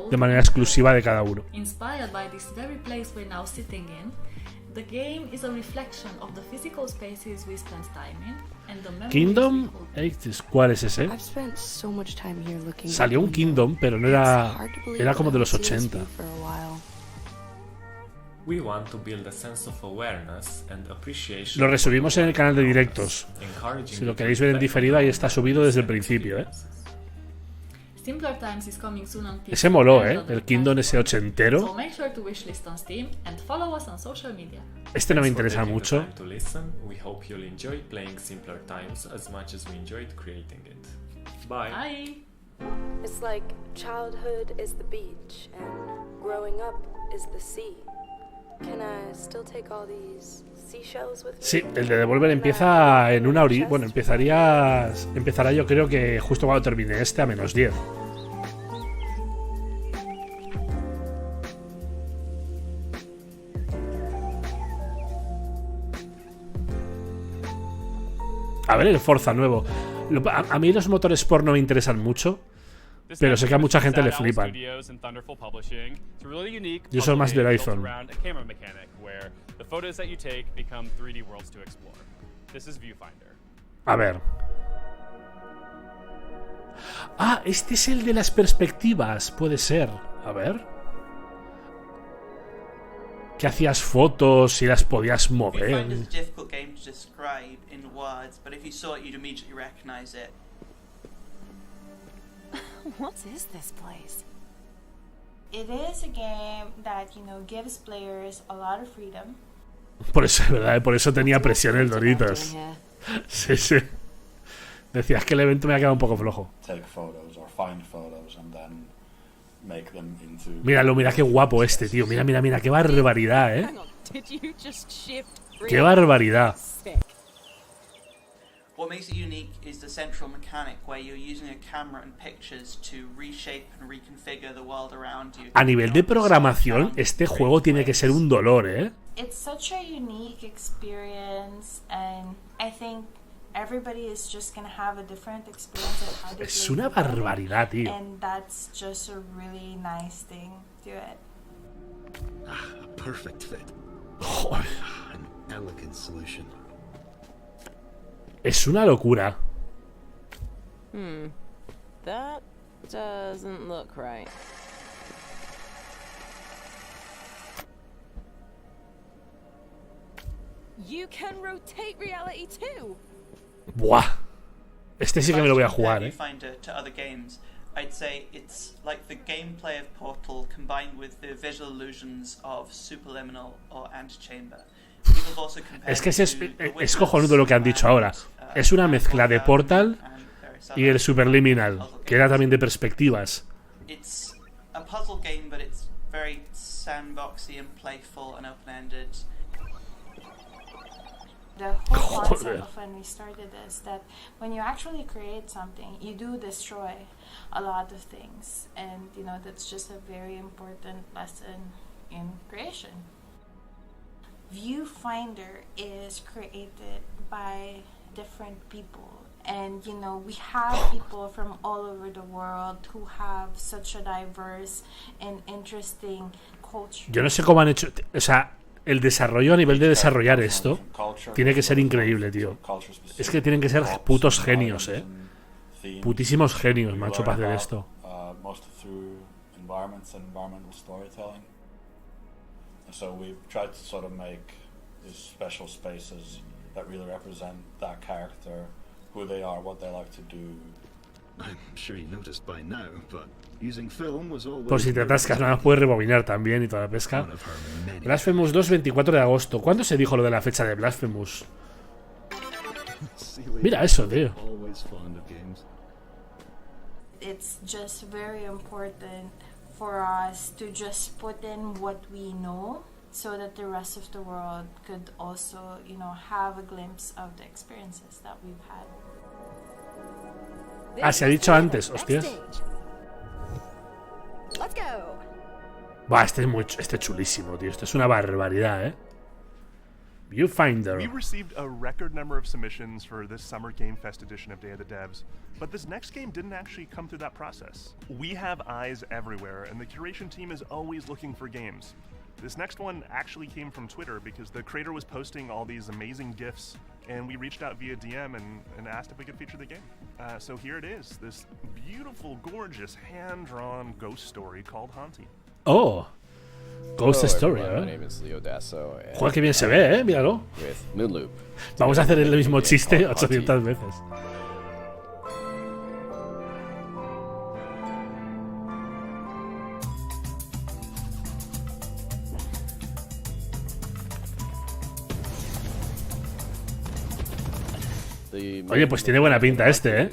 de manera exclusiva de cada uno. Kingdom, ¿cuál es ese? Salió un Kingdom, pero no era como de los 80. Lo resubimos en el canal de directos. Si lo queréis ver en diferido, ahí está subido desde el principio, ¿eh? Ese moló, ¿eh? El Kingdom ese ochentero. Este no me interesa mucho. Bye. It's like childhood is the beach and growing up is the sea. Can I still take all these seashells with me? Sí, el de Devolver empieza en una orilla. Bueno, empezará yo creo que justo cuando termine este a -10. A ver el Forza nuevo. A mí los motores por no me interesan mucho, pero sé que a mucha gente le flipan. Yo soy más del iPhone. A ver. Ah, este es el de las perspectivas. Puede ser. A ver. Que hacías fotos y las podías mover. What is this place? It is a game that, gives players a lot of freedom. Por eso, ¿verdad? Por eso tenía presión el Doritos. Sí, sí. Decías que el evento me ha quedado un poco flojo. Míralo, mira qué guapo este, tío. Mira, mira, mira, qué barbaridad, ¿eh? Qué barbaridad. What makes it unique is the central mechanic where you're using a camera and pictures to reshape and reconfigure the world around you. A nivel de programación, este juego tiene que ser un dolor, ¿eh? It's such a unique experience and I think everybody is just going to have a different experience of how they Es una barbaridad, tío. And that's just a really nice thing to it. A perfect fit. An elegant solution. Es una locura. That doesn't look right. You can rotate reality too. Buah. Este sí que me lo voy a jugar, ¿eh? I'd say it's like the gameplay of Portal combined with the visual illusions of Superliminal or Antechamber. Es que es cojonudo lo que han dicho ahora. Es una mezcla de Portal y el Superliminal, que era también de perspectivas. It's a puzzle game, but it's very sandboxy and playful and open-ended. The whole concept of when we started is that when you actually create something, you do destroy a lot of things, and that's just a very important lesson in creation. Viewfinder is created by different people, and we have people from all over the world who have such a diverse and interesting culture. Yo no sé cómo han hecho, o sea, el desarrollo a nivel de desarrollar esto tiene que ser increíble, tío. Es que tienen que ser putos genios, putísimos genios, macho, para hacer esto. So we've tried to sort of make these special spaces that really represent that character, who they are, what they like to do. I'm sure you noticed by now, but using film was always... Por si te atascas, nada más puedes rebobinar también y toda la pesca. Blasphemous 2, 24 de agosto. ¿Cuándo se dijo lo de la fecha de Blasphemous? Mira eso, tío. It's just very important for us to just put in what we know so that the rest of the world could also, have a glimpse of the experiences that we've had. Ah, se ha dicho antes, hostias. Buah, este es chulísimo, tío. Esto es una barbaridad, ¿eh? Viewfinder. We received a record number of submissions for this Summer Game Fest edition of Day of the Devs, but this next game didn't actually come through that process. We have eyes everywhere, and the curation team is always looking for games. This next one actually came from Twitter because the creator was posting all these amazing GIFs, and we reached out via DM and asked if we could feature the game. So here it is, this beautiful, gorgeous, hand-drawn ghost story called Haunty. Oh, Ghost Story, My name is Leo Dasso, joder, qué bien se ve, míralo. Vamos a hacer el mismo chiste 800 veces. Oye, pues tiene buena pinta este, ¿eh?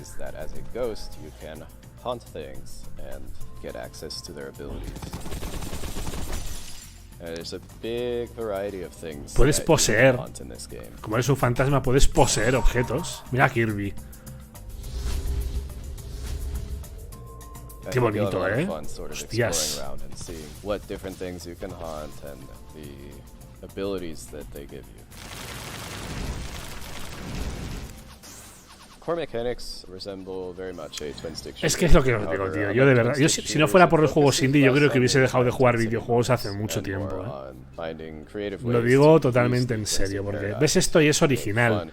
Puedes poseer. Como eres un fantasma, puedes poseer objetos. Mira a Kirby. Qué bonito, ¿eh? Hostias. Es que es lo que os digo, tío. Yo de verdad, si no fuera por los juegos indie, yo creo que hubiese dejado de jugar videojuegos hace mucho tiempo, ¿eh? Lo digo totalmente en serio, porque ves esto y es original.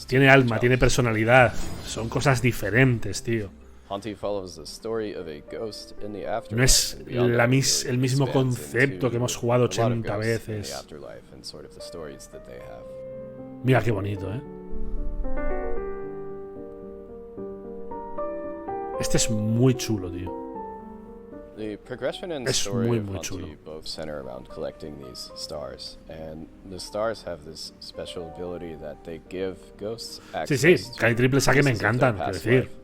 Tiene alma, tiene personalidad. Son cosas diferentes, tío. No es el mismo concepto que hemos jugado 80 veces. Mira qué bonito, ¿eh? Este es muy chulo, tío. Es muy, muy chulo. Sí, sí, que hay triple A que me encantan, quiero decir.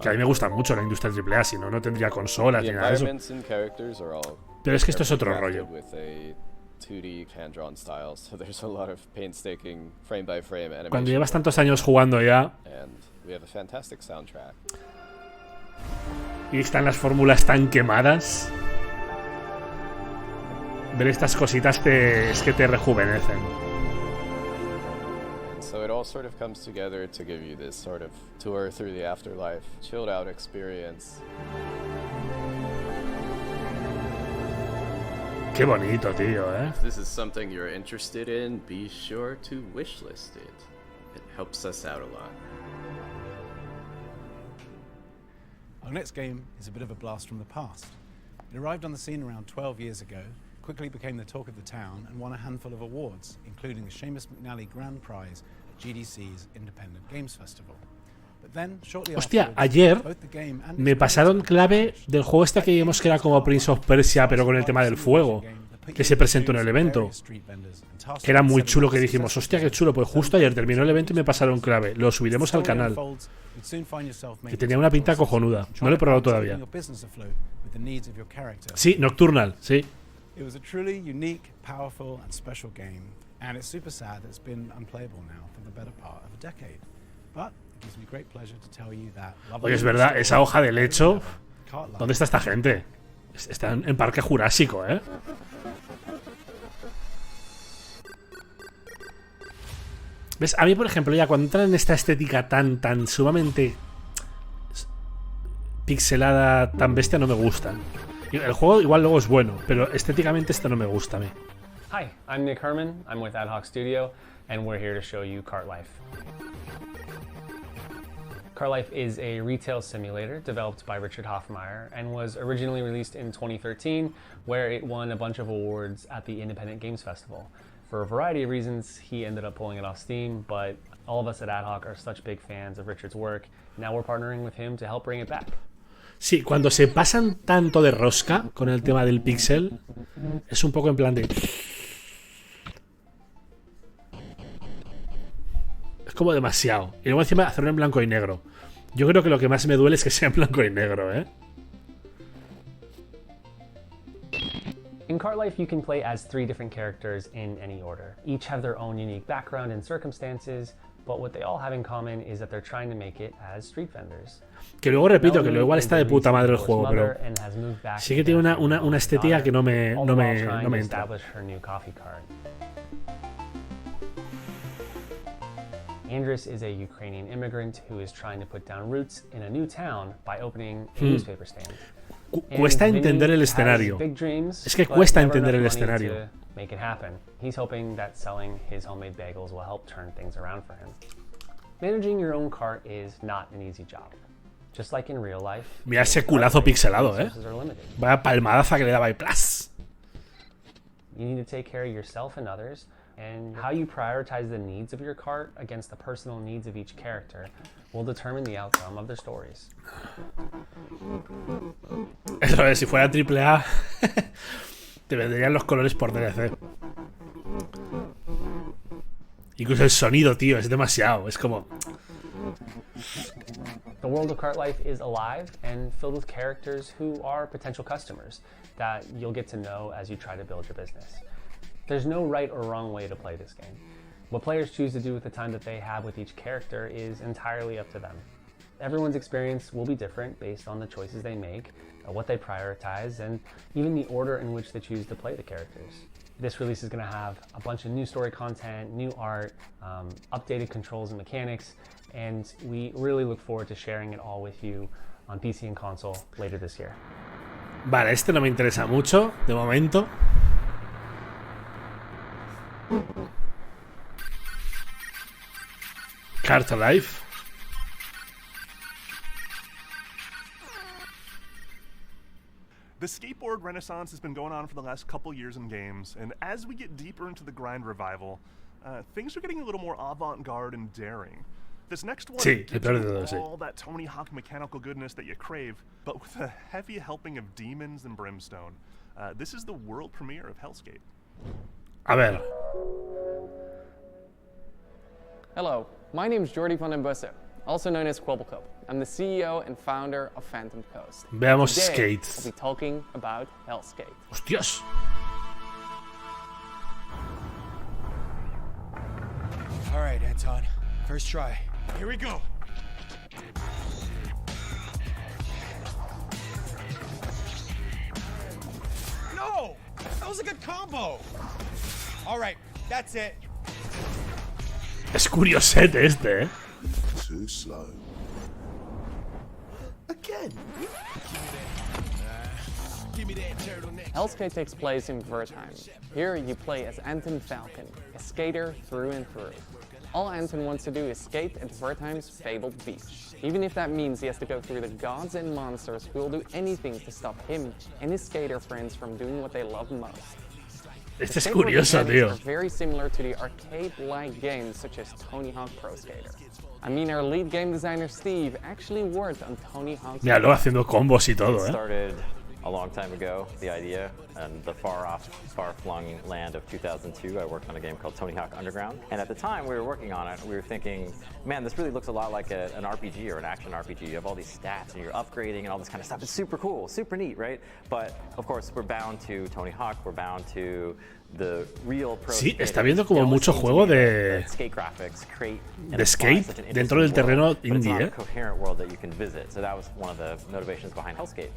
Que a mí me gusta mucho la industria triple A, si no, no tendría consolas ni nada de eso. Pero es que esto es otro rollo. Cuando llevas tantos años jugando ya y están las fórmulas tan quemadas, ver estas cositas es que te rejuvenecen. So it all sort of comes together to give you this sort of tour through the afterlife, chilled out experience. Qué bonito, tío, ¿eh? If this is something you're interested in, be sure to wishlist it. It helps us out a lot. Our next game is a bit of a blast from the past. It arrived on the scene around 12 years ago, quickly became the talk of the town, and won a handful of awards, including the Seamus McNally Grand Prize at GDC's Independent Games Festival. But then, shortly Hostia, ayer me pasaron clave del juego este que vimos que era como Prince of Persia, pero con el tema del fuego, que se presentó en el evento. Que era muy chulo, que dijimos, hostia, qué chulo. Pues justo ayer terminó el evento y me pasaron clave. Lo subiremos al canal. Que tenía una pinta cojonuda. No lo he probado todavía. Sí, Nocturnal, sí. It was a truly unique, powerful and special game, and it's super sad that it's been unplayable now for the better part of a decade. But it gives me great pleasure to tell you that. Oye, es verdad, esa hoja de lecho. ¿Dónde está esta gente? Están en Parque Jurásico, ¿eh? ¿Ves? A mí, por ejemplo, ya cuando entran en esta estética tan sumamente pixelada, tan bestia, no me gusta. El juego igual luego es bueno, pero estéticamente esto no me gusta a mí. Hi, I'm Nick Herman. I'm with Ad Hoc Studio, and we're here to show you Cart Life. Cart Life is a retail simulator developed by Richard Hoffmeyer and was originally released in 2013, where it won a bunch of awards at the Independent Games Festival. For a variety of reasons, he ended up pulling it off Steam, but all of us at Ad Hoc are such big fans of Richard's work. Now we're partnering with him to help bring it back. Sí, cuando se pasan tanto de rosca con el tema del pixel, es un poco en plan de... Es como demasiado. Y luego encima hacerlo en blanco y negro. Yo creo que lo que más me duele es que sea en blanco y negro, ¿eh? In Cart Life, you can play as 3 different characters in any order. Each have their own unique background and circumstances, but what they all have in common is that they're trying to make it as street vendors. Que luego repito, que luego igual está de puta madre el juego, pero sí que tiene una estética que no me entra. Andres is a Ukrainian immigrant who is trying to put down roots in a new town by opening a newspaper stand. Cuesta entender el escenario. Es que cuesta entender el escenario. Make it happen. He's hoping that selling his homemade bagels will help turn things around for him. Managing your own cart is not an easy job. Just like in real life. Mira ese culazo pixelado, Vaya palmadaza que le daba ahí. ¡Plas! You need to take care of yourself and others, and how you prioritize the needs of your cart against the personal needs of each character will determine the outcome of their stories. Eso es, si fuera AAA te vendrían los colores por DLC. Incluso el sonido, tío, es demasiado. Es como... The world of Cart Life is alive and filled with characters who are potential customers that you'll get to know as you try to build your business. There's no right or wrong way to play this game. What players choose to do with the time that they have with each character is entirely up to them. Everyone's experience will be different based on the choices they make, what they prioritize, and even the order in which they choose to play the characters. This release is going to have a bunch of new story content, new art, updated controls and mechanics, and we really look forward to sharing it all with you on PC and console later this year. Vale, este no me interesa mucho, de momento. Cart Life. The skateboard renaissance has been going on for the last couple years in games, and as we get deeper into the grind revival, things are getting a little more avant-garde and daring. This next one gives you all that Tony Hawk mechanical goodness that you crave, but with a heavy helping of demons and brimstone. This is the world premiere of Hellskate. A ver. Hello, my name is Jordi van den Bussen, also known as Quibblecup. I'm the CEO and founder of Phantom Coast. Veamos Today, Skate. We'll be talking about Hellskate. Hostias. All right, Anton. First try. Here we go. No! That was a good combo. All right, that's it. Es curiosete este, Too slow. Again. Hellskate takes place in Wertheim. Here you play as Anton Falcon, a skater through and through. All Anton wants to do is skate at Wertheim's fabled beach, even if that means he has to go through the gods and monsters who will do anything to stop him and his skater friends from doing what they love most. Este es curioso, tío. Are very similar to the arcade-like games such as Tony Hawk Pro Skater. I mean, our lead game designer Steve actually worked on Tony Hawk's. Míralo haciendo combos y todo, Started a long time ago, the idea, and the far-off, far-flung land of 2002, I worked on a game called Tony Hawk Underground. And at the time we were working on it, we were thinking, man, this really looks a lot like an RPG or an action RPG. You have all these stats and you're upgrading and all this kind of stuff. It's super cool, super neat, right? But, of course, we're bound to Tony Hawk, we're bound to the real pro. Sí, está viendo como mucho juego de skate dentro del terreno indie, coherent world that you can visit. So that was one of the motivations behind Hellskate.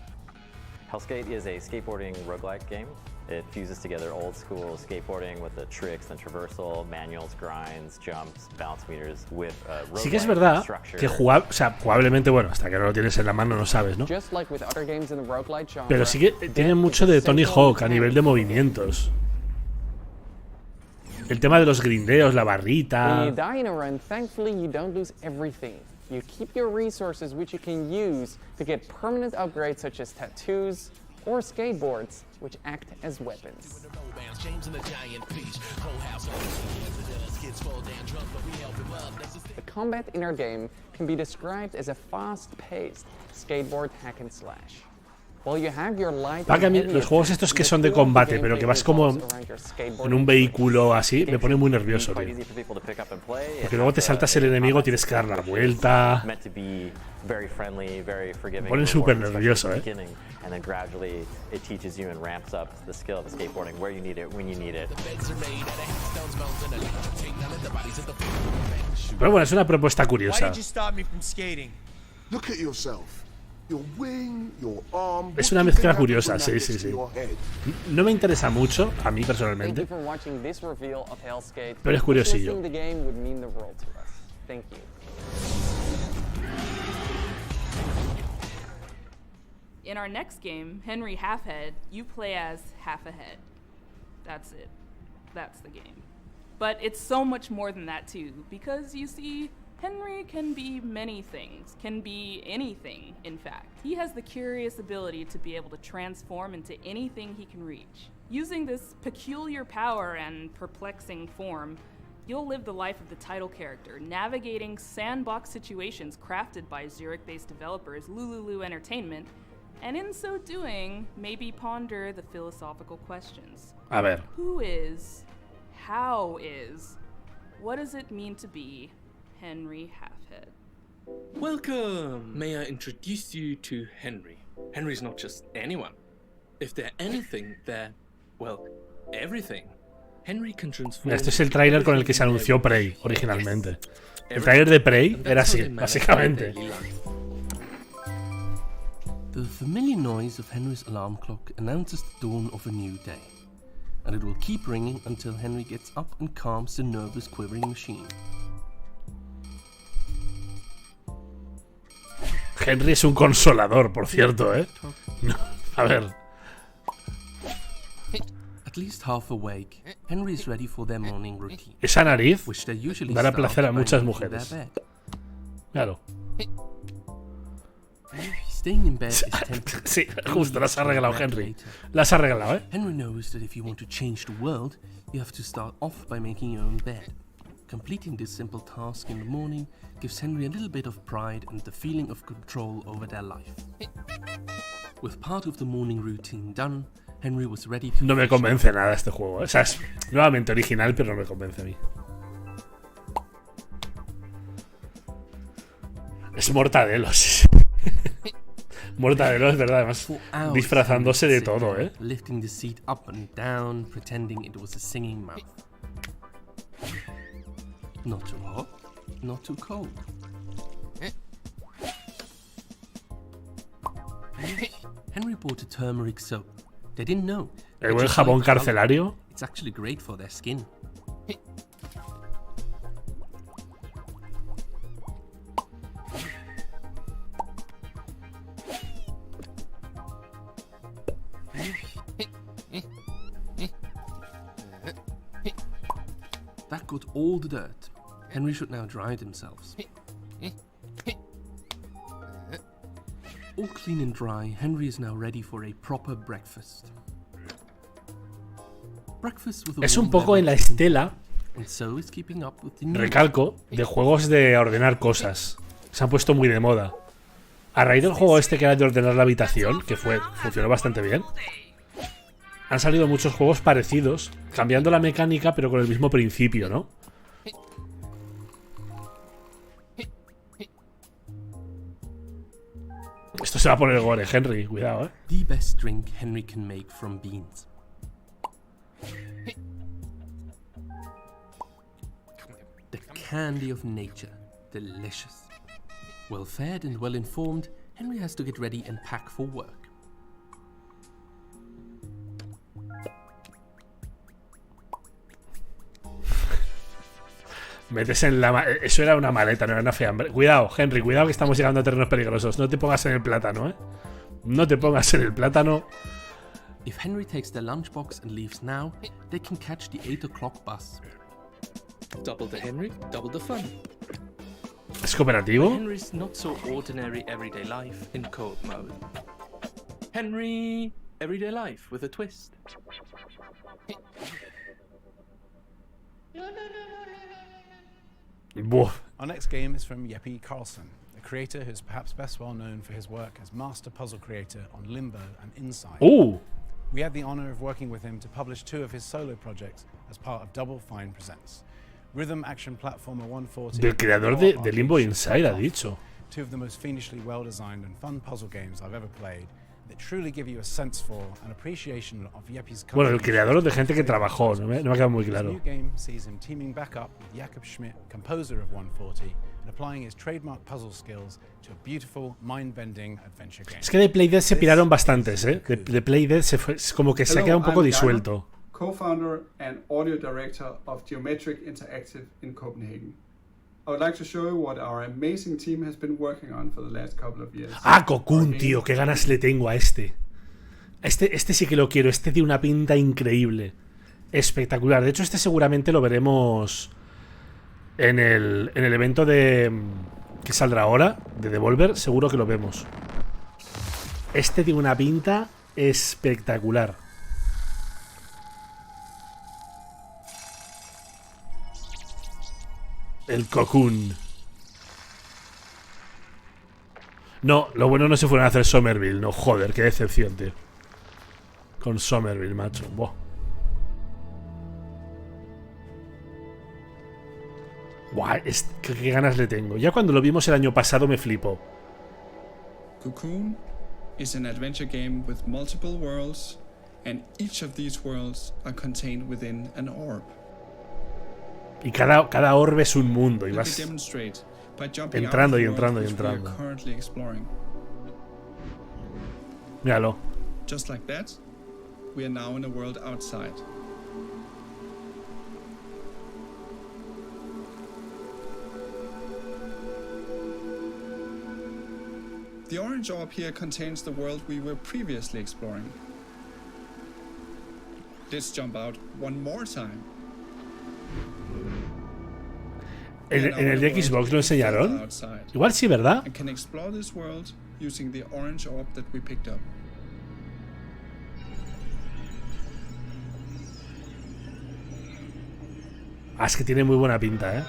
Hellskate is a skateboarding roguelike game. It fuses together old school skateboarding with the tricks and traversal, manuals, grinds, jumps, balance meters with Sí que es verdad que jugablemente, bueno, hasta que no lo tienes en la mano no sabes, ¿no? Pero sí que tiene mucho de Tony Hawk a nivel de movimientos. El tema de los grindeos, la barrita. When you die in a run, thankfully you don't lose everything. You keep your resources which you can use to get permanent upgrades such as tattoos or skateboards, which act as weapons. The combat in our game can be described as a fast-paced skateboard hack and slash. Para que a mí los juegos estos que son de combate, pero que vas como en un vehículo así, me pone muy nervioso, tío. Porque luego te saltas el enemigo, tienes que dar la vuelta. Me pone súper nervioso, Pero bueno, es una propuesta Why curiosa. did you stop me from skating? Look at yourself. Your wing, your arm. Es una mezcla curiosa, sí, sí, sí. No me interesa mucho, a mí personalmente, Thank you for watching this reveal of Hellskate. pero es curiosillo. Listening the game would mean the world to us. Thank you. In our next game, Henry Halfhead, you play as Half a Head. That's it. That's the game. But it's so much more than that too, because you see, Henry can be many things, can be anything, in fact. He has the curious ability to be able to transform into anything he can reach. Using this peculiar power and perplexing form, you'll live the life of the title character, navigating sandbox situations crafted by Zurich-based developers Lululu Entertainment, and in so doing, maybe ponder the philosophical questions. A ver. Who is? How is? What does it mean to be Henry Halfhead? Welcome! May I introduce you to Henry? Henry's not just anyone. If they're anything, they're, well, everything. Henry can transform. Este es el tráiler con el que se anunció Prey originalmente. El tráiler de Prey era así, básicamente. The familiar noise of Henry's alarm clock announces the dawn of a new day, and it will keep ringing until Henry gets up and calms the nervous, quivering machine. Henry es un consolador, por cierto, ¿eh? A ver. At least half awake, Henry is ready for their morning routine. Esa nariz which they usually dará start placer a by muchas making mujeres. their bed. Claro. Staying in bed is tempting. Sí, justo, las ha arreglado Henry. Las ha arreglado, ¿eh? Henry knows that if you want to change the world, you have to start off by making your own bed. Completing this simple task in the morning gives Henry a little bit of pride and the feeling of control over their life. With part of the morning routine done, Henry was ready to... No me convence nada este juego, ¿eh? O sea, es nuevamente original, pero no me convence a mí. Es Mortadelo, sí. Mortadelo es verdad, además disfrazándose de todo, ¿eh? Lifting the seat up and down, pretending it was a singing mouth. Not too hot, not too cold. Henry bought a turmeric soap. They didn't know. El buen jabón carcelario. It's actually great for their skin. That got all the dirt. Henry should now dry themselves. All clean and dry, Henry is now ready for a proper breakfast. Breakfast with a Es un warm poco en la beverage, estela, and so is keeping up with the new recalco, de juegos de ordenar cosas. Se han puesto muy de moda. A raíz del juego este que era de ordenar la habitación, que funcionó bastante bien, han salido muchos juegos parecidos, cambiando la mecánica pero con el mismo principio, ¿no? Esto se va a poner gore, Henry, cuidado, ¿eh? The best drink Henry can make from beans. The candy of nature, delicious. Well fed and well informed, Henry has to get ready and pack for work. Metes en la... Eso era una maleta, no era una fiambre. Cuidado, Henry, cuidado que estamos llegando a terrenos peligrosos. No te pongas en el plátano, ¿eh? No te pongas en el plátano. If Henry takes their lunchbox and leaves now, they can catch the 8 o'clock bus. Double the Henry, double the fun. ¿Es cooperativo? Henry's not so ordinary everyday life in co-op mode. Henry, everyday life with a twist. Our next game is from Jeppe Carlsen, a creator who's perhaps best well known for his work as master puzzle creator on Limbo and Inside. Ooh. We had the honor of working with him to publish 2 of his solo projects as part of Double Fine Presents. Rhythm Action Platformer 140. Del creador de Limbo Inside, ha dicho. 2 of the most fiendishly well-designed and fun puzzle games I've ever played. that truly give you a sense for and appreciation of Jeppy's Bueno, el creador de gente que trabajó, no me ha quedado muy His claro. new game sees him teaming back up with Jakob Schmidt, composer of 140, and applying his trademark puzzle skills to a beautiful, mind-bending adventure game. Es que de Playdead se piraron bastantes, ¿eh? De Playdead como que se ha quedado un poco disuelto. Co-founder and audio director of Geometric Interactive in Copenhagen. I would like to show you what our amazing team has been working on for the last couple of years. Ah, Cocoon, tío, qué ganas le tengo a este. Este sí que lo quiero, este tiene una pinta increíble. Espectacular. De hecho, este seguramente lo veremos en el evento de que saldrá ahora, de Devolver, seguro que lo vemos. Este tiene una pinta espectacular. El Cocoon. No, lo bueno no se fueron a hacer Somerville. No, joder, qué decepción, tío. Con Somerville, macho. Buah. Buah, qué ganas le tengo. Ya cuando lo vimos el año pasado me flipó. Cocoon is an adventure game with multiple worlds, and each of these worlds are contained within an orb. Y cada orbe es un mundo y vas entrando y entrando y entrando. Míralo. Just like that, we are now in a world outside. The orange orb here contains the world we were previously exploring. Let's jump out one more time. ¿En el de Xbox lo enseñaron? Igual sí, ¿verdad? And can explore this world using the orange orb that we picked up. Ah, es que tiene muy buena pinta, ¿eh?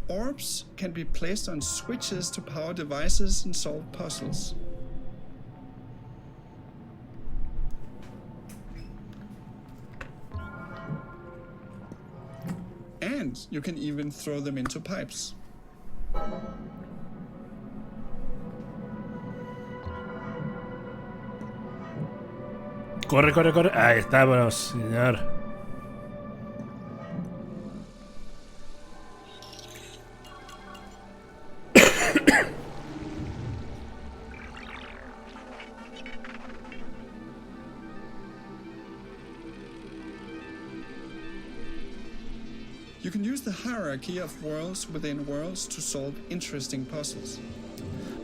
Orbs can be placed on switches to power devices and solve puzzles. And you can even throw them into pipes. Corre, corre, corre. Ahí estamos, señor. You can use the hierarchy of worlds within worlds to solve interesting puzzles.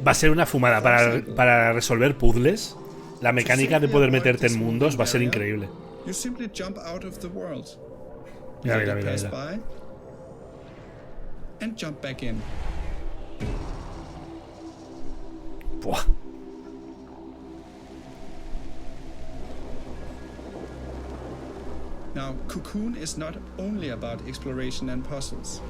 Va a ser una fumada para resolver puzzles. La mecánica de poder meterte en mundos va a ser increíble. You simply jump out of the world. Mira, mira, mira, mira. By and jump back in. Buah. Now, Cocoon is not only about exploration and puzzles.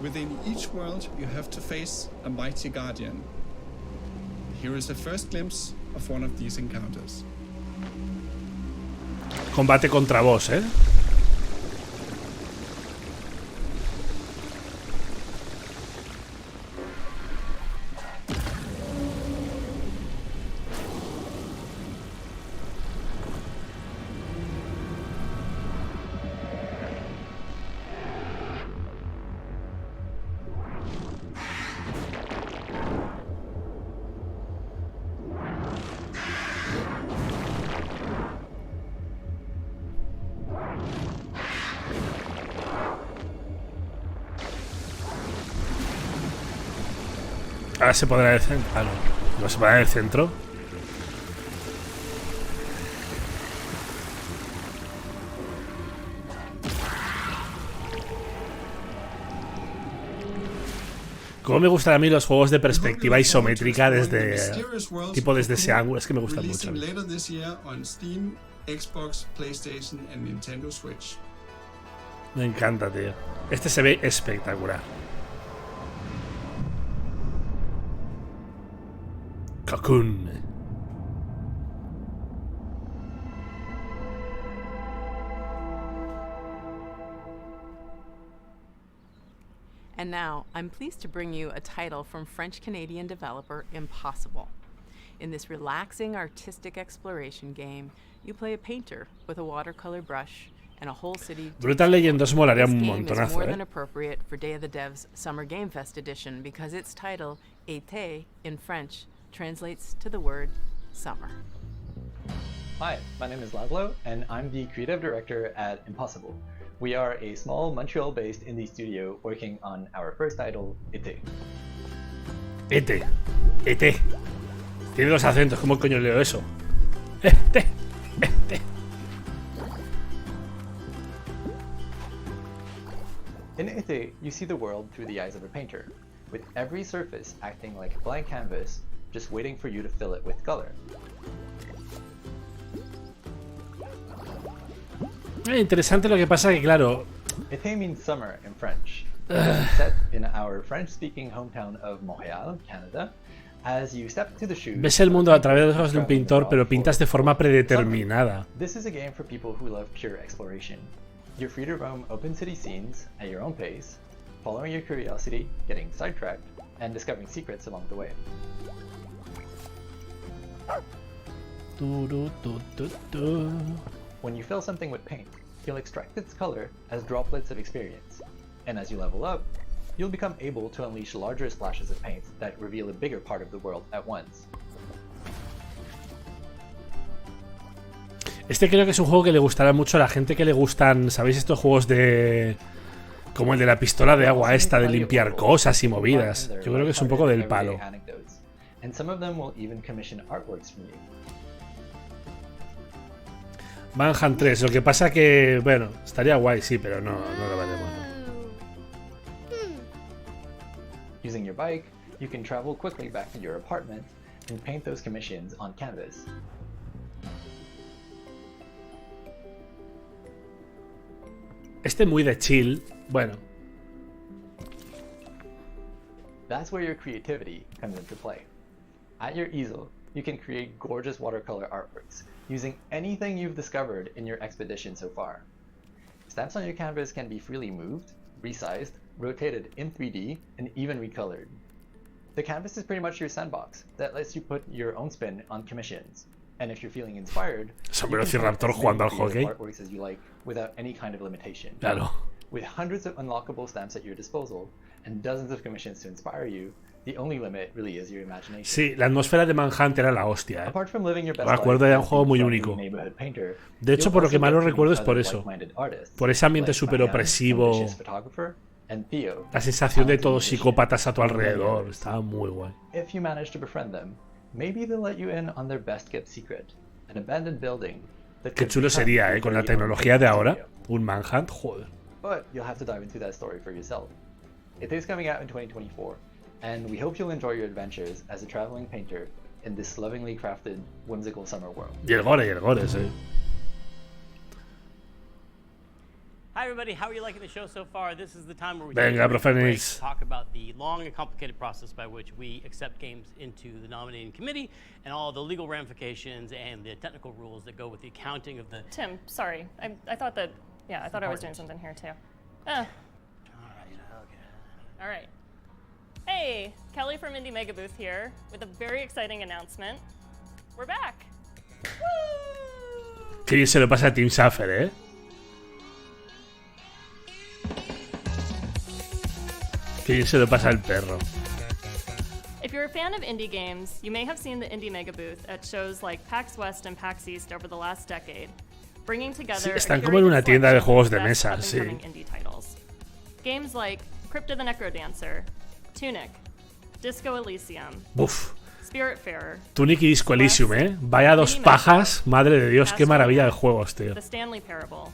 Within each world, you have to face a mighty guardian. Here is a first glimpse of one of these encounters. Combate contra boss, ¿eh? Ahora se podrá en el centro. Ah, no. ¿No se podrá en el centro? Cómo me gustan a mí los juegos de perspectiva isométrica desde ese ángulo. Es que me gustan mucho. Later this year on Steam, Xbox, PlayStation and Nintendo Switch. Me encanta, tío. Este se ve espectacular. Cocoon. And now, I'm pleased to bring you a title from French-Canadian developer Impossible. In this relaxing artistic exploration game, you play a painter with a watercolor brush and a whole city. Brutal Legend 2 molaría un This game is montonazo, more than appropriate for Day of the Devs Summer Game Fest edition because its title, Été, in French, translates to the word summer. Hi, my name is Laszlo, and I'm the creative director at Impossible. We are a small Montreal-based indie studio working on our first title, Été. Été. Été. Tiene dos acentos, ¿cómo coño leo eso? Été. Été. In Été, you see the world through the eyes of a painter, with every surface acting like a blank canvas, just waiting for you to fill it with color. Interesante lo que pasa que, claro... Été means summer in French. Set in our French-speaking hometown of Montreal, Canada, as you step to the shoes... Ves el mundo a través de los ojos de un pintor, pero pintas de forma predeterminada. This is a game for people who love pure exploration. You're free to roam open city scenes at your own pace, following your curiosity, getting sidetracked, and discovering secrets along the way. When you fill something with paint, you'll extract its color as droplets of experience, and as you level up, you'll become able to unleash larger splashes of paint that reveal a bigger part of the world at once. Este creo que es un juego que le gustará mucho a la gente que le gustan, ¿sabéis? Estos juegos de... como el de la pistola de agua esta, de limpiar cosas y movidas. Yo creo que es un poco del palo. Manhunt 3, lo que pasa que, bueno, estaría guay, sí, pero no lo veremos. Using your bike, you can travel quickly back to your apartment and paint those commissions on canvas. Este muy de chill, bueno. That's where your creativity comes into play. At your easel, you can create gorgeous watercolor artworks using anything you've discovered in your expedition so far. Stamps on your canvas can be freely moved, resized, rotated in 3D, and even recolored. The canvas is pretty much your sandbox that lets you put your own spin on commissions. And if you're feeling inspired, Velociraptor jugando al hockey. Artworks as you like without any kind of limitation. Claro. With hundreds of unlockable stamps at your disposal and dozens of commissions to inspire you, the only limit really is your imagination. Sí, la atmósfera de Manhunt era la hostia, ¿eh? Apart from living your best Me acuerdo, era un life juego muy as a único. neighborhood painter, De hecho, por lo que you'll más lo also recuerdo es meet por other eso. like-minded artists, Por ese ambiente like súper Diane, opresivo. ambitious photographer, and Theo, La sensación de talented todos musician. psicópatas a tu alrededor. Estaba muy guay. If you manage to befriend them, maybe they'll let you in on their best kept secret, an abandoned building. Qué chulo sería, ¿eh? Con la tecnología de ahora. Un Manhunt, joder. But you'll have to dive into that story for yourself. It is coming out in 2024, and we hope you'll enjoy your adventures as a traveling painter in this lovingly crafted, whimsical summer world. Y el gore, sí. Hi everybody, how are you liking the show so far? This is the time where we Venga, Profenix. talk about the long and complicated process by which we accept games into the nominating committee and all the legal ramifications and the technical rules that go with the accounting of the... Tim, sorry. I thought that, yeah, I thought I was doing something here too. All right. Hey, Kelly from Indie Mega Booth here with a very exciting announcement. We're back. Qué bien se lo pasa a Tim Schafer, ¿eh? Qué bien se lo pasa al perro. If you're a fan of indie games, you may have seen the Indie Mega Booth at shows like PAX West and PAX East over the last decade, bringing together Sí, están como en una tienda de juegos de mesa, sí. indie titles. Games like Crypt of the Necrodancer, Tunic, Disco Elysium, Uf. Spiritfarer, Tunic y Disco Elysium, ¿eh? Vaya dos pajas. Madre de Dios, qué maravilla de juegos, tío. The Stanley Parable,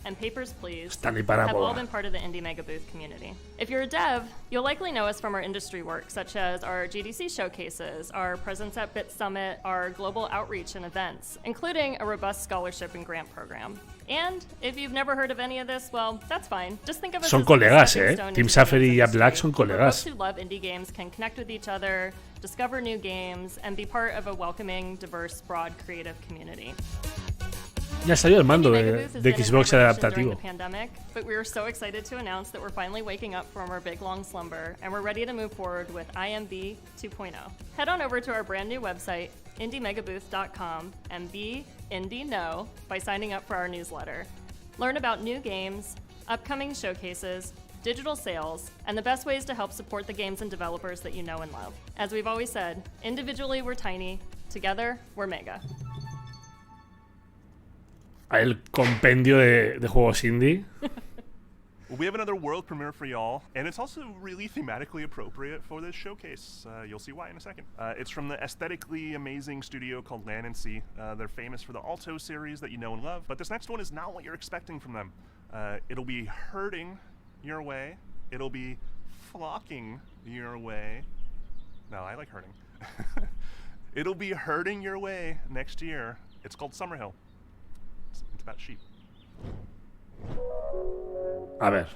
and Papers, Please Stanley have Parable. all been part of the Indie Mega Booth community. If you're a dev, you'll likely know us from our industry work, such as our GDC showcases, our presence at Bit Summit, our global outreach and events, including a robust scholarship and grant program. And if you've never heard of any of this, well, that's fine. Just think of us Son as colegas, a stepping stone Tim into Schafer the y games Jack Black industry, son colegas. where folks who love indie games can connect with each other, discover new games, and be part of a welcoming, diverse, broad, creative community. Ya salió el mando Indie de Megabooth has been in Xbox hibernation adaptativo. during the pandemic, but we are so excited to announce that we're finally waking up from our big long slumber and we're ready to move forward with IMB 2.0. Head on over to our brand new website, indiemegabooth.com, and be indie know by signing up for our newsletter. Learn about new games, upcoming showcases, digital sales, and the best ways to help support the games and developers that you know and love. As we've always said, individually we're tiny, together we're mega. El compendio de juegos indie. We have another world premiere for y'all, and it's also really thematically appropriate for this showcase. You'll see why in a second. It's from the aesthetically amazing studio called Land and Sea. They're famous for the Alto series that you know and love, but this next one is not what you're expecting from them. It'll be herding your way. It'll be flocking your way. No, I like herding. It'll be herding your way next year. It's called Summerhill. It's about sheep. A ver.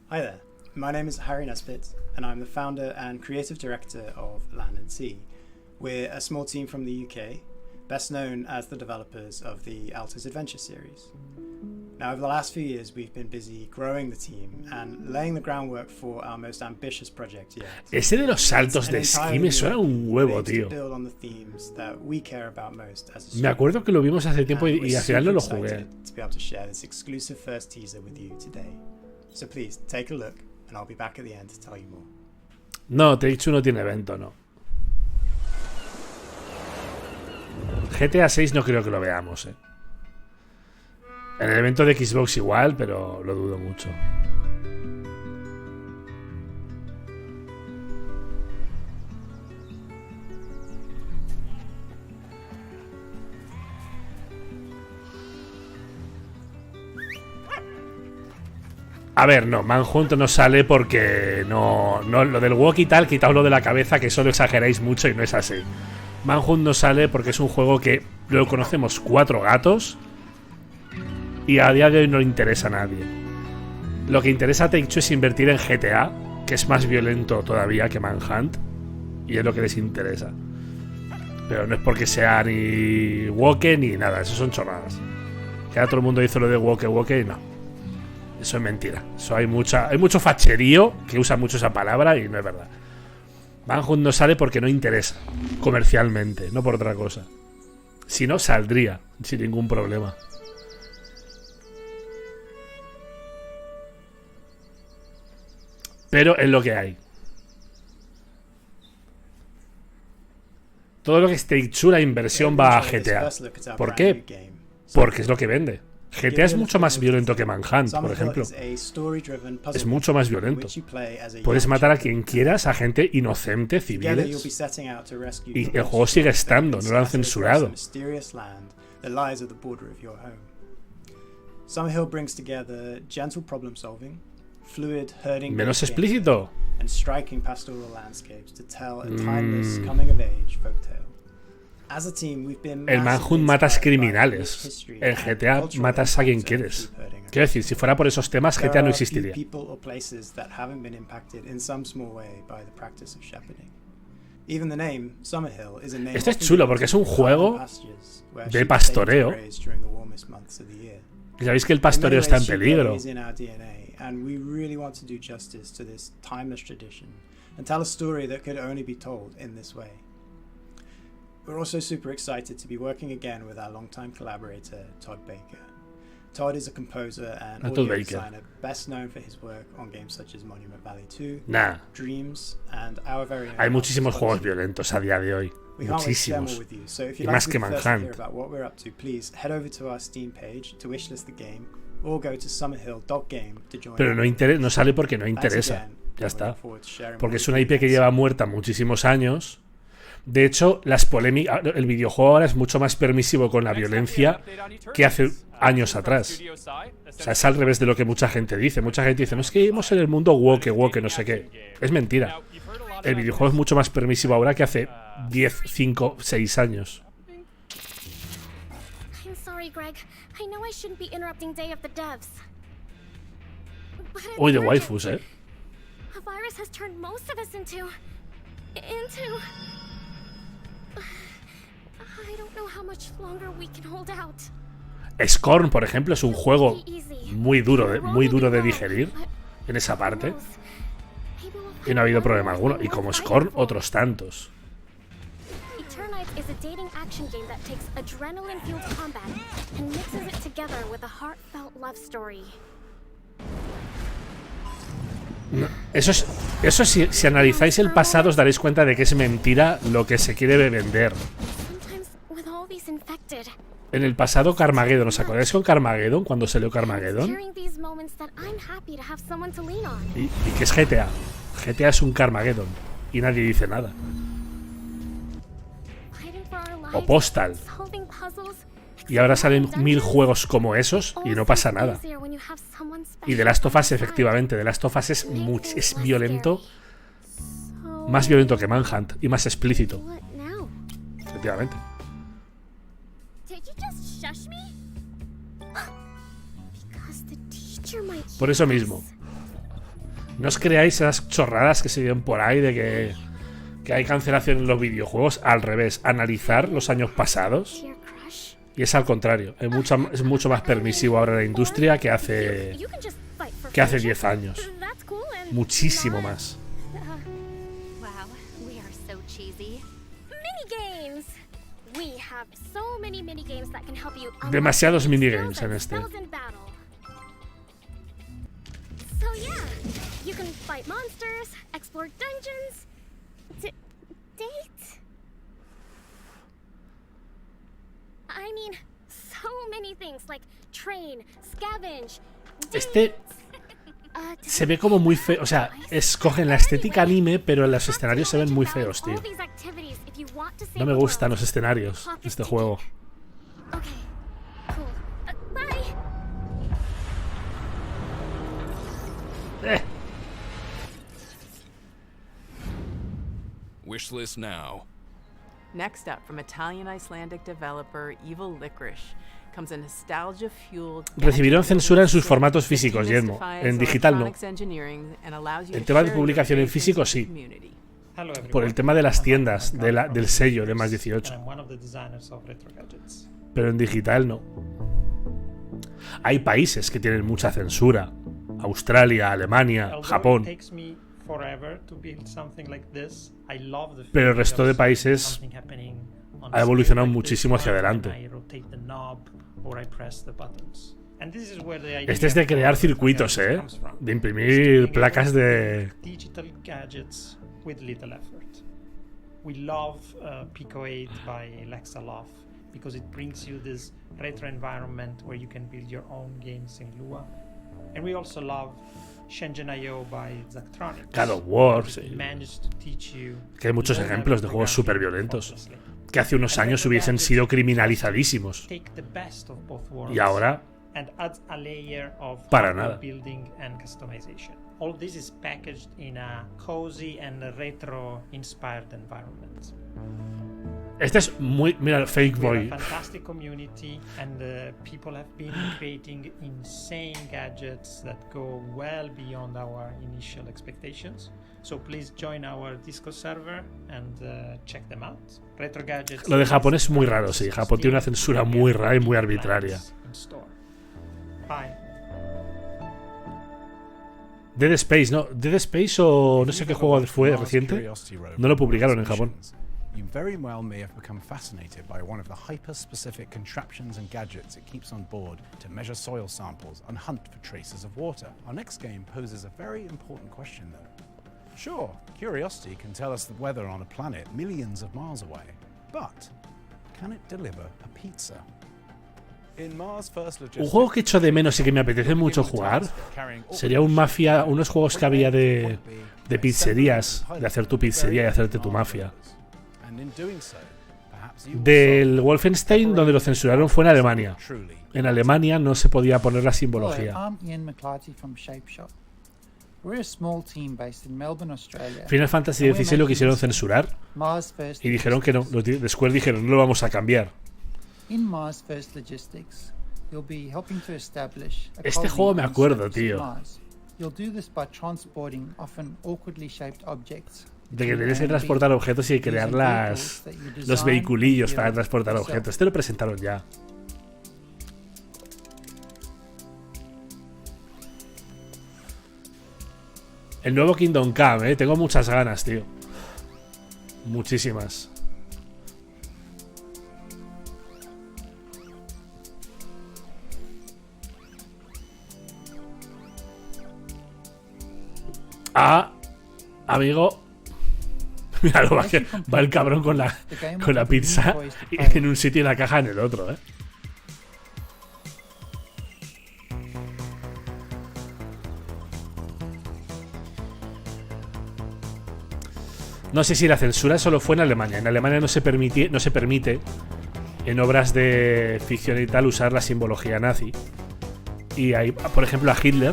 Hi there, my name is Harry Nesbitt and I'm the founder and creative director of Land and Sea. We're a small team from the UK, best known as the developers of the Alto's Adventure series. Now over the last few years we've been busy growing the team and laying the groundwork for our most ambitious project yet. Ese de los saltos de esquí me suena un huevo, tío. Me acuerdo que lo vimos hace tiempo y al final no lo jugué. To be able to share this exclusive first teaser with you today. So please take a look and I'll be back at the end to tell you more. No, Take-Two no tiene evento, no. GTA 6 no creo que lo veamos, eh. En el evento de Xbox igual, pero lo dudo mucho. A ver, no, Manhunt no sale porque no lo del walk y tal, quitaos lo de la cabeza, que eso lo exageráis mucho y no es así. Manhunt no sale porque es un juego que lo conocemos 4 gatos y a día de hoy no le interesa a nadie. Lo que interesa a Take-Two es invertir en GTA, que es más violento todavía que Manhunt, y es lo que les interesa. Pero no es porque sea ni woke ni nada, eso son chorradas. Que ahora todo el mundo dice lo de woke y no. Eso es mentira. Eso hay mucho facherío que usa mucho esa palabra y no es verdad. Manhunt no sale porque no interesa comercialmente, no por otra cosa. Si no, saldría sin ningún problema. Pero es lo que hay. Todo lo que es Take-Two, la inversión va a GTA. ¿Por qué? Porque es lo que vende. GTA es mucho más violento que Manhunt, por ejemplo. Es mucho más violento. Puedes matar a quien quieras, a gente inocente, civiles. Y el juego sigue estando, no lo han censurado. Menos explícito. El Manhunt matas criminales. En GTA matas a quien quieres. Quiero decir, si fuera por esos temas, GTA no existiría. Este es chulo porque es un juego de pastoreo. Y sabéis que el pastoreo está en peligro. And we really want to do justice to this timeless tradition and tell a story that could only be told in this way. We're also super excited to be working again with our longtime collaborator, Todd Baker. Todd is a composer and audio designer best known for his work on games such as Monument Valley 2, Dreams, and our very own. Hay muchísimos juegos violentos a día de hoy. Muchísimos. Y más que Manhunt. Head over to our Steam page to wishlist the game. Pero no sale porque no interesa. Ya está. Porque es una IP que lleva muerta muchísimos años. De hecho, el videojuego ahora es mucho más permisivo con la violencia que hace años atrás. O sea, es al revés de lo que mucha gente dice. Mucha gente dice, no, es que vivimos en el mundo woke, no sé qué. Es mentira. El videojuego es mucho más permisivo ahora que hace 10, 5, 6 años. Greg, I know I shouldn't be interrupting Day of the Devs. Uy, de waifus, A virus has turned most of us into I don't know how much longer we can hold out. Scorn, por ejemplo, es un juego muy duro de digerir en esa parte. Y no ha habido problema alguno. Y como Scorn, otros tantos. Eternights is a dating action game that takes adrenaline-fueled combat and mixes it together with a heartfelt love story. No, eso si analizáis el pasado os daréis cuenta de que es mentira lo que se quiere vender. En el pasado Carmageddon, ¿os acordáis con Carmageddon? Cuando salió Carmageddon. ¿Y qué es GTA? GTA es un Carmageddon y nadie dice nada. O Postal. Y ahora salen 1000 juegos como esos y no pasa nada. Y The Last of Us, efectivamente, The Last of Us es violento. Más violento que Manhunt y más explícito. Efectivamente. Por eso mismo, no os creáis esas chorradas que se ven por ahí de que hay cancelación en los videojuegos. Al revés, analizar los años pasados. Y es al contrario, es mucho más permisivo ahora la industria que hace 10 años. Muchísimo más. Demasiados minigames en este. So yeah, you can fight monsters, explore dungeons, date. I mean, so many things like train, scavenge. Este se ve como muy feo, o sea, escogen la estética anime, pero los escenarios se ven muy feos, tío. No me gustan los escenarios de este juego. Wishlist now. Next up, from Italian-Icelandic developer Evil Licorice, comes a nostalgia-fueled. Recibieron censura en sus formatos físicos, Yedmo. En digital no. El tema de publicación en físico sí. Por el tema de las tiendas, del sello de más 18. Pero en digital no. Hay países que tienen mucha censura. Australia, Alemania, Japón. Pero el resto de países ha evolucionado muchísimo hacia adelante. Este es de crear circuitos, de imprimir placas de... We love Pico 8 by Lexaloff because it brings you this retro environment where you can build your own games in Lua. And we also love Shenzhen.io by Zachtronics. God of War, sí. Que hay muchos ejemplos de juegos súper violentos que hace unos años hubiesen sido criminalizadísimos. Y ahora, para nada. All this is packaged in a cozy and retro-inspired environment. Este es muy... Mira, Fake Boy. Fantastic community and people have been creating insane gadgets that go well beyond our initial expectations. So please join our Discord server and check them out. Retro gadgets. Lo de Japón es muy raro, sí. Japón tiene una censura muy rara y muy arbitraria. Bye. Dead Space, ¿no? Dead Space o no sé qué juego fue reciente. No lo publicaron en Japón. You very well may have become fascinated by one of the hyper-specific contraptions and gadgets it keeps on board to measure soil samples and hunt for traces of water. Our next game poses a very important question, though. Sure, curiosity can tell us the weather on a planet millions of miles away, but can it deliver a pizza? Un juego que echo de menos y que me apetece mucho jugar sería un Mafia, unos juegos que había de pizzerías, de hacer tu pizzería y hacerte tu mafia. Del Wolfenstein, donde lo censuraron, fue en Alemania. En Alemania no se podía poner la simbología. Final Fantasy XVI lo quisieron censurar y dijeron que no. Los Square dijeron, no lo vamos a cambiar. Este juego me acuerdo, tío. De que tienes que transportar objetos y crear los vehiculillos para transportar objetos. Este lo presentaron ya. El nuevo Kingdom Come, tengo muchas ganas, tío. Muchísimas. Ah, amigo. Míralo, va el cabrón con la pizza en un sitio y la caja en el otro, No sé si la censura solo fue en Alemania. En Alemania no se permite en obras de ficción y tal usar la simbología nazi. Y ahí, por ejemplo, a Hitler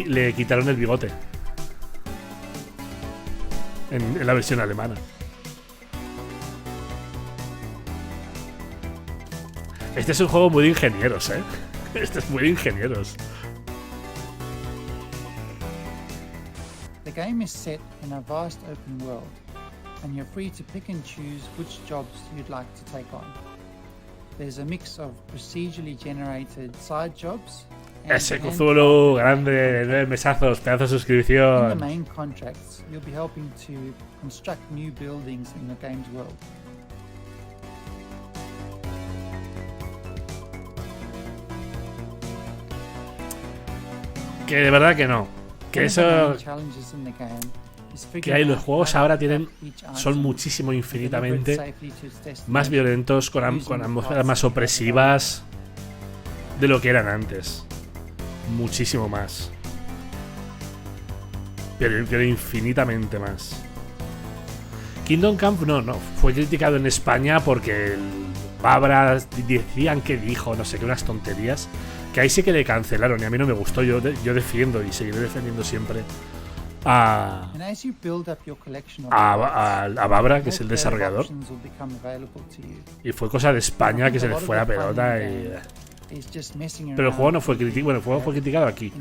le quitaron el bigote. En la versión alemana. Este es un juego muy de ingenieros, Este es muy de ingenieros. The game is set in a vast open world, and you're free to pick and choose which jobs you'd like to take on. There's a mix of procedurally generated side jobs. Ese Cthulhu grande, 9 mesazos, pedazo de suscripción. In the main contracts, you'll be helping to construct new buildings in the game's world. Que de verdad que no. Que eso. Que hay los juegos ahora son muchísimo, infinitamente más violentos, con atmósferas más opresivas de lo que eran antes. Muchísimo más. Pero infinitamente más. Kingdom Come no. Fue criticado en España porque el Babra decían que dijo, no sé qué, unas tonterías. Que ahí sí que le cancelaron y a mí no me gustó. Yo defiendo y seguiré defendiendo siempre a Babra, que es el desarrollador. Y fue cosa de España que se les fue la pelota y... Pero el juego no fue criticado. Bueno, el juego fue criticado aquí.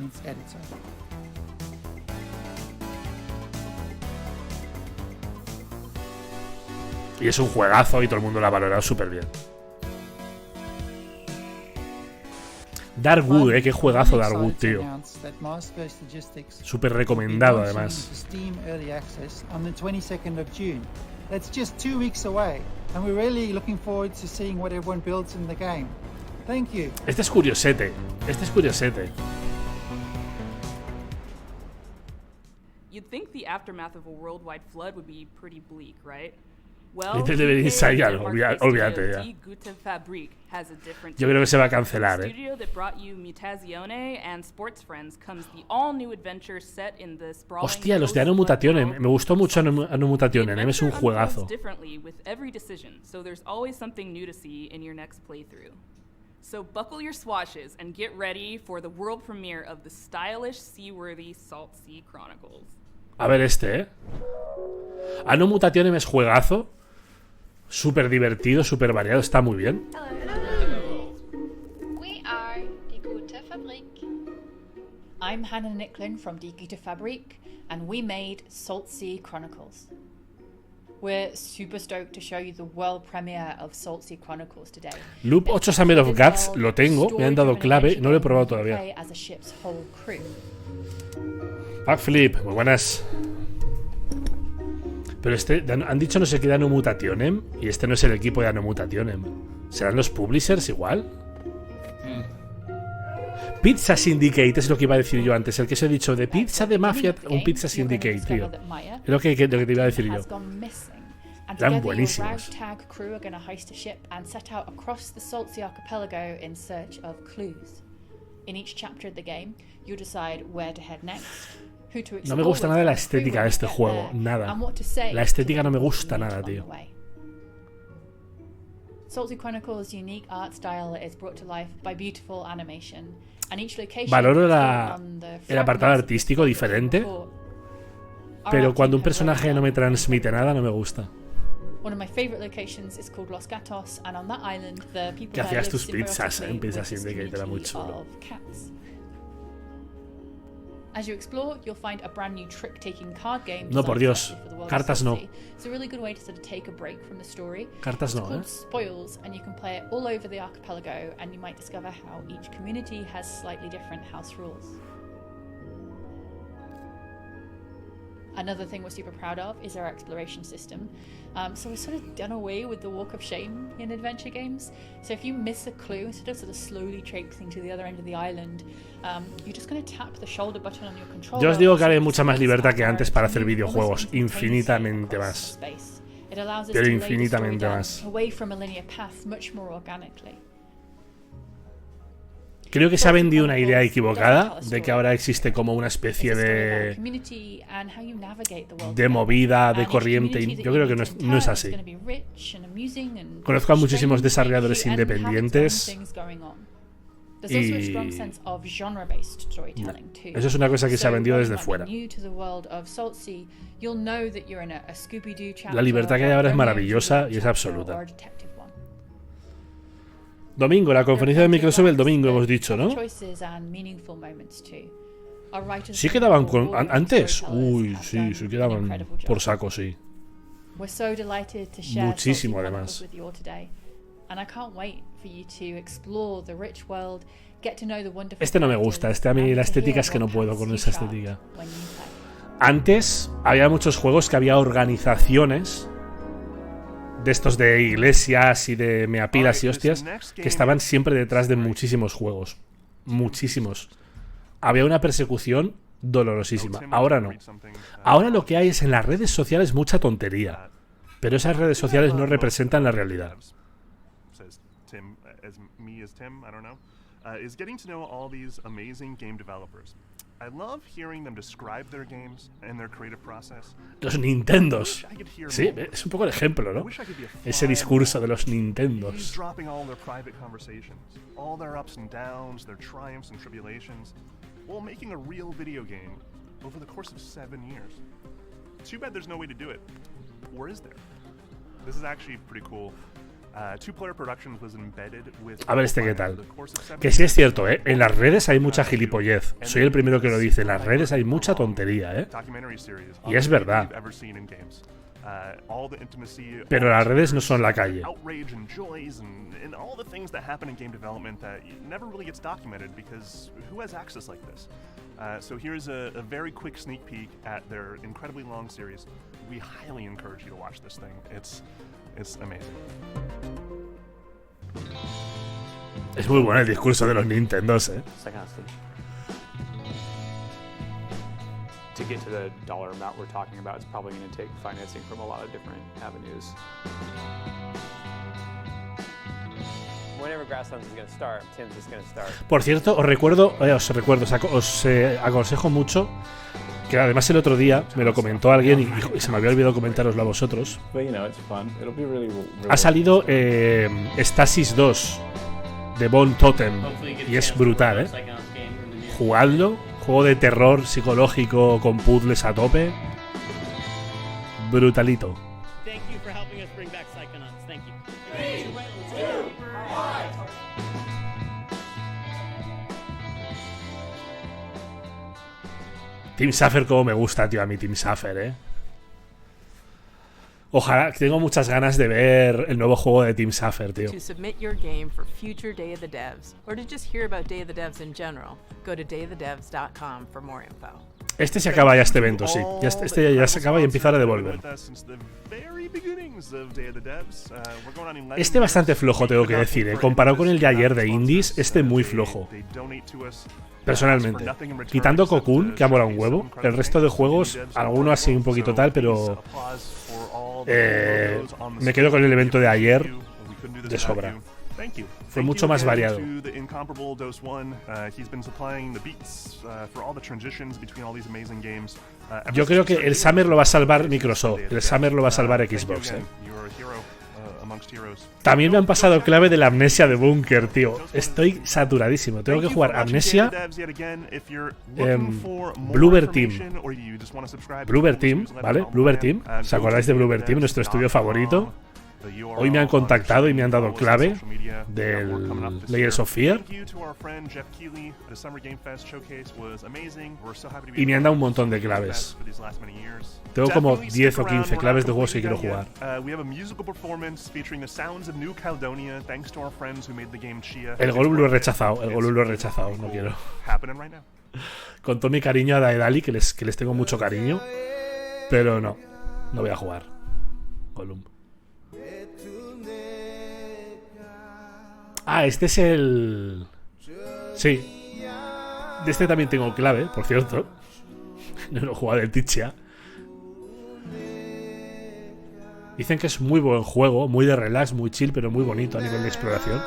Y es un juegazo y todo el mundo lo ha valorado súper bien. Darkwood, qué juegazo Darkwood, tío. Súper recomendado, además. Este es curiosete. You'd think the aftermath of a worldwide flood would be pretty bleak, right? Este debería ensayar, olvídate ya. Yo creo que se va a cancelar, Hostia, los de Anno Mutationen. Me gustó mucho Anno Mutationen, es un juegazo. So buckle your swashes and get ready for the world premiere of the stylish, seaworthy Salt Sea Chronicles. A ver Anno Mutationen es juegazo. Súper divertido, súper variado, está muy bien. Hello. We are Die Gute Fabrik. I'm Hannah Nicklin from Die Gute Fabrik, and we made Salt Sea Chronicles. We're super stoked to show you the world premiere of Salt Sea Chronicles today. Loop 8 Summer of Guts lo tengo, me han dado clave, no lo he probado todavía. Backflip, muy buenas. Pero han dicho no sé qué de Anno Mutationen y este no es el equipo de Anno Mutationen. ¿Serán los publishers igual? Pizza Syndicate es lo que iba a decir yo antes. El que os he dicho de pizza de mafia, un Pizza Syndicate, tío. Es lo que te iba a decir yo. Eran buenísimos. No me gusta nada la estética de este juego, nada. La estética no me gusta nada, tío. Valoro el apartado artístico diferente, pero cuando un personaje no me transmite nada, no me gusta. Que hacías tus pizzas en Pizza Syndicate, era muy chulo. As you explore, you'll find a brand new trick-taking card game. No, por Dios. Cartas no. It's a really good way to sort of take a break from the story. Cartas no, It's called Spoils, and you can play it all over the archipelago, and you might discover how each community has slightly different house rules. Another thing we're super proud of is our exploration system. So we've sort of done away with the walk of shame in adventure games. So if you miss a clue, instead of sort of slowly traipsing to the other end of the island, you're just going to tap the shoulder button on your controller. Yo os digo que ahora hay mucha más libertad que antes para hacer videojuegos, infinitamente más. Pero infinitamente más. Away from a linear path much more organically. Creo que se ha vendido una idea equivocada de que ahora existe como una especie de movida, de corriente. Yo creo que no es así. Conozco a muchísimos desarrolladores independientes y eso es una cosa que se ha vendido desde fuera. La libertad que hay ahora es maravillosa y es absoluta. Domingo, la conferencia de Microsoft el domingo hemos dicho, ¿no? Sí quedaban con... ¿Antes? Uy, sí quedaban por saco, sí. Muchísimo, además. Este no me gusta, a mí la estética es que no puedo con esa estética. Antes había muchos juegos que había organizaciones de estos de iglesias y de meapilas y hostias que estaban siempre detrás de muchísimos juegos. Muchísimos. Había una persecución dolorosísima. Ahora no. Ahora lo que hay es en las redes sociales mucha tontería. Pero esas redes sociales no representan la realidad. Los Nintendos. Sí, es un poco el ejemplo, ¿no? Ese discurso de los Nintendos. A ver este qué tal. Que sí es cierto, ¿eh? En las redes hay mucha gilipollez. Soy el primero que lo dice. En las redes hay mucha tontería, ¿eh? Y es verdad. Pero las redes no son la calle. So here's a very quick sneak peek at their incredibly long series. We highly encourage you to watch this thing. It's amazing. Es muy bueno el discurso de los Nintendos, ¿eh? To get to the dollar amount we're talking about, it's probably going to take financing from a lot of different avenues. Whenever Grasslands is going to start, Tim's is going to start. Por cierto, os aconsejo mucho, que además el otro día me lo comentó alguien y se me había olvidado comentároslo a vosotros. Ha salido Stasis 2 de Bone Totem y es brutal, ¿eh? Jugadlo, juego de terror psicológico con puzzles a tope. Brutalito. Team Suffer como me gusta, tío, a mí Team Suffer, ¿eh? Ojalá, tengo muchas ganas de ver el nuevo juego de Team Suffer, tío. To submit your game for future Day of the Devs, or to just hear about Day of the Devs in general, go to dayofthedevs.com for more info. Este se acaba ya este evento, sí. Este ya se acaba y empieza a Devolver. Este bastante flojo, tengo que decir, ¿eh? Comparado con el de ayer de Indies, este muy flojo. Personalmente. Quitando Cocoon, que ha molado un huevo, el resto de juegos, alguno así un poquito tal, pero... me quedo con el evento de ayer de sobra. Fue mucho más variado. Yo creo que el Summer lo va a salvar Microsoft, el Summer lo va a salvar Xbox, ¿eh? También me han pasado clave de la Amnesia de Bunker, tío. Estoy saturadísimo. Tengo que jugar Amnesia, Bloober Team, ¿vale? Bloober Team. ¿Os acordáis de Bloober Team? Nuestro estudio favorito. Hoy me han contactado y me han dado clave del Layers of Fear. Y me han dado un montón de claves. Tengo como 10 o 15 claves de juegos que quiero jugar. El Golub lo he rechazado, no quiero. Con todo mi cariño a Daedali, que les tengo mucho cariño. Pero no voy a jugar Golub. Ah, este es el... Sí. De este también tengo clave, por cierto. No lo he jugado del Tichia. Dicen que es muy buen juego, muy de relax, muy chill, pero muy bonito a nivel de exploración.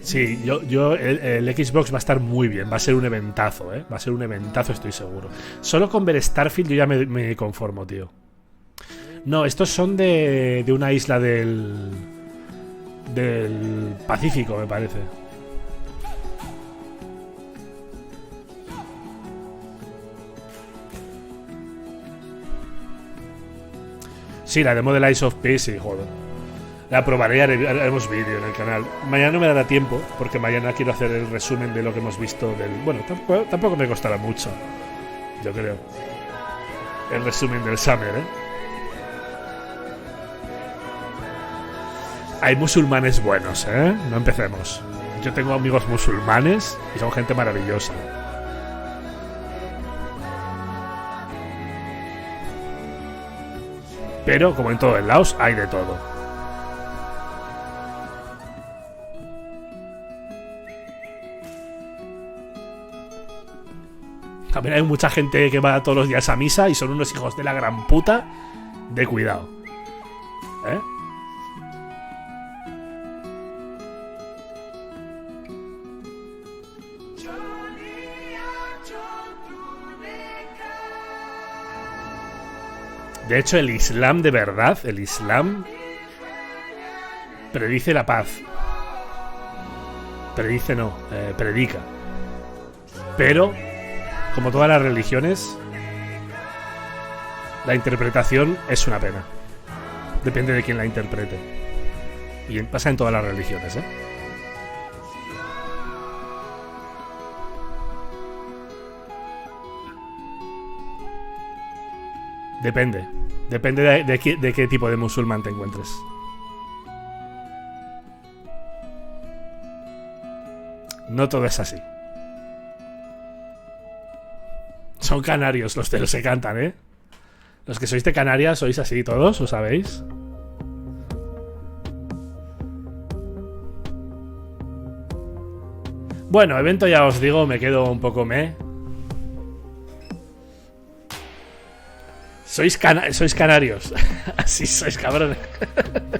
Sí, el Xbox va a estar muy bien, va a ser un eventazo, ¿eh? Va a ser un eventazo, estoy seguro. Solo con ver Starfield yo ya me conformo, tío. No, estos son de una isla del Pacífico, me parece. Sí, la demo del Ice of Peace, sí, joder. La probaré y haremos vídeo en el canal. Mañana no me dará tiempo, porque mañana quiero hacer el resumen de lo que hemos visto del... Bueno, tampoco me costará mucho, yo creo. El resumen del Summer, ¿eh? Hay musulmanes buenos, ¿eh? No empecemos. Yo tengo amigos musulmanes y son gente maravillosa. Pero, como en todo el Laos, hay de todo. También hay mucha gente que va todos los días a misa y son unos hijos de la gran puta. De cuidado. ¿Eh? De hecho, el Islam de verdad, el Islam predice la paz. Predica. Pero, como todas las religiones, la interpretación es una pena. Depende de quién la interprete. Y pasa en todas las religiones, ¿eh? Depende de qué tipo de musulmán te encuentres. No todo es así. Son canarios los de los que cantan, ¿eh? Los que sois de Canarias sois así todos, ¿lo sabéis? Bueno, evento ya os digo, me quedo un poco Sois canarios. Así sois, cabrones.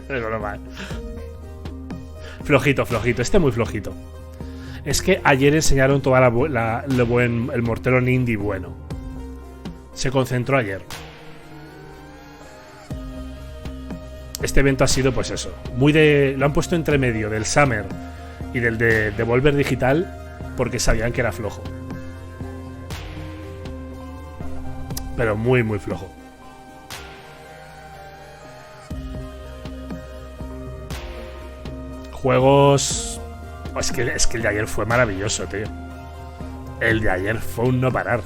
Es broma. Flojito. Este muy flojito. Es que ayer enseñaron toda el mortero indie bueno. Se concentró ayer. Este evento ha sido, pues eso. Lo han puesto entre medio del Summer y del de Devolver Digital porque sabían que era flojo. Pero muy, muy flojo. Juegos... Es que el de ayer fue maravilloso, tío. El de ayer fue un no parar.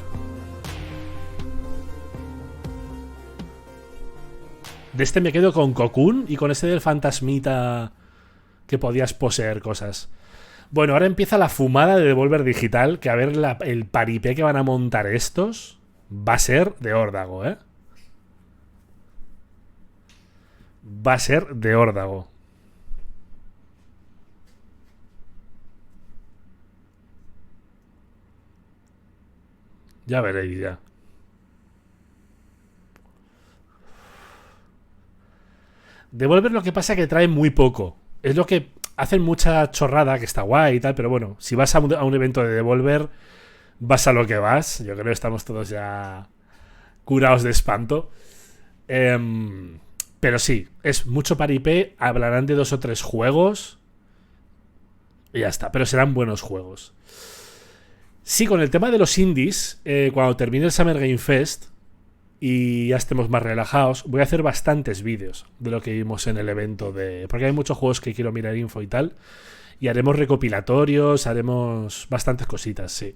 De este me quedo con Cocoon y con ese del fantasmita que podías poseer cosas. Bueno, ahora empieza la fumada de Devolver Digital, que a ver el paripé que van a montar estos va a ser de órdago, ¿eh? Va a ser de órdago. Ya veréis, ya. Devolver lo que pasa es que trae muy poco. Es lo que hacen mucha chorrada, que está guay y tal, pero bueno, si vas a un evento de Devolver, vas a lo que vas. Yo creo que estamos todos ya curados de espanto. Pero sí, es mucho paripé, hablarán de 2 o 3 juegos y ya está, pero serán buenos juegos. Sí, con el tema de los indies, cuando termine el Summer Game Fest, y ya estemos más relajados, voy a hacer bastantes vídeos de lo que vimos en el evento porque hay muchos juegos que quiero mirar info y tal, y haremos recopilatorios, haremos bastantes cositas, sí.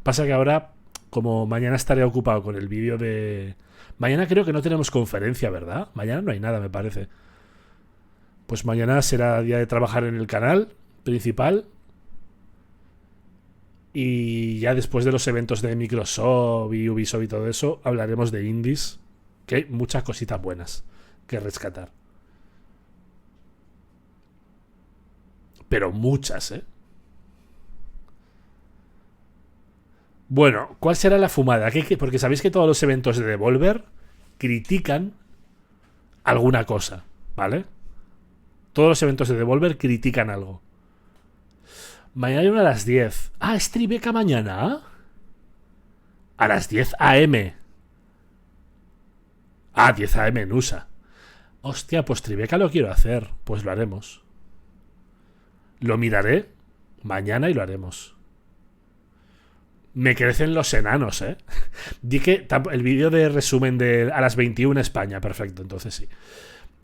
Pasa que ahora, como mañana estaré ocupado con el vídeo de... Mañana creo que no tenemos conferencia, ¿verdad? Mañana no hay nada, me parece. Pues mañana será día de trabajar en el canal principal. Y ya después de los eventos de Microsoft y Ubisoft y todo eso, hablaremos de indies, que hay muchas cositas buenas que rescatar. Pero muchas, ¿eh? Bueno, ¿cuál será la fumada? Porque sabéis que todos los eventos de Devolver critican alguna cosa, ¿vale? Todos los eventos de Devolver critican algo. Mañana hay una a las 10. Ah, ¿es Tribeca mañana? A las 10 AM. Ah, 10 AM en USA. Hostia, pues Tribeca lo quiero hacer. Pues lo haremos. Lo miraré mañana y lo haremos. Me crecen los enanos, ¿eh? Di que el vídeo de resumen a las 21 España. Perfecto, entonces sí.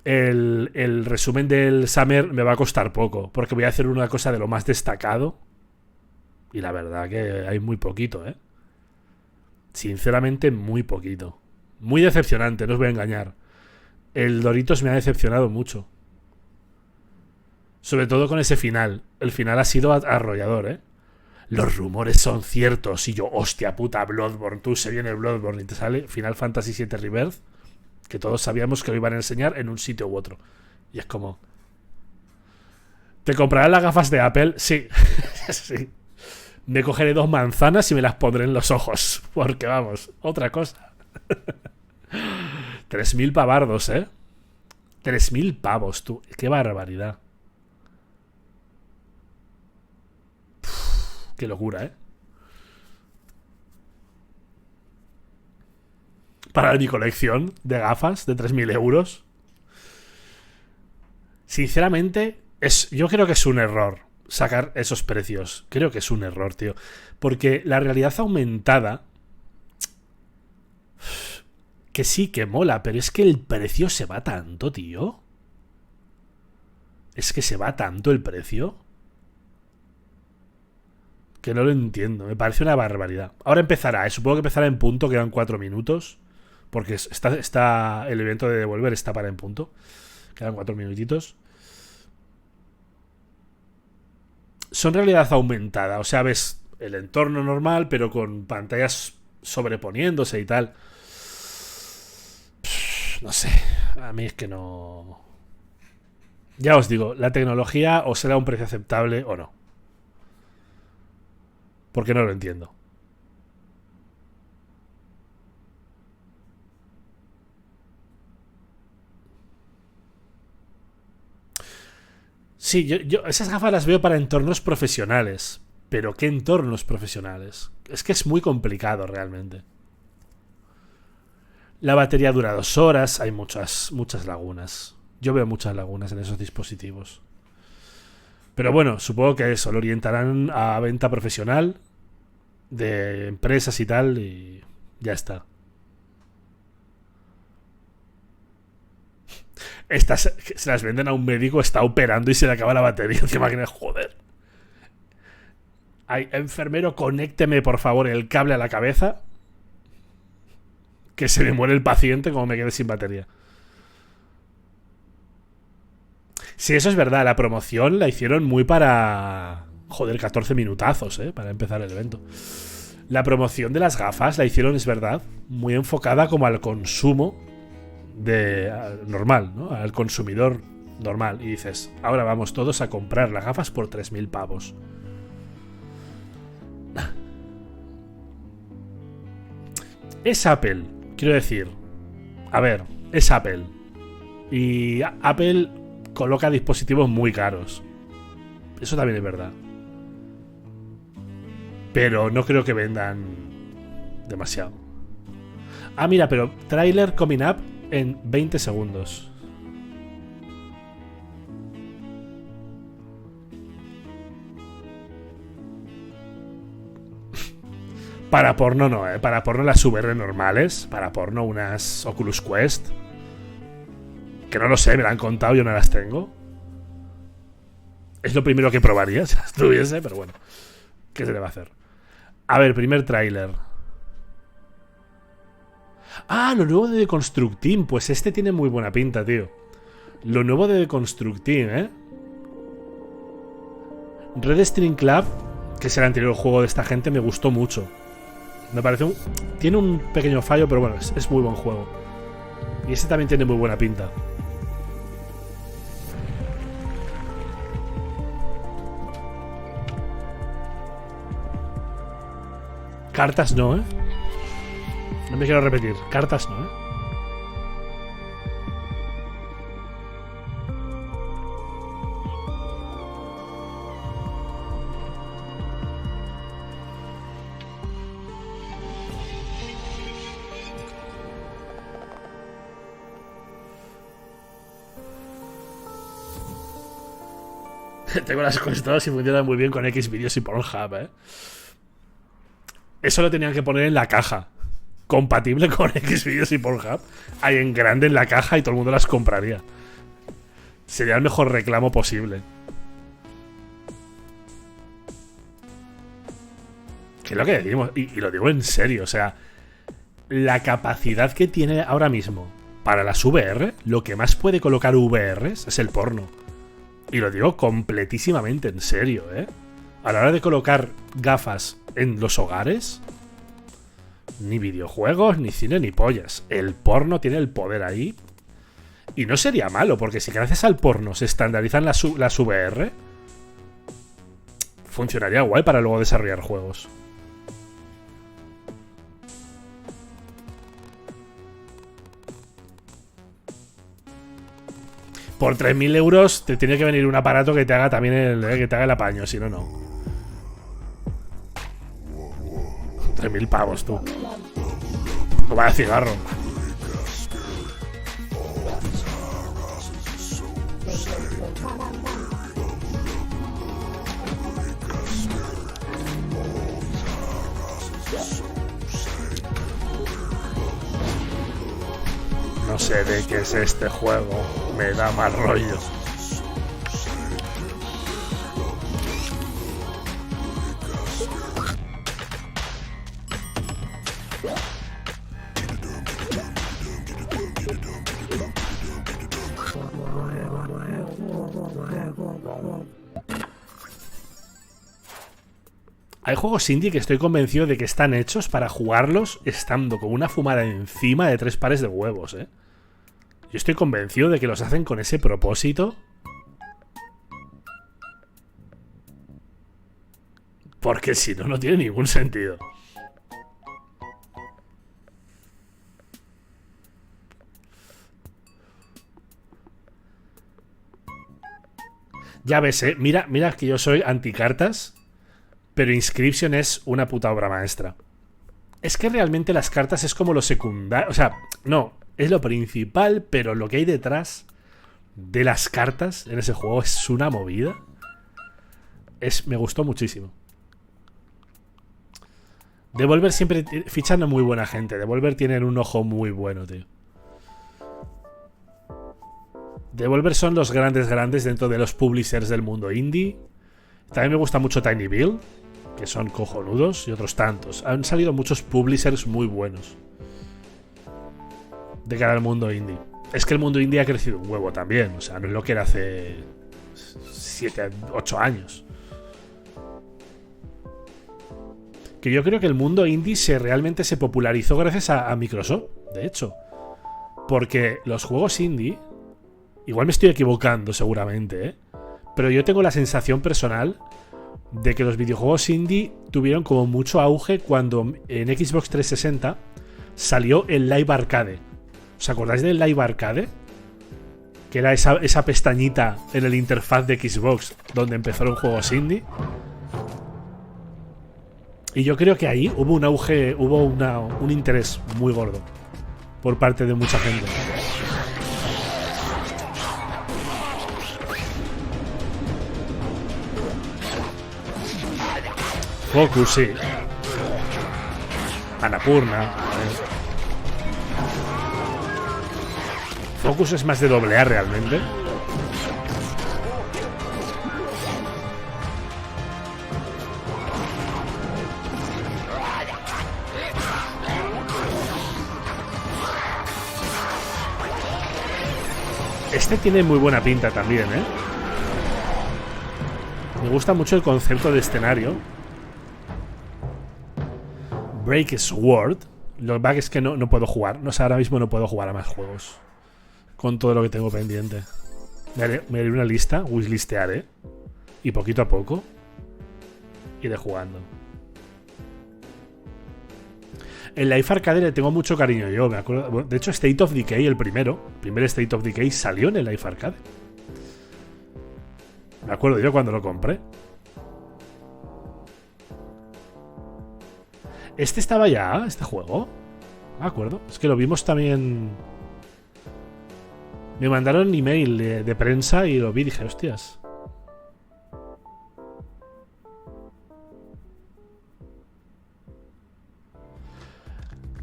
El resumen del Summer me va a costar poco, porque voy a hacer una cosa de lo más destacado. Y la verdad que hay muy poquito, ¿eh? Sinceramente, muy poquito. Muy decepcionante, no os voy a engañar. El Doritos me ha decepcionado mucho. Sobre todo con ese final. El final ha sido arrollador, ¿eh? Los rumores son ciertos. Y yo, hostia puta, Bloodborne. Tú, se viene Bloodborne y te sale Final Fantasy VII Rebirth, que todos sabíamos que lo iban a enseñar en un sitio u otro. Y es como... ¿Te comprarán las gafas de Apple? Sí. Sí. Me cogeré 2 manzanas y me las pondré en los ojos. Porque vamos, otra cosa. 3.000 pavardos, ¿eh? 3.000 pavos, tú. Qué barbaridad. Qué locura, ¿eh? Para mi colección de gafas de 3.000 euros. Sinceramente, yo creo que es un error sacar esos precios. Creo que es un error, tío. Porque la realidad aumentada, que sí que mola, pero es que el precio se va tanto, tío. Es que se va tanto el precio que no lo entiendo. Me parece una barbaridad. Ahora empezará, supongo que empezará en punto. Quedan 4 minutos. Porque el evento de Devolver está para en punto. Quedan 4 minutitos. Son realidad aumentada. O sea, ves el entorno normal, pero con pantallas sobreponiéndose y tal. No sé. A mí es que no... Ya os digo, la tecnología o será un precio aceptable o no. Porque no lo entiendo. Sí, yo esas gafas las veo para entornos profesionales. Pero ¿qué entornos profesionales? Es que es muy complicado realmente. La batería dura 2 horas. Hay muchas lagunas. Yo veo muchas lagunas en esos dispositivos. Pero bueno, supongo que eso lo orientarán a venta profesional de empresas y tal, y ya está. Estas se las venden a un médico, está operando y se le acaba la batería. ¿Qué máquina? Joder. Ay, enfermero, conécteme por favor el cable a la cabeza, que se me muere el paciente como me quede sin batería. Sí, eso es verdad. La promoción la hicieron muy para... Joder, 14 minutazos, para empezar el evento. La promoción de las gafas la hicieron, es verdad, muy enfocada como al consumo normal, ¿no? Al consumidor normal. Y dices, ahora vamos todos a comprar las gafas por 3.000 pavos. Es Apple, quiero decir. A ver, es Apple. Y Apple coloca dispositivos muy caros. Eso también es verdad. Pero no creo que vendan demasiado. Ah, mira, pero trailer coming up en 20 segundos. Para porno no, para porno las VR normales. Para porno unas Oculus Quest. Que no lo sé, me la han contado, yo no las tengo. Es lo primero que probaría si las tuviese, pero bueno. ¿Qué se le va a hacer? A ver, primer tráiler. Ah, lo nuevo de Deconstructing. Pues este tiene muy buena pinta, tío. Lo nuevo de Deconstructing, Red String Club, que es el anterior juego de esta gente, me gustó mucho. Me parece tiene un pequeño fallo, pero bueno, es muy buen juego. Y este también tiene muy buena pinta. Cartas no, No me quiero repetir. Cartas no, Tengo las constadas y funcionan muy bien con Xvideos y Pornhub, Eso lo tenían que poner en la caja. Compatible con Xvideos y Pornhub. Ahí en grande en la caja y todo el mundo las compraría. Sería el mejor reclamo posible. Que es lo que decimos. Y lo digo en serio. O sea, la capacidad que tiene ahora mismo para las VR, lo que más puede colocar VRs es el porno. Y lo digo completísimamente en serio, A la hora de colocar gafas en los hogares, ni videojuegos, ni cine, ni pollas. El porno tiene el poder ahí. Y no sería malo, porque si gracias al porno se estandarizan las VR, funcionaría guay para luego desarrollar juegos. Por 3.000 euros te tiene que venir un aparato que te haga también que te haga el apaño, si no, no. 3.000 pavos, tú. No vaya cigarro. No sé de qué es este juego. Me da mal rollo. Hay juegos indie que estoy convencido de que están hechos para jugarlos estando con una fumada encima de 3 pares de huevos, Yo estoy convencido de que los hacen con ese propósito. Porque si no, no tiene ningún sentido. Ya ves, Mira que yo soy anticartas. Pero Inscription es una puta obra maestra. Es que realmente las cartas es como lo secundario. O sea, no, es lo principal, pero lo que hay detrás de las cartas en ese juego es una movida. Me gustó muchísimo. Devolver siempre fichan a muy buena gente. Devolver tienen un ojo muy bueno, tío. Devolver son los grandes dentro de los publishers del mundo indie. También me gusta mucho Tiny Build, que son cojonudos, y otros tantos. Han salido muchos publishers muy buenos de cara al mundo indie. Es que el mundo indie ha crecido un huevo también. O sea, no es lo que era hace 7, 8 años. Que yo creo que el mundo indie realmente se popularizó gracias a Microsoft, de hecho. Porque los juegos indie, igual me estoy equivocando seguramente, pero yo tengo la sensación personal de que los videojuegos indie tuvieron como mucho auge cuando en Xbox 360 salió el Live Arcade. ¿Os acordáis del Live Arcade? Que era esa pestañita en el interfaz de Xbox donde empezaron juegos indie. Y yo creo que ahí hubo un auge, hubo un interés muy gordo por parte de mucha gente. Focus, sí. Annapurna. Focus es más de AA realmente. Este tiene muy buena pinta también, ¿eh? Me gusta mucho el concepto de escenario. Break Sword. Lo que pasa es que no puedo jugar. No sé, ahora mismo no puedo jugar a más juegos. Con todo lo que tengo pendiente. Me haré una lista, wishlistearé. Y poquito a poco iré jugando. El Life Arcade le tengo mucho cariño yo, me acuerdo. De hecho, State of Decay, el primer State of Decay salió en el Life Arcade. Me acuerdo yo cuando lo compré. ¿Este estaba ya, este juego? Me acuerdo. Es que lo vimos también. Me mandaron email de prensa y lo vi y dije, hostias.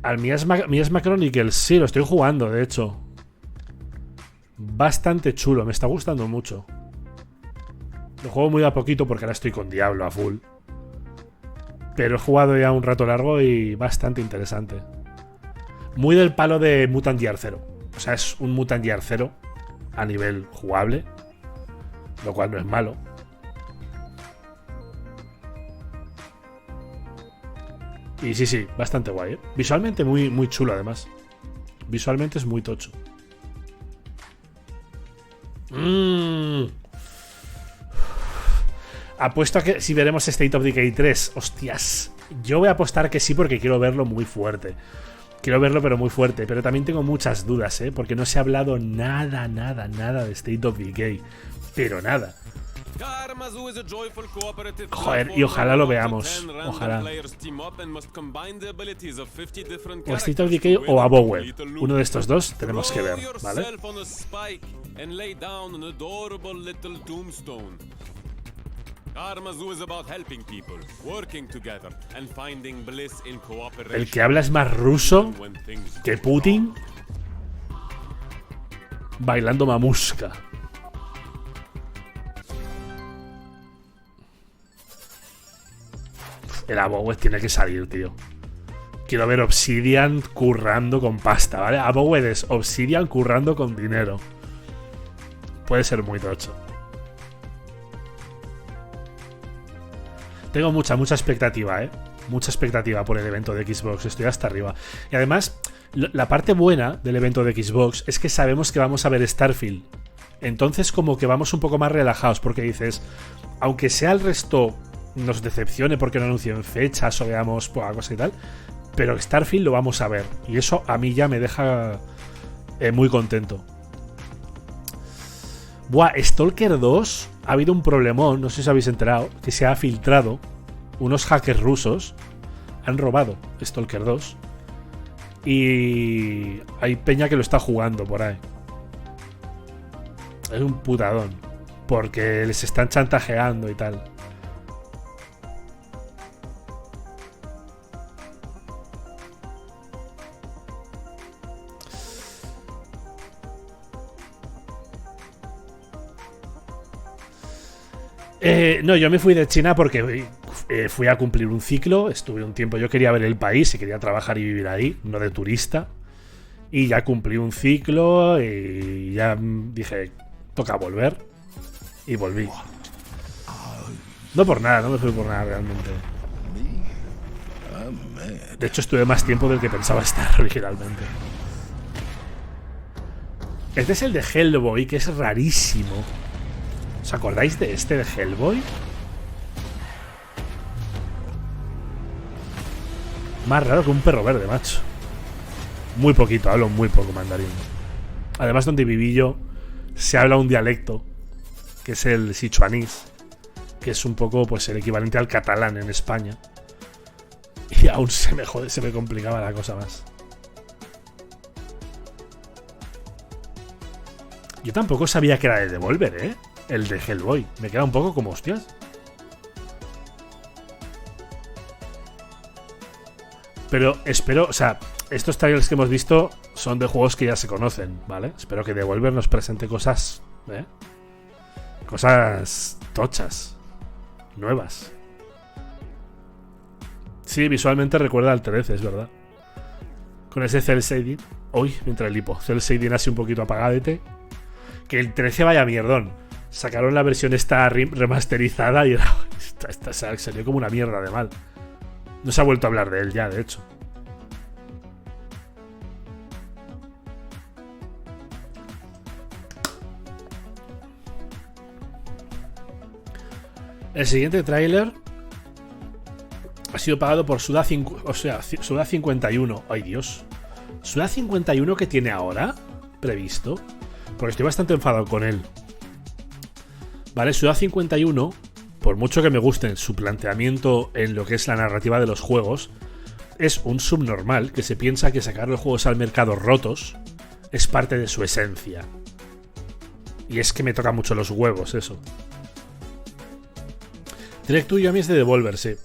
Al Miasma Chronicles, sí, lo estoy jugando, de hecho. Bastante chulo, me está gustando mucho. Lo juego muy a poquito porque ahora estoy con Diablo a full. Pero he jugado ya un rato largo y bastante interesante. Muy del palo de Mutant Year 0. O sea, es un Mutant Year 0 a nivel jugable. Lo cual no es malo. Y sí, bastante guay, ¿eh? Visualmente muy, muy chulo, además. Visualmente es muy tocho. Apuesto a que si veremos State of Decay 3. Hostias. Yo voy a apostar que sí porque quiero verlo muy fuerte. Quiero verlo pero muy fuerte. Pero también tengo muchas dudas, ¿eh? Porque no se ha hablado nada de State of Decay. Pero nada. Joder, y ojalá lo veamos. Ojalá. O State of Decay o Abowed. Uno de estos dos tenemos que ver, ¿vale? El que habla es más ruso que Putin bailando mamushka. El Abowed tiene que salir, tío. Quiero ver Obsidian currando con pasta, ¿vale? Abowed es Obsidian currando con dinero. Puede ser muy tocho. Tengo mucha expectativa, ¿eh? Mucha expectativa por el evento de Xbox. Estoy hasta arriba. Y además, la parte buena del evento de Xbox es que sabemos que vamos a ver Starfield. Entonces como que vamos un poco más relajados porque dices, aunque sea el resto nos decepcione porque no anuncien fechas o veamos poca cosa y tal, pero Starfield lo vamos a ver. Y eso a mí ya me deja muy contento. Buah, Stalker 2 ha habido un problemón, no sé si os habéis enterado, que se ha filtrado. Unos hackers rusos han robado Stalker 2 y hay peña que lo está jugando por ahí. Es un putadón porque les están chantajeando y tal. No, yo me fui de China porque fui a cumplir un ciclo, estuve un tiempo, yo quería ver el país y quería trabajar y vivir ahí, no de turista, y ya cumplí un ciclo y ya dije, toca volver, y volví. No por nada, no me fui por nada realmente. De hecho estuve más tiempo del que pensaba estar originalmente. Este es el de Hellboy, que es rarísimo. ¿Os acordáis de este de Hellboy? Más raro que un perro verde, macho. Muy poquito, hablo muy poco mandarín. Además, donde viví yo se habla un dialecto, que es el sichuanís, que es un poco pues el equivalente al catalán en España. Y aún se me complicaba la cosa más. Yo tampoco sabía que era de Devolver, ¿eh? El de Hellboy. Me queda un poco como hostias. Pero espero, o sea, estos trailers que hemos visto son de juegos que ya se conocen, ¿vale? Espero que Devolver nos presente cosas, cosas tochas, nuevas. Sí, visualmente recuerda al 13, es verdad. Con ese cel shading. Uy, mientras el hipo. Cel shading así un poquito apagadete. Que el 13 vaya mierdón. Sacaron la versión esta remasterizada y era, esta salió como una mierda de mal. No se ha vuelto a hablar de él ya, de hecho. El siguiente tráiler ha sido pagado por Suda 51. Ay, Dios. Suda 51 que tiene ahora previsto. Porque estoy bastante enfadado con él. Vale, Suda 51, por mucho que me guste su planteamiento en lo que es la narrativa de los juegos, es un subnormal que se piensa que sacar los juegos al mercado rotos es parte de su esencia. Y es que me toca mucho los huevos eso. Directo y a mí es de Devolver, sí.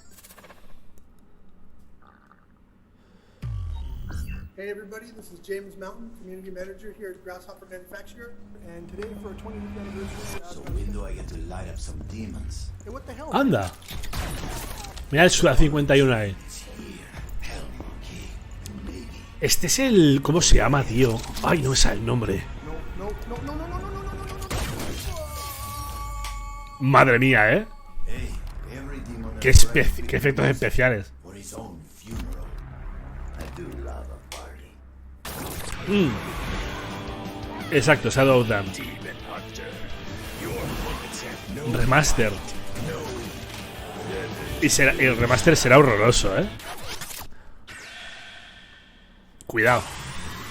Hey everybody, this is James Mountain, Community Manager here at Grasshopper Manufacturer, and today for our 20th anniversary... So when do I get to light up some demons? Hey, what the hell? ¡Anda! Mira el Suda 51 ahí. Este es el... ¿Cómo se llama, tío? Ay, no me sale el nombre. Madre mía, ¿eh? Qué efectos especiales. Exacto, Shadow of Them. Remaster. Y el remaster será horroroso, ¿eh? Cuidado.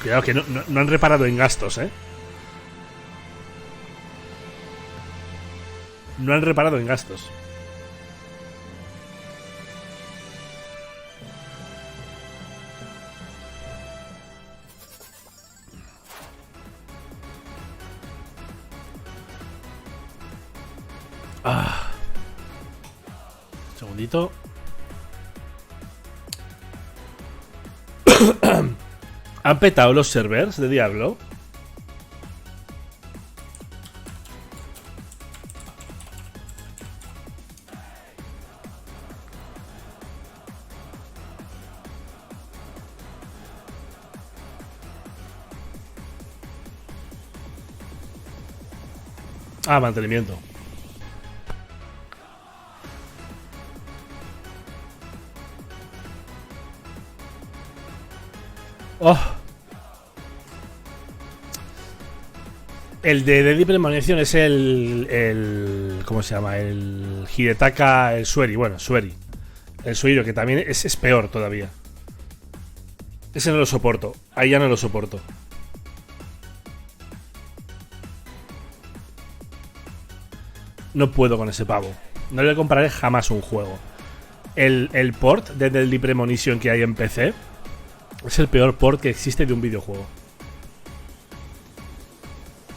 Cuidado que no han reparado en gastos, ¿eh? No han reparado en gastos. Un segundito. ¿Han petado los servers de Diablo? Mantenimiento. El de Libre Munición es el ¿cómo se llama? El Hidetaka, el Sueri. Bueno, Sueri. El Suiro, que también es peor todavía. Ese no lo soporto. Ahí ya no lo soporto. No puedo con ese pavo. No le compraré jamás un juego. El port de Deadly Premonition que hay en PC es el peor port que existe de un videojuego.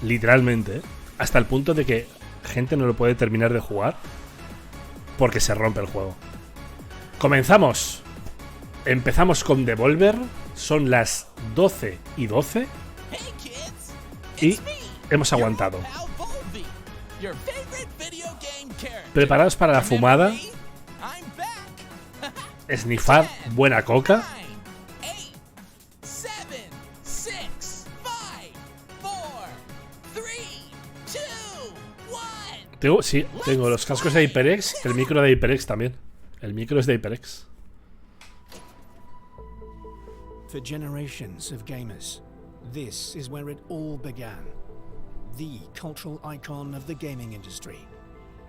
Literalmente, ¿eh? Hasta el punto de que gente no lo puede terminar de jugar porque se rompe el juego. Comenzamos. Empezamos con Devolver. Son las 12:12 y hemos aguantado. ¿Preparados para la fumada? Snifar buena coca. Tengo los cascos de HyperX, el micro de HyperX también. El micro es de HyperX. For generations of gamers, this is where it all began. The cultural icon of the gaming industry.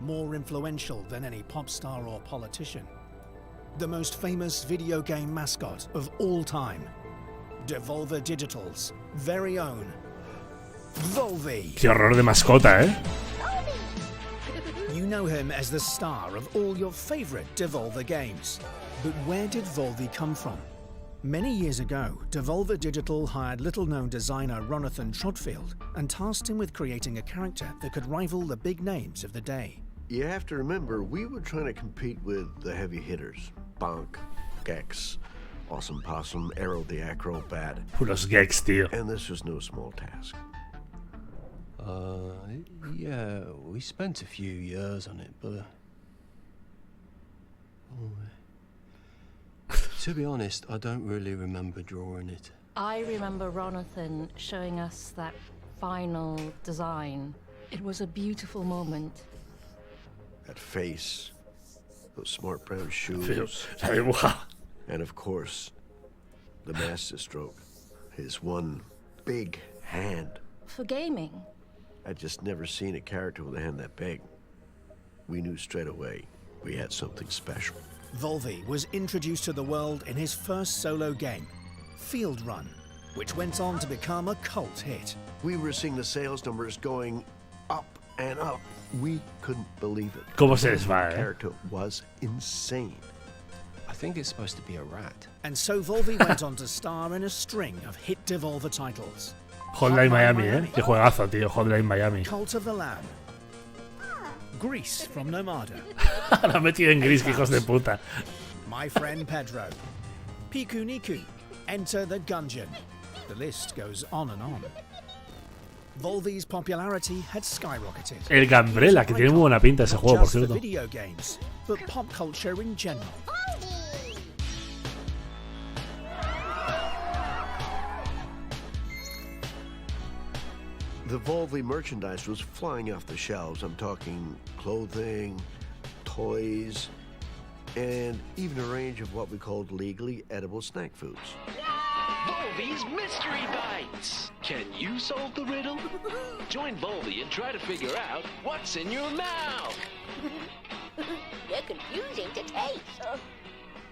More influential than any pop star or politician. The most famous video game mascot of all time. Devolver Digital's very own Volvi. Qué horror de mascota, ¿eh? You know him as the star of all your favorite Devolver games. But where did Volvi come from? Many years ago, Devolver Digital hired little-known designer Ronathan Trotfield and tasked him with creating a character that could rival the big names of the day. You have to remember, we were trying to compete with the heavy hitters. Bonk, Gex, Awesome Possum, Arrow the Acrobat. Los gags, tío. And this was no small task. Yeah, we spent a few years on it, but... to be honest, I don't really remember drawing it. I remember Ronathan showing us that final design. It was a beautiful moment. That face, those smart brown shoes, and of course, the masterstroke, his one big hand. For gaming. I'd just never seen a character with a hand that big. We knew straight away we had something special. Volvi was introduced to the world in his first solo game, Field Run, which went on to become a cult hit. We were seeing the sales numbers going up and up. We couldn't believe it. ¿Cómo se les va, The character was insane. I think it's supposed to be a rat. And so Volvi went on to star in a string of hit Devolver titles. Hotline Miami, Qué juegazo, tío. Hotline Miami. Cult of the Lamb. Grease from Nomada. La he metido en gris, que hijos de puta. My Friend Pedro. Piku Niku. Enter the Gungeon. The list goes on and on. Volvi's popularity had skyrocketed. El Gambrela, que tiene muy buena pinta ese juego, por Just for cierto. video games, but pop culture in general. The Volvi merchandise was flying off the shelves. I'm talking clothing, toys, and even a range of what we called legally edible snack foods. Volvi's Mystery Bites! Can you solve the riddle? Join Volvi and try to figure out what's in your mouth! They're confusing to taste.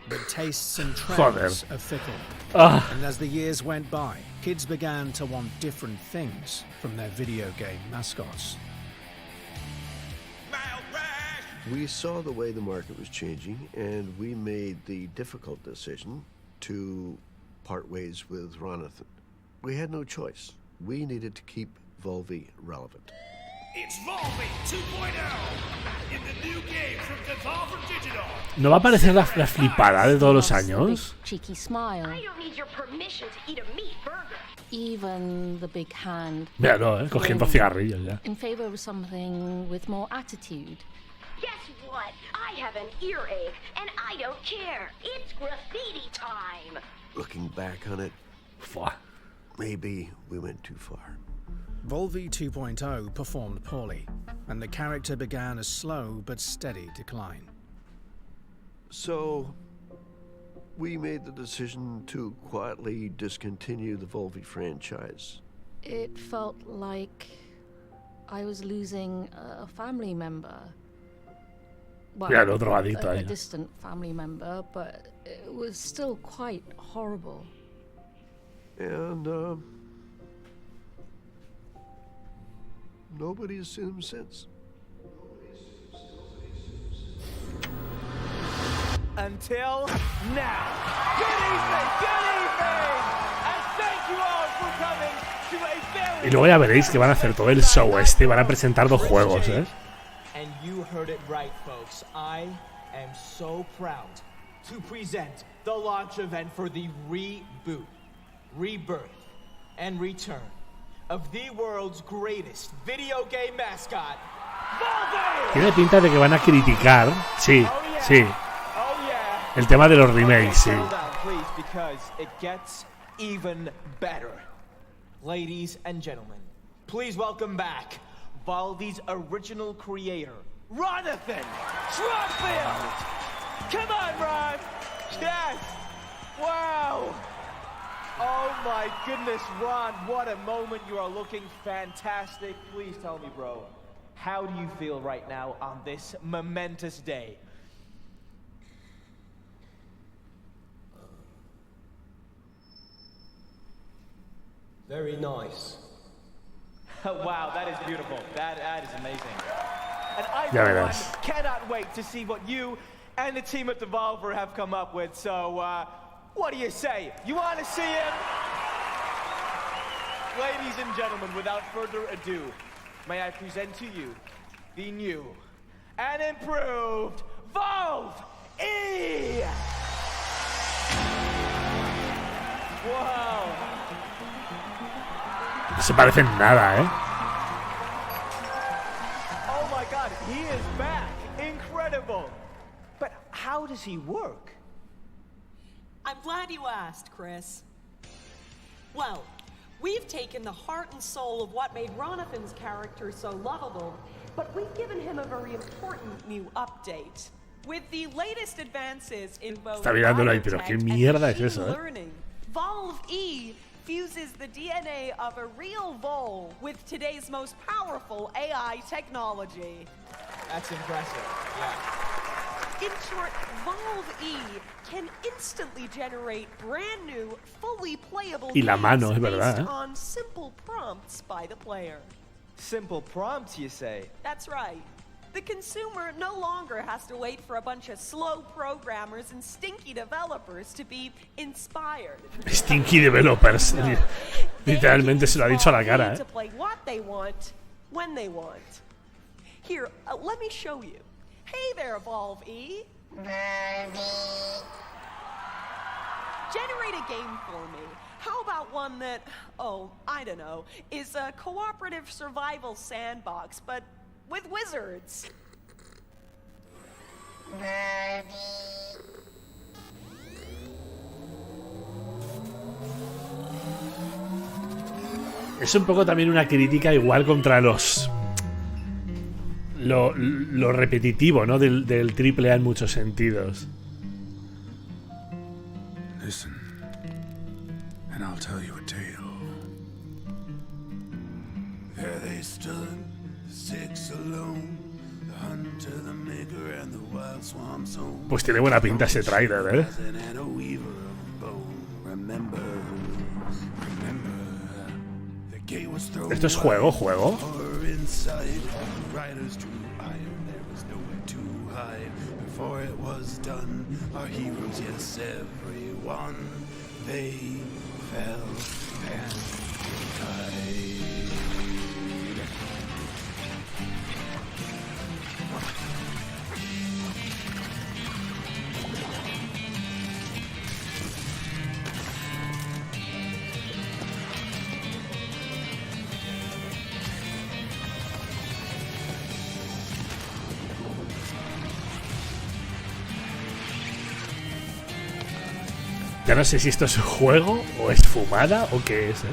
But tastes and trends are fickle. And as the years went by, kids began to want different things from their video game mascots. We saw the way the market was changing, and we made the difficult decision to part ways with Ronathan. We had no choice. We needed to keep Volvi relevant. It's Volvi 2.0 in the new game from Devolver Digital. ¿No va a aparecer la flipada de todos los años? Cheeky smile. I don't need your permission to eat a meat burger. Even the big hand. Míralo, cogiendo cigarrillos ya. In favor of something with more attitude. Guess what? I have an earache, and I don't care. It's graffiti time. Looking back on it, maybe we went too far. Volvi 2.0 performed poorly, and the character began a slow but steady decline. So, we made the decision to quietly discontinue the Volvi franchise. It felt like I was losing a family member. Well, Ya, el otro adicto a ahí. distant family member, but it was still quite horrible. And, nobody has seen him since. Until now. Good evening, and thank you all for coming to a very... Y luego ya veréis que van a hacer todo el show este y van a presentar dos juegos, ¿eh? And you heard it right, folks. I am so proud to present the launch event for the reboot, rebirth, and return of the world's greatest video game mascot, Volvi! Tiene pinta de que van a criticar, sí, sí, el tema de los remakes, sí. Settle down, please, because it gets even better. Ladies and gentlemen, please welcome back Volvi's original creator, Ronathan Trumfield! Come on, Ron! Yes! Wow! Oh my goodness, Ron, what a moment. You are looking fantastic. Please tell me, bro, how do you feel right now on this momentous day? Very nice. Wow, that is beautiful. That is amazing. And I, Ya for one, verás. cannot wait to see what you and the team at Devolver have come up with. So, what do you say? You want to see him? Ladies and gentlemen, without further ado, may I present to you the new and improved Volve E! Wow. No se parecen nada, ¿eh? Oh my God, he is back. Incredible. But how does he work? I'm glad you asked, Chris. Well, we've taken the heart and soul of what made Ronathan's character so lovable, but we've given him a very important new update. With the latest advances in both Está mirándolo ahí, pero qué mierda es eso, ¿eh? learning, Volve E fuses the DNA of a real vole with today's most powerful AI technology. That's impressive. Yeah. In short, Volve E can instantly generate brand new, fully playable Y la mano, games es verdad, based ¿eh? on simple prompts by the player. Simple prompts, you say? That's right. The consumer no longer has to wait for a bunch of slow programmers and stinky developers to be inspired. Stinky developers. Literalmente se lo ha dicho a la cara, To ¿eh? play what they want, when they want. Here, let me show you. Hey there, Volve E. Generate a game for me. How about one that, oh, I don't know, is a cooperative survival sandbox, but with wizards? Es un poco también una crítica igual contra lo repetitivo, ¿no? Del triple A en muchos sentidos. Listen, and I'll tell you a tale. There they stood, the six alone, the hunter, the maker, and the wild swamp zone. Pues tiene buena pinta ese trailer, ¿eh? And a weaver of bone. Remember, the gate was thrown. Esto es juego. Horror inside, riders drew iron, there was nowhere to hide. Before it was done, our heroes, yes, everyone, they fell and died. Ya no sé si esto es un juego o es fumada o qué es, ¿eh?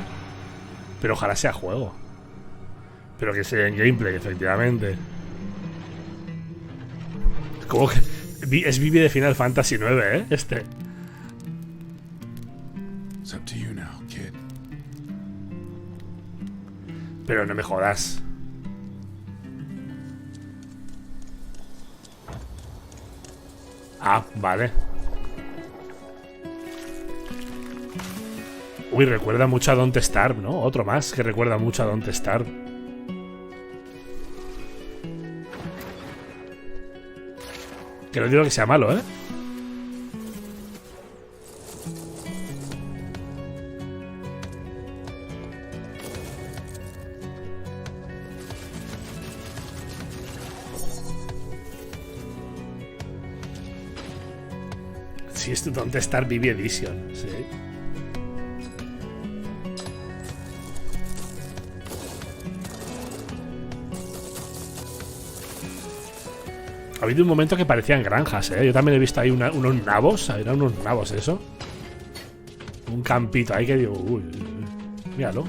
Pero ojalá sea juego. Pero que sea en gameplay, efectivamente. Como que es Vivi de Final Fantasy IX, ¿eh? Este. It's up to you now, kid. Pero no me jodas. Ah, vale. Uy, recuerda mucho a Don't Starve, ¿no? Otro más que recuerda mucho a Don't Starve. Que no digo que sea malo, ¿eh? Sí, es Don't Starve Vivi Edition, sí. Ha habido un momento que parecían granjas, ¿eh? Yo también he visto ahí unos nabos. Eran unos nabos, eso. Un campito ahí que digo, uy, míralo.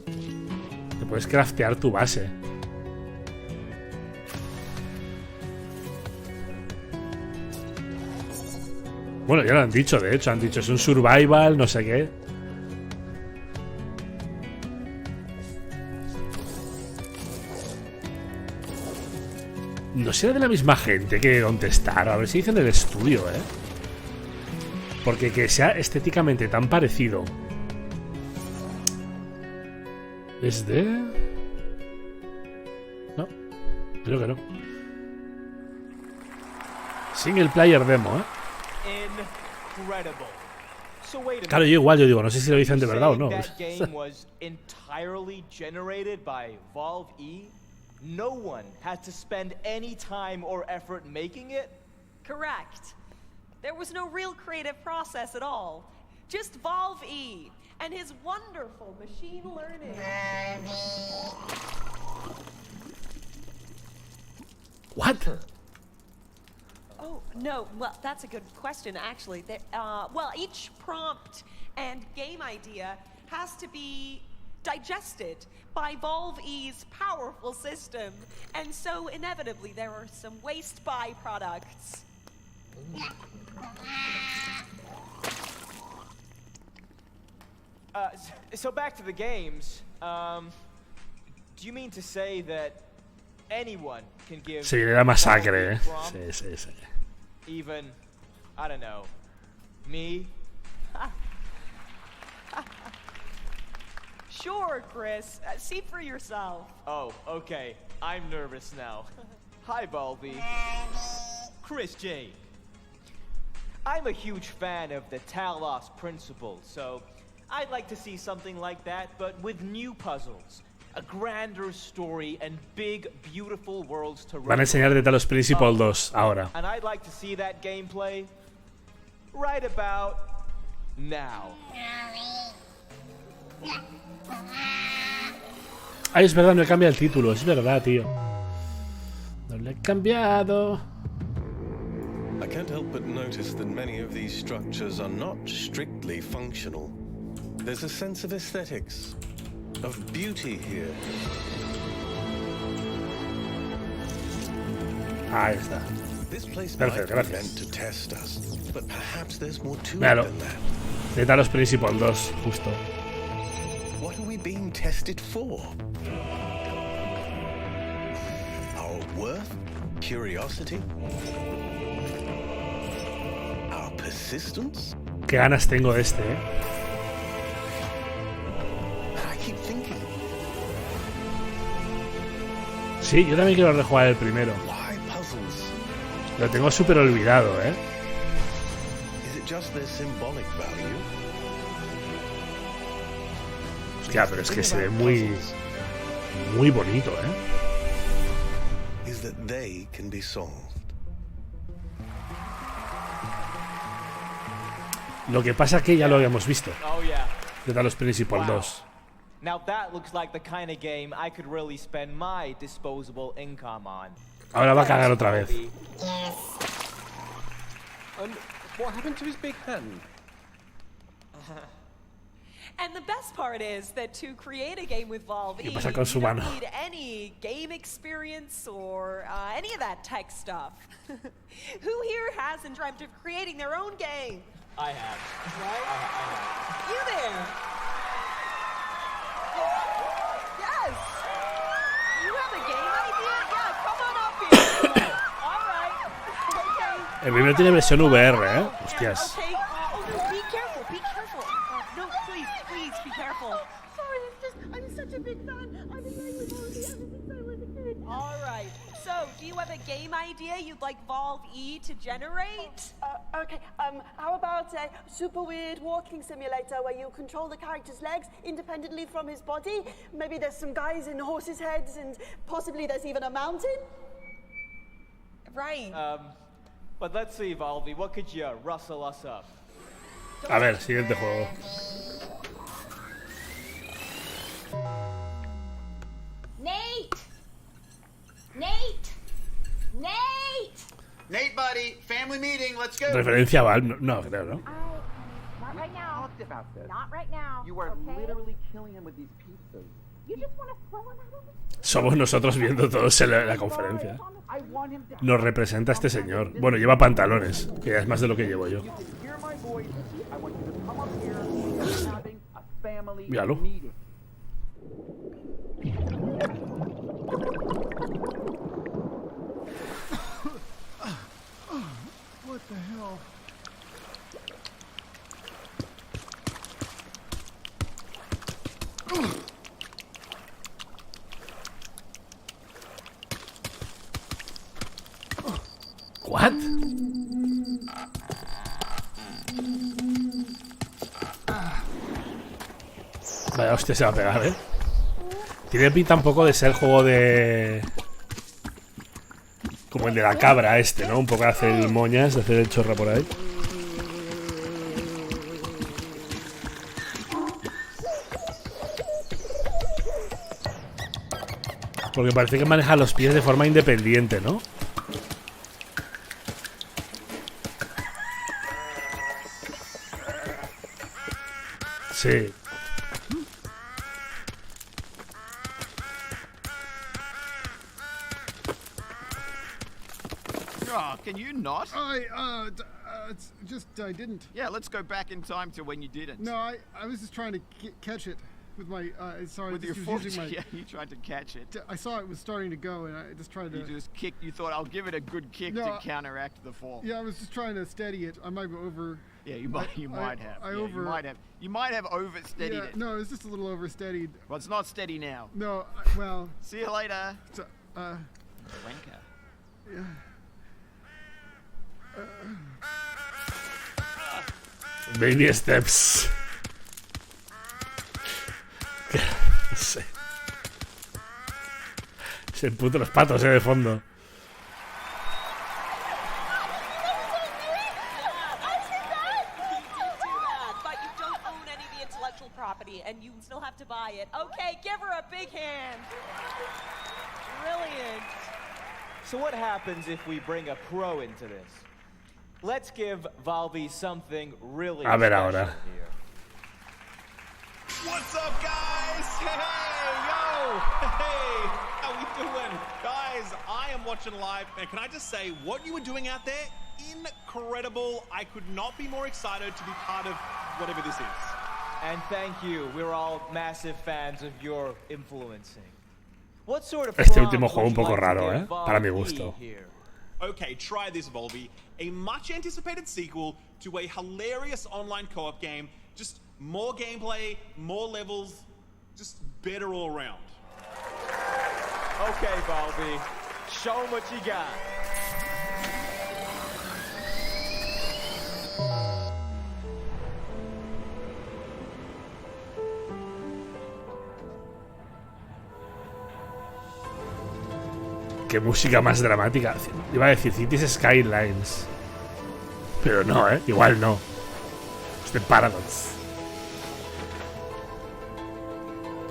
Te puedes craftear tu base. Bueno, ya lo han dicho, de hecho. Han dicho, es un survival, no sé qué. No será de la misma gente que Don't Starve. A ver si dicen el estudio, ¿eh? Porque que sea estéticamente tan parecido. ¿Es de...? No, creo que no. Single player demo, ¿eh? Incredible. So wait a minute. Claro, yo igual, yo digo, no sé si lo dicen de verdad o no. That game was entirely generated by Volve E? No one had to spend any time or effort making it? Correct. There was no real creative process at all. Just Valve E and his wonderful machine learning. What? Oh, no, well, that's a good question, actually. Well, each prompt and game idea has to be digested by Valve E's powerful system. And so, inevitably, there are some waste byproducts. So back to the games. Do you mean to say that anyone can give... Sí, era masacre, Sí, sí, sí. Even, I don't know, me? Sure, Chris. See for yourself. Oh, okay. I'm nervous now. Hi, Baldy. Chris J. I'm a huge fan of the Talos principle, so I'd like to see something like that, but with new puzzles. A grander story and big, beautiful worlds to Van a enseñar de Talos Principle 2 ahora. And I'd like to see that gameplay right about now. Ay, es verdad, no he cambiado el título. Es verdad, tío. No lo he cambiado. I can't help but notice that many of these structures are not strictly functional. There's a sense of aesthetics, of beauty here. Ahí está. Perfecto, gracias. Míralo. De Talos Principle 2, justo. What are we being tested for? Our worth? Curiosity? Our persistence? Qué ganas tengo de este, I keep thinking. Sí, yo también quiero rejugar el primero. Why puzzles? Lo tengo súper olvidado, Is it just their symbolic value? Hostia, pero es que se ve muy bonito, Is that they can be solved. Lo que pasa que ya lo habíamos visto. Oh, yeah. De Talos Principle 2. Now that looks like the kind of game I could really spend my disposable income on. Ahora va a cagar otra vez. What happened to his big hand? And the best part is that to create a game with Valve E, ¿Qué pasa con su you don't mano? need any game experience or any of that tech stuff. Who here hasn't dreamt of creating their own game? I have. Right? I have. You there? Yes. You have a game idea? Yeah, come on up here. All right. Okay. El primero tiene versión VR, Hostias. Okay. Oh no, be careful. Be careful. No, please, be careful. Sorry, it's just I'm such a big fan. I've been playing with Valve ever since I was a kid. All right. So, do you have a game idea you'd like Valve E to generate? Okay. How about a super weird walking simulator where you control the character's legs independently from his body? Maybe there's some guys in horses' heads, and possibly there's even a mountain. Right. But let's see, Valvy, what could you rustle us up? A ver, siguiente juego. Nate, buddy, family meeting, let's go. Referencia a Valve, no creo, ¿no? Not right now. About this. Not right now. You are literally killing him with these pizzas. You just want to throw him at him? Somos nosotros viendo todos en la conferencia. I want him to Nos representa este señor. Bueno, lleva pantalones, que ya es más de lo que llevo yo. hear my voice. I want you to come up here. We're having a family Míralo. meeting. What the hell? ¿What? Vaya hostia, se va a pegar, Tiene pinta un poco de ser el juego de... Como el de la cabra este, ¿no? Un poco de hacer el moñas, de hacer el chorra por ahí. Porque parece que maneja los pies de forma independiente, ¿no? Sí. Oh, can you not? It's just I didn't. Yeah, let's go back in time to when you didn't. No, I was just trying to catch it with my. Sorry, With your just foot, using my. yeah, you tried to catch it. I saw it was starting to go, and I just tried to. You just kicked. You thought I'll give it a good kick No, to counteract the fall. Yeah, I was just trying to steady it. I might be over. Yeah, you might. You might have. I Yeah, over. You might have oversteadied Yeah, it. no, it's just a little oversteadied. Well, it's not steady now. No, well. See you later. Wanker. Yeah. Baby steps. No sé. Se puto los patos, de fondo. But you don't own any of the intellectual property, and you still have to buy it. Okay, give her a big hand. Brilliant. So what happens if we bring a pro into this? Let's give Valvi something really A ver special ahora. here. What's up, guys? Hey, yo! Hey, how we doing? Guys, I am watching live, and can I just say, what you were doing out there, incredible. I could not be more excited to be part of whatever this is. And thank you. We're all massive fans of your influencing. What sort of Este prompt último juego un would you poco like to raro, give para mi Valvi gusto. here? Okay, try this, Volby. A much anticipated sequel to a hilarious online co-op game. Just more gameplay, more levels, just better all around. Okay, Valvi. Show 'em what you got. Qué música más dramática. Iba a decir Cities Skylines. Pero no, igual no. Es de Paradox.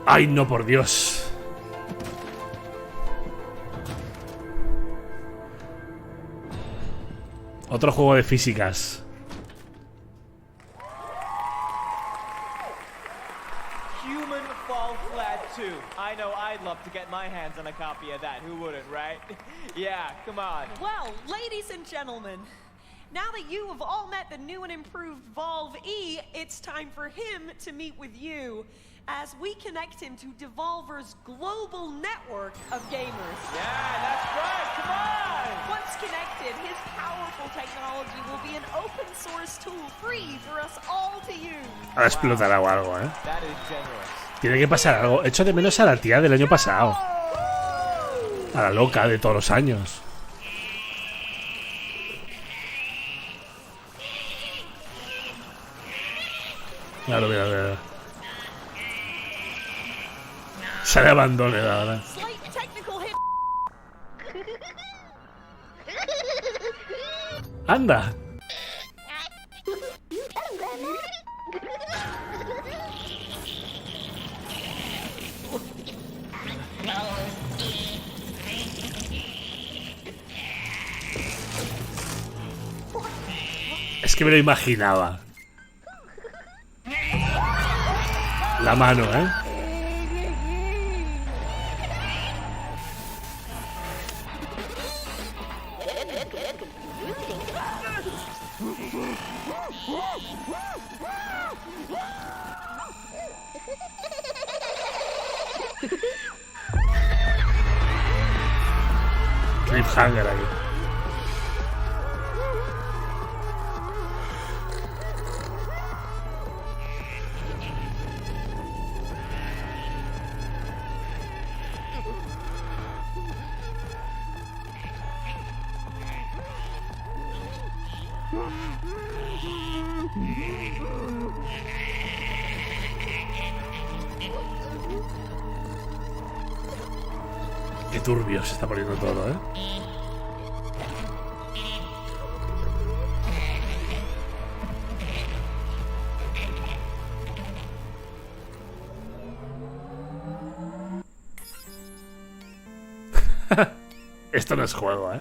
Ay, no, por Dios. Otro juego de físicas. Human Fall Flat 2. I know I'd love to get my hands on a copy of that. Who wouldn't, right? Yeah, come on. Well, ladies and gentlemen, now that you have all met the new and improved Valve E, it's time for him to meet with you as we connect him to Devolver's global network of gamers. Yeah, that's right. Come on! Once connected, his powerful technology will be an open source tool free for us all to use. Ahora explotará o algo, That is generous. Tiene que pasar algo. Echo de menos a la tía del año pasado. A la loca de todos los años. Claro, mira, mira. Sale abandone ahora. Slight technical hit. Anda. Es que me lo imaginaba. La mano, Cliffhanger ahí. Qué turbio se está poniendo todo, Esto no es juego, ¿eh?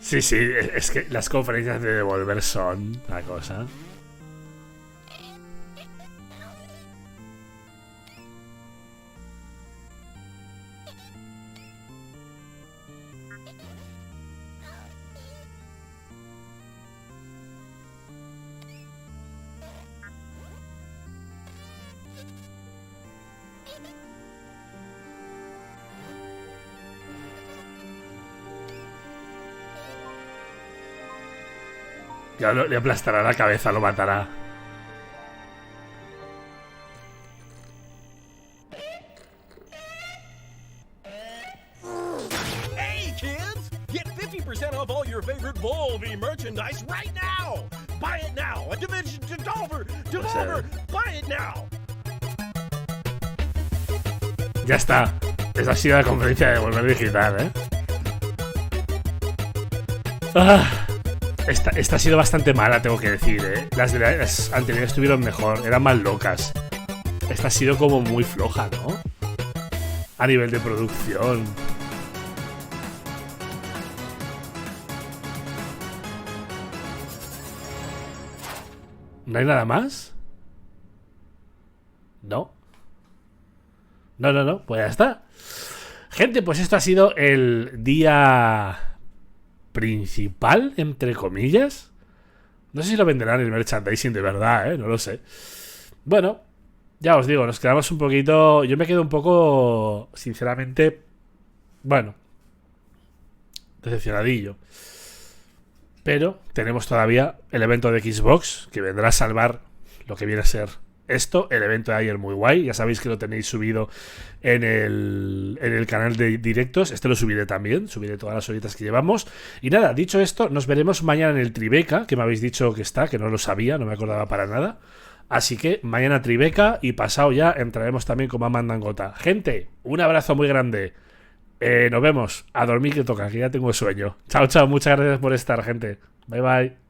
Sí, sí, es que las conferencias de Devolver son la cosa. Ya le aplastará la cabeza, lo matará. Hey, kids! Get 50% off all your favorite Volvi merchandise right now! Buy it now! A Division Devolver! Devolver! Buy it now! Ya está. Esa ha sido la conferencia de Devolver Digital, ¿eh? Esta ha sido bastante mala, tengo que decir, ¿eh? Las anteriores estuvieron mejor, eran más locas. Esta ha sido como muy floja, ¿no? A nivel de producción. ¿No hay nada más? No. No, pues ya está. Gente, pues esto ha sido el día principal, entre comillas. No sé si lo venderán el merchandising de verdad, no lo sé. Bueno, ya os digo, nos quedamos un poquito. Yo me quedo un poco, sinceramente, bueno, decepcionadillo. Pero tenemos todavía el evento de Xbox, que vendrá a salvar lo que viene a ser esto. El evento de ayer muy guay. Ya sabéis que lo tenéis subido en el canal de directos. Este lo subiré también. Subiré todas las horitas que llevamos. Y nada, dicho esto, nos veremos mañana en el Tribeca, que me habéis dicho que está, que no lo sabía, no me acordaba para nada. Así que mañana Tribeca y pasado ya entraremos también con Mamá Mandangota. Gente, un abrazo muy grande. Nos vemos. A dormir que toca, que ya tengo sueño. Chao, chao. Muchas gracias por estar, gente. Bye, bye.